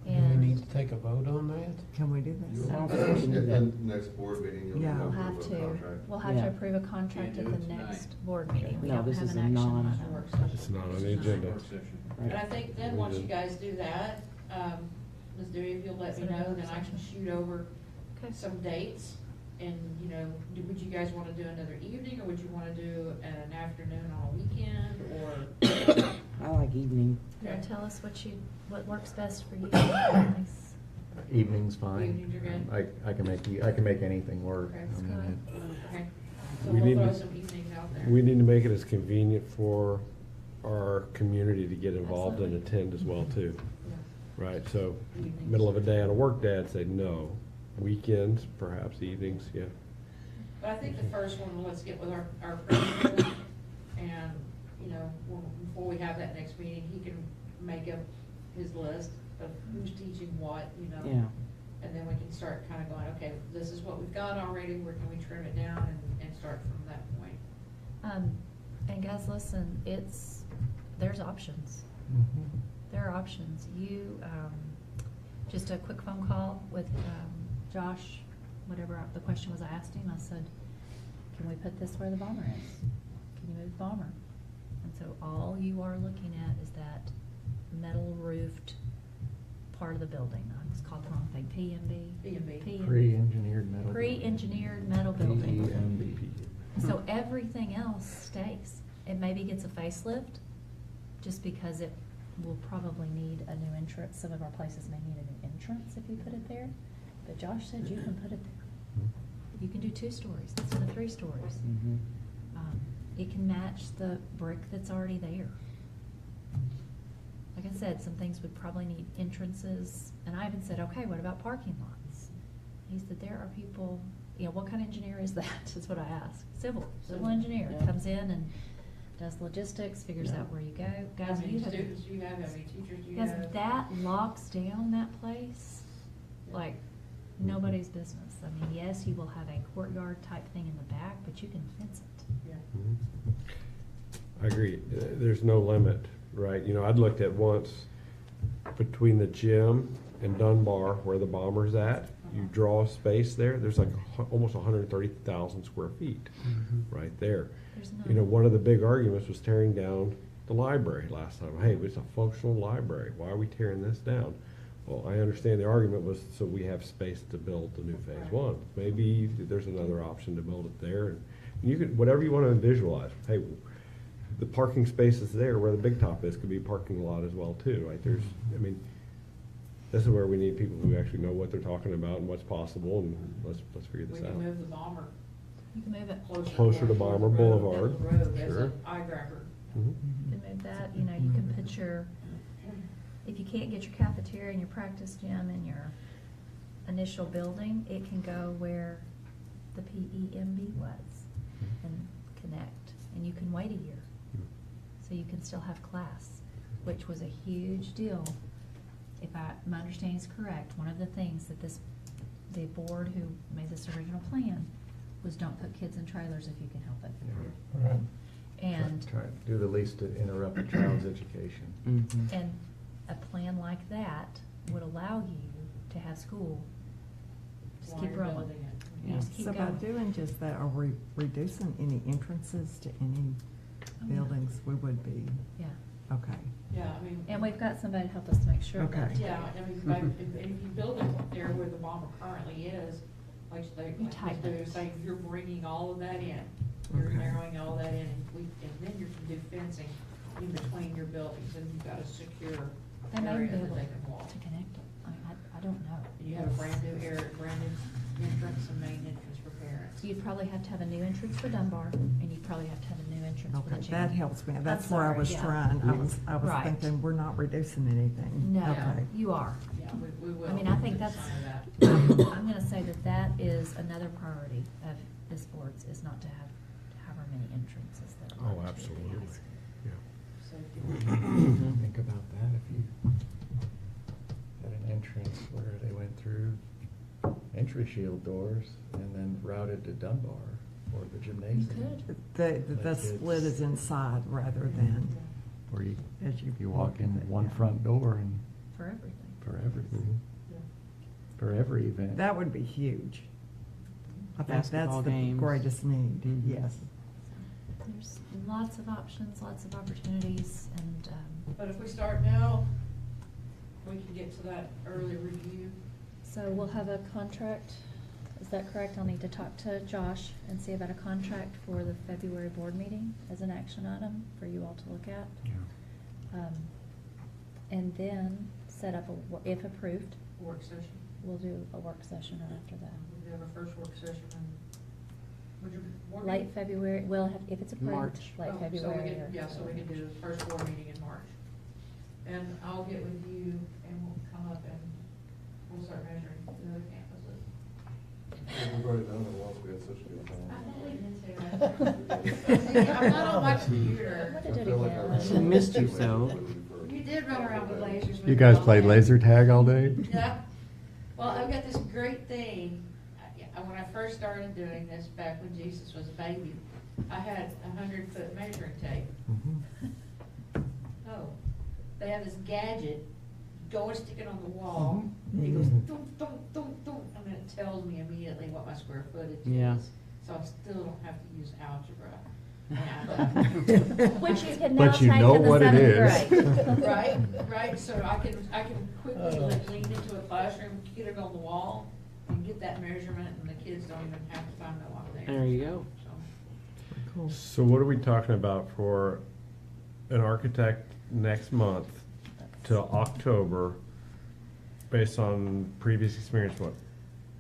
Do we need to take a vote on that? Can we do I this? don't think we can do that. Next board meeting, you'll Yeah. We'll approve have a to, contract. we'll have to Yeah. approve a contract Can't at do the it tonight. next board meeting. We No, don't this have is an a action non- on It's a it. work session. It's not on the It's agenda. Work session. But I think then, once you guys do that, Ms. Dewey, if you'll let me know, then I can shoot over Okay. some dates. And, you know, would you guys wanna do another evening, or would you wanna do an afternoon on a weekend, or? I like evening. You wanna tell us what works best for you? Nice. Evening's fine. Evenings are good? I can make anything work. Okay, I that's mean, Okay, so We we'll need throw to- some evenings out there. We need to make it as convenient for our community to get involved and Absolutely. attend as well, too. Yeah. Right, so, Evenings. middle of a day on a work day, I'd say no. Weekends, perhaps evenings, yeah. But I think the first one, let's get with our principal, and, you know, before we have that next meeting, he can make up his list of who's teaching what, you know? Yeah. And then we can start kind of going, okay, this is what we've got already, where can we trim it down and start from that point? And guys, listen, there's options. There are options. Just a quick phone call with, Josh, whatever the question was I asked him, I said, can we put this where the bomber is? Can you move the bomber? And so all you are looking at is that metal roofed part of the building. I just called the wrong thing, PMB? B&B. Pre-engineered metal. Pre-engineered metal building. PEMB. So everything else stays. It maybe gets a facelift, just because it will probably need a new entrance. Some of our places may need a new entrance if you put it there. But Josh said you can put it there. You can do 2 stories instead of 3 stories. Mhm. It can match the brick that's already there. Like I said, some things would probably need entrances, and I even said, okay, what about parking lots? He said, there are people, you know, what kind of engineer is that, is what I asked. Civil engineer, Yeah. comes in and does logistics, figures out where you go. How Guys, many you have, students do you have, how many teachers do you guys, have? that locks down that place like nobody's business. I mean, yes, you will have a courtyard type thing in the back, but you can fence it. Yeah. I agree. There's no limit, right? You know, I'd looked at once between the gym and Dunbar where the Bomber's at. You draw space there, there's like almost 130,000 square feet right there. There's You know, none. one of the big arguments was tearing down the library last time. Hey, it's a functional library. Why are we tearing this down? Well, I understand the argument was so we have space to build the new phase one. Maybe there's another option to build it there. And you could, whatever you want to visualize. Hey, the parking spaces there where the big top is could be a parking lot as well too, right? There's, I mean, this is where we need people who actually know what they're talking about and what's possible, and let's figure We this can out. move the Bomber You can move it. Closer to Bomber Bomber Boulevard, As sure. an eye grabber. Mhm. You can move that, you know, you can put your, if you can't get your cafeteria and your practice gym in your initial building, it can go where the PEMB was and connect, and you can wait a year. So you can still have class, which was a huge deal. If my understanding is correct, one of the things that the board who made this original plan was don't put kids in trailers if you can help it. Right. And, Try to do the least to interrupt a child's education. and a plan like that would allow you to have school, just While keep you're rolling. building it. You just keep So by going. doing just that, are we reducing any entrances to any Oh, yeah. buildings? We would be, Yeah, okay. Yeah, I mean. and we've got somebody to help us to make sure. Okay. that's- Yeah, I mean, but if you build it there where the Bomber currently is, like You like tighten they it. do, say, you're bringing all of that in. You're Okay. narrowing all that in, and then you can do fencing in between your buildings, and you've got a secure They may area be that able they can walk. to connect it. I mean, I don't know. And you have a brand new area, brand new entrance and main entrance for parents. You'd probably have to have a new entrance for Dunbar, and you'd probably have to have a new entrance for the Okay, gym. that helps me. I'm That's where I sorry, was yeah. trying. I was Right. thinking, we're not reducing anything. No, Okay. you are. Yeah, we will. I mean, I think do that's, some of that. I'm gonna say that is another priority of this board's, is not to have however many entrances there are. Oh, to the absolutely. high school. Yeah. Safety. Think about that if you had an entrance where they went through entry shield doors and then routed to Dunbar or the You gymnasium. could. The split is inside rather than Or you, as you. you walk in with it, one yeah. front door and For everything. for everything, for every event. That would be huge. I think that's Basketball the games. greatest need, yes. There's lots of options, lots of opportunities, and, But if we start now, we can get to that early review. so we'll have a contract, is that correct? I'll need to talk to Josh and see about a contract for the February board meeting as an action item for you all to look at. Yeah. And then set up if approved, Work session. we'll do a work session right after that. We have our first work session would your board Late meeting? February, well, if it's approved, March. late Oh, February. So we could, yeah, so we could do the first board meeting in March. And I'll get with you and we'll come up and we'll start measuring the other campuses. We've already done it once, we had such a good time. I'm not on my computer. What did it I feel like I again? ran Missed you away so. with you for- You did run around with lasers. with You me guys all played day. laser tag all day? Yeah. Well, I've got this great thing. When I first started doing this, back when Jesus was a baby, I had 100-foot measuring tape. Oh, they have this gadget, go and stick it on the wall. It goes thump, thump, thump, thump, and then it tells me immediately what my square footage Yeah. is. So I still don't have to use algebra. And, Which you can now But take you in know the what it seventh is. grade. right, so I can quickly lean into a classroom, get it on the wall, and get that measurement, and the kids don't even have to find out I'm there. There you go. So, Cool. So what are we talking about for an architect next month to October, based on previous experience, what,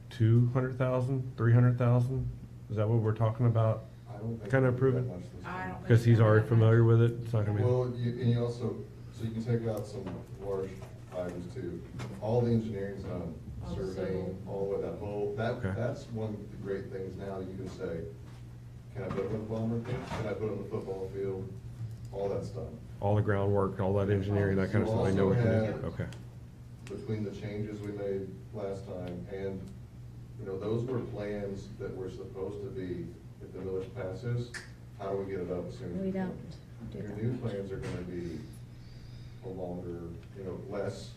200,000, 300,000? Is that what we're talking about? I don't think. Kinda we do approve that it? much this I time. don't Because he's already familiar with it, it's not gonna be. Well, and you also, so you can take out some large items too. All the engineering's done, All the surveying, civil. all of that whole, Okay. that's one of the great things now. You can say, can I put it in the plumber? Can I put it in the football field? All that's done. All the groundwork, all that engineering, that kind of stuff, I know we can do, okay. Between the changes we made last time and, you know, those were plans that were supposed to be, if the village passes, how do we get it up as soon as We we can? don't do Your that. new plans are gonna be a longer, you know, less,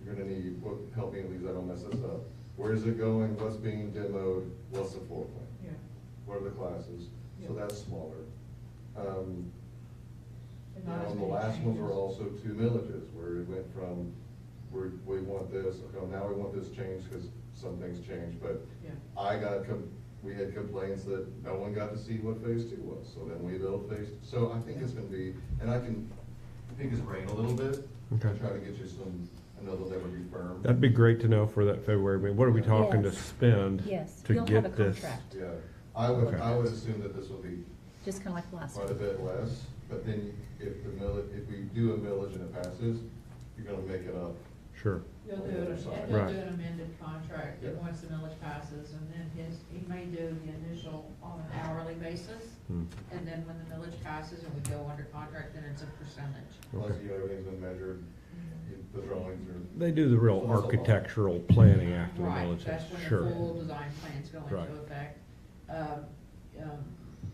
you're gonna need, help me please, I don't mess this up. Where's it going, what's being demoed, what's the floor plan? Yeah. What are the classes? So Yeah. that's smaller. And You not know, as and the many last ones were changes. also 2 millages, where it went from, we want this, okay, now we want this changed, because some things changed, but Yeah. we had complaints that no one got to see what phase 2 was, so then we built phase, so I think it's gonna be, and I can pick his brain a little bit, and Okay. try to get you I know they'll never be firm. That'd be great to know for that February meeting. What are we talking to Yes. spend Yes, to you'll have a get this? contract, Yeah, I would Okay. assume that this will be just kinda like last quite a one. bit less, but then if if we do a millage and it passes, you're gonna make it up. Sure. He'll do On the other it, side. and he'll Right. do an amended contract, and Yeah. once the millage passes, and then he may do the initial on an hourly basis, Hmm. and then when the millage passes and we go under contract, then it's a percentage. Plus, Okay. you know, everything's been measured, the drawings are. They do the real architectural planning after the Right, village. that's when Sure. the full design plans go into Right. effect.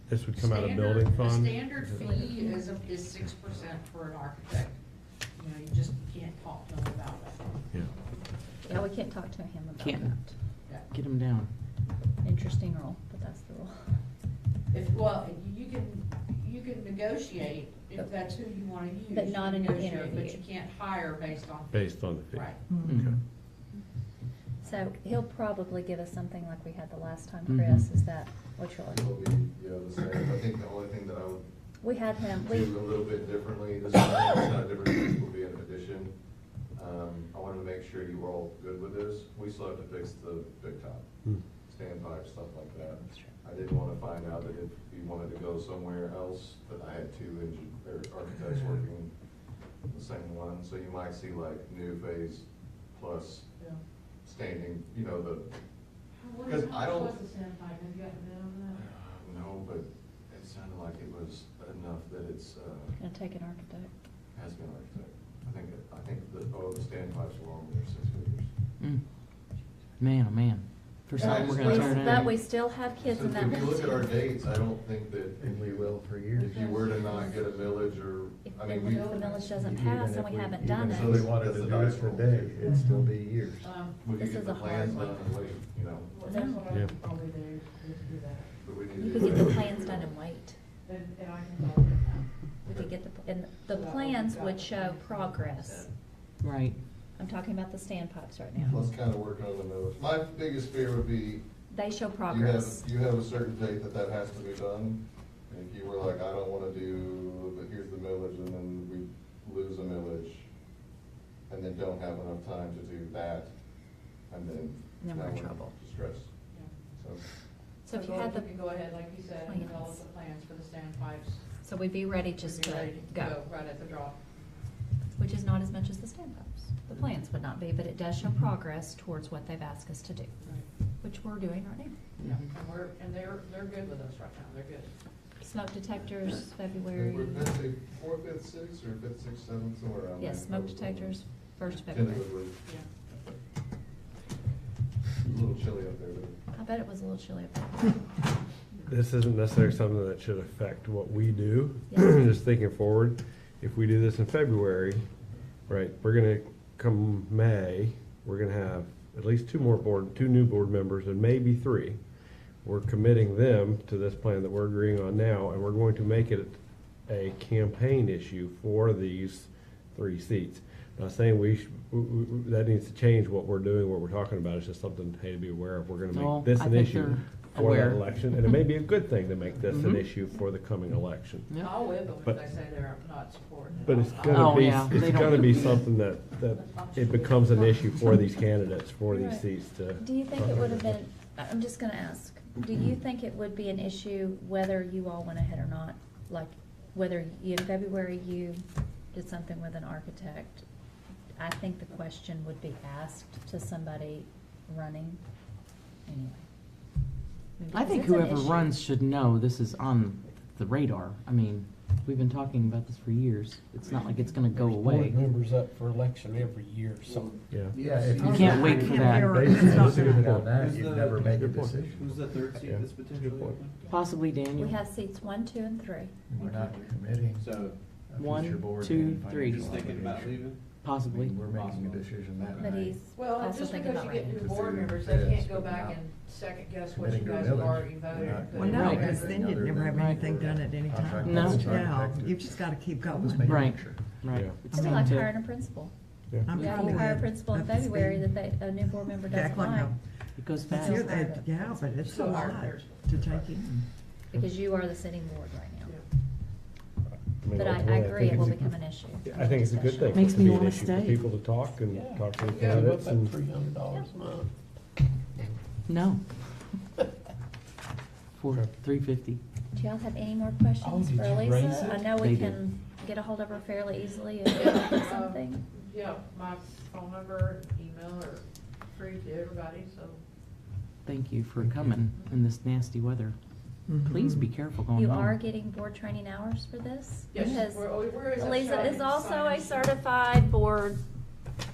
This would come out of Standard- building fund? The standard fee is 6% for an architect. You know, you just can't talk to them about it. Yeah. Yeah, we can't talk to him about Can't. that. Yeah. Get them down. Interesting rule, but that's the rule. Well, you can negotiate if that's who you wanna use. But you not can in an negotiate, But interview. you can't hire based on. Based on the fee. Right. Okay. So he'll probably give us something like we had the last time, Mhm. Chris, is that what you're It'll looking? be, the same, I think the only thing that I would We had him, do a little bit differently, this time, it's not different, this will be an addition. I wanted to make sure you were all good with this, we still have to fix the big top, Hmm. standpipe, stuff like that. I didn't want to find out that if you wanted to go somewhere else, that I had 2 architects working the same one, so you might see like new phase plus Yeah. standing, you know, the, What because is- I how don't. much was the sandpipe? Have you got a bid on No, but it sounded like it was enough that it's, gonna take an architect. has been architect. I think the standpipes were on there 6 figures. Man, oh man. For Yeah, I something we're just- gonna turn But in. we still have kids So in that. if you look at our dates, I don't think that And we will for years. if you were to not get a millage or, If I the mean, we. village doesn't Even pass if and we haven't done even So if they it, we wanted to That's the do it dice roll. today, it'd still be years. We This could is get a the plans hard done one. and wait, you know, Well, that's what I Yeah. would probably do, is do that. but we need you to. could get the plans done and wait. And I can tell them We could get and the plans would show progress. Right. I'm talking about the standpipes right now. Let's kind of work on the millage. My biggest fear would be, They show you progress. have a certain date that has to be done. And if you were like, I don't want to do, but here's the millage, and then we lose a millage, and then don't have enough time to do that, and then. Then we're now in trouble. Distressed, Yeah. so. So if you had the, can go ahead, like you said, and develop plans. the plans for the standpipes. so we'd be ready just We'd be to ready go, right at the drop. which is not as much as the standpipes. The plans would not be, but it does show progress towards what they've asked us to do, which we're doing right now. Yeah, and they're good with us right now, they're good. Smoke detectors, February. We're gonna say 4th, 5th, 6th, or 5th, 6th, 7th, somewhere around there. Yes, smoke detectors, 1st February. Tentatively. Yeah. A little chilly up there, but. I bet it was a little chilly up there. This isn't necessarily something that should affect what we do. Yeah. Just thinking forward, if we do this in February, right, we're gonna, come May, we're gonna have at least 2 new board members and maybe 3. We're committing them to this plan that we're agreeing on now, and we're going to make it a campaign issue for these 3 seats. Not saying that needs to change what we're doing, what we're talking about, it's just something, hey, to be aware of, we're gonna Well, make this I an think issue they're for that aware. election, and it may be a good thing to make this an Mhm. issue for the coming election. Yeah. I'll whip them But- if they say they're not supporting it. But it's I'll- gonna Oh, be, yeah, they it's don't- gonna be something that it becomes an issue for these candidates, for these Right. seats to. Do you think it would have been, I'm just gonna ask, Do you think it would be an issue whether you all went ahead or not? Like, whether in February you did something with an architect? I think the question would be asked to somebody running anyway. I think Because it's an whoever issue. runs should know this is on the radar. I mean, we've been talking about this for years. It's not like it's gonna go away. Board members up for election every year, so. Yeah. Yeah, if You can't wait for that. Basically, It's not sitting gonna on that, Who's you'd the- never make a Good point. decision. Who's the third seat Yeah. that's potentially Good point. open? Possibly Daniel. We have seats 1, 2, and 3. We're not committing So, a One, future board to two, any three. financial he's thinking about obligation. leaving? I Possibly. mean, we're making a decision that But night. he's Well, also just thinking because about you get new running. board Consider members, this, they can't go but back not and second guess what you committing to a guys have millage. already We're voted. not Put Well, it no, right. because then you'd never have anything done at any time. No. Yeah, you've just gotta keep Just going. make a Right. picture. Right. Yeah. It's gonna be like hiring a principal. Yeah. I'm Yeah, probably you hire a good principal in up to February speed. that a new board member doesn't Exactly. like, It goes That's fast. it, yeah, but it's a So lot hard. to take in. because you are the sitting board right now. mean, But I ultimately, agree, think it will it's- become an issue. I think it's a good thing. for Makes it to me be an wanna issue for stay. people to talk and Yeah. talk to the Yeah, candidates about and. $300 a month. No. For Okay. $350. Do y'all have any more questions Oh, did for you raise Lisa? I it? know we They did. can get a hold of her fairly easily if we think of something. Yeah, my phone number, email are free to everybody, so. Thank you for coming in this nasty weather. Please be careful going You home. are getting board training hours for this? Yes, Because we're Lisa is also a certified. certified board,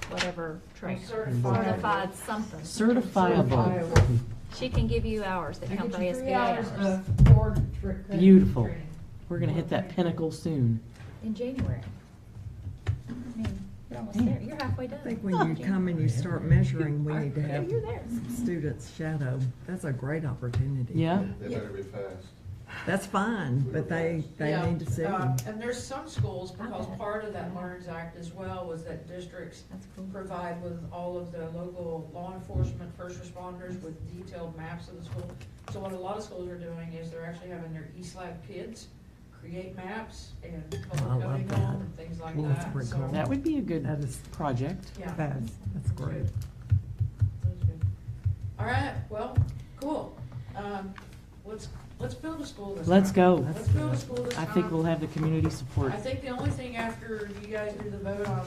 whatever, trainer. certified. Certified something. Certifiable. She can give you hours that I come get for you 3 ASBA hours hours. of board credit Beautiful. training. We're gonna hit that pinnacle soon. In January. I mean, you're almost there, you're halfway done. I think when you come and you start measuring, we need to Yeah, have you're there. students shadow. That's a great opportunity. Yeah? They better be fast. That's fine, but they Yeah, need to see. And there's some schools, because part of that Learns Act as well was that districts That's cool. provide with all of the local law enforcement, first responders with detailed maps of the school. So what a lot of schools are doing is they're actually having their ESLAB kids create maps and I color love coding that. them and things like Well, that's that. pretty So- cool. That would be a good That is project. Yeah. fast. That's great. That's good. All right, well, cool. Let's build a school this time. Let's go. Let's build a school this I time. think we'll have the community support. I think the only thing after you guys do the vote on,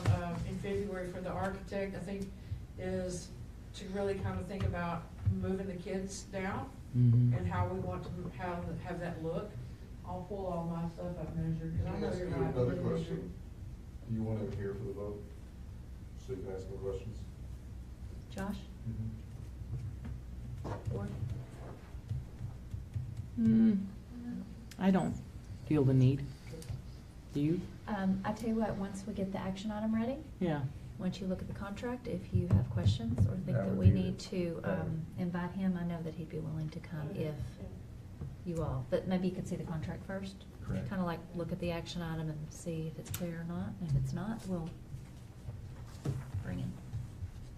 in February for the architect, I think, is to really kind of think about moving the kids down Mhm. and how we want to have that look. I'll pull all my stuff I've measured, because I Can I know ask you're you right. another we did measure. question? Do you want him here for the vote? So you can ask him questions? Josh? Board? I don't feel the need. Do you? I tell you what, once we get the action item ready, Yeah. once you look at the contract, if you have questions or think That that would we be need the- to, invite him, I know that he'd be willing to come if you all, but maybe you could see the contract first. Correct. Kind of like look at the action item and see if it's clear or not. If it's not, we'll bring it.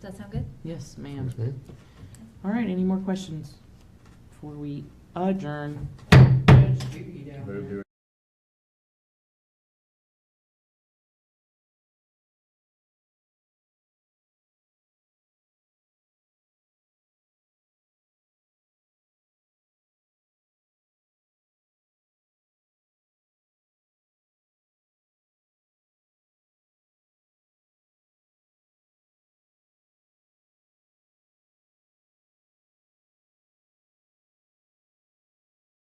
Does that sound good? Yes, ma'am. Okay. All right, any more questions before we adjourn?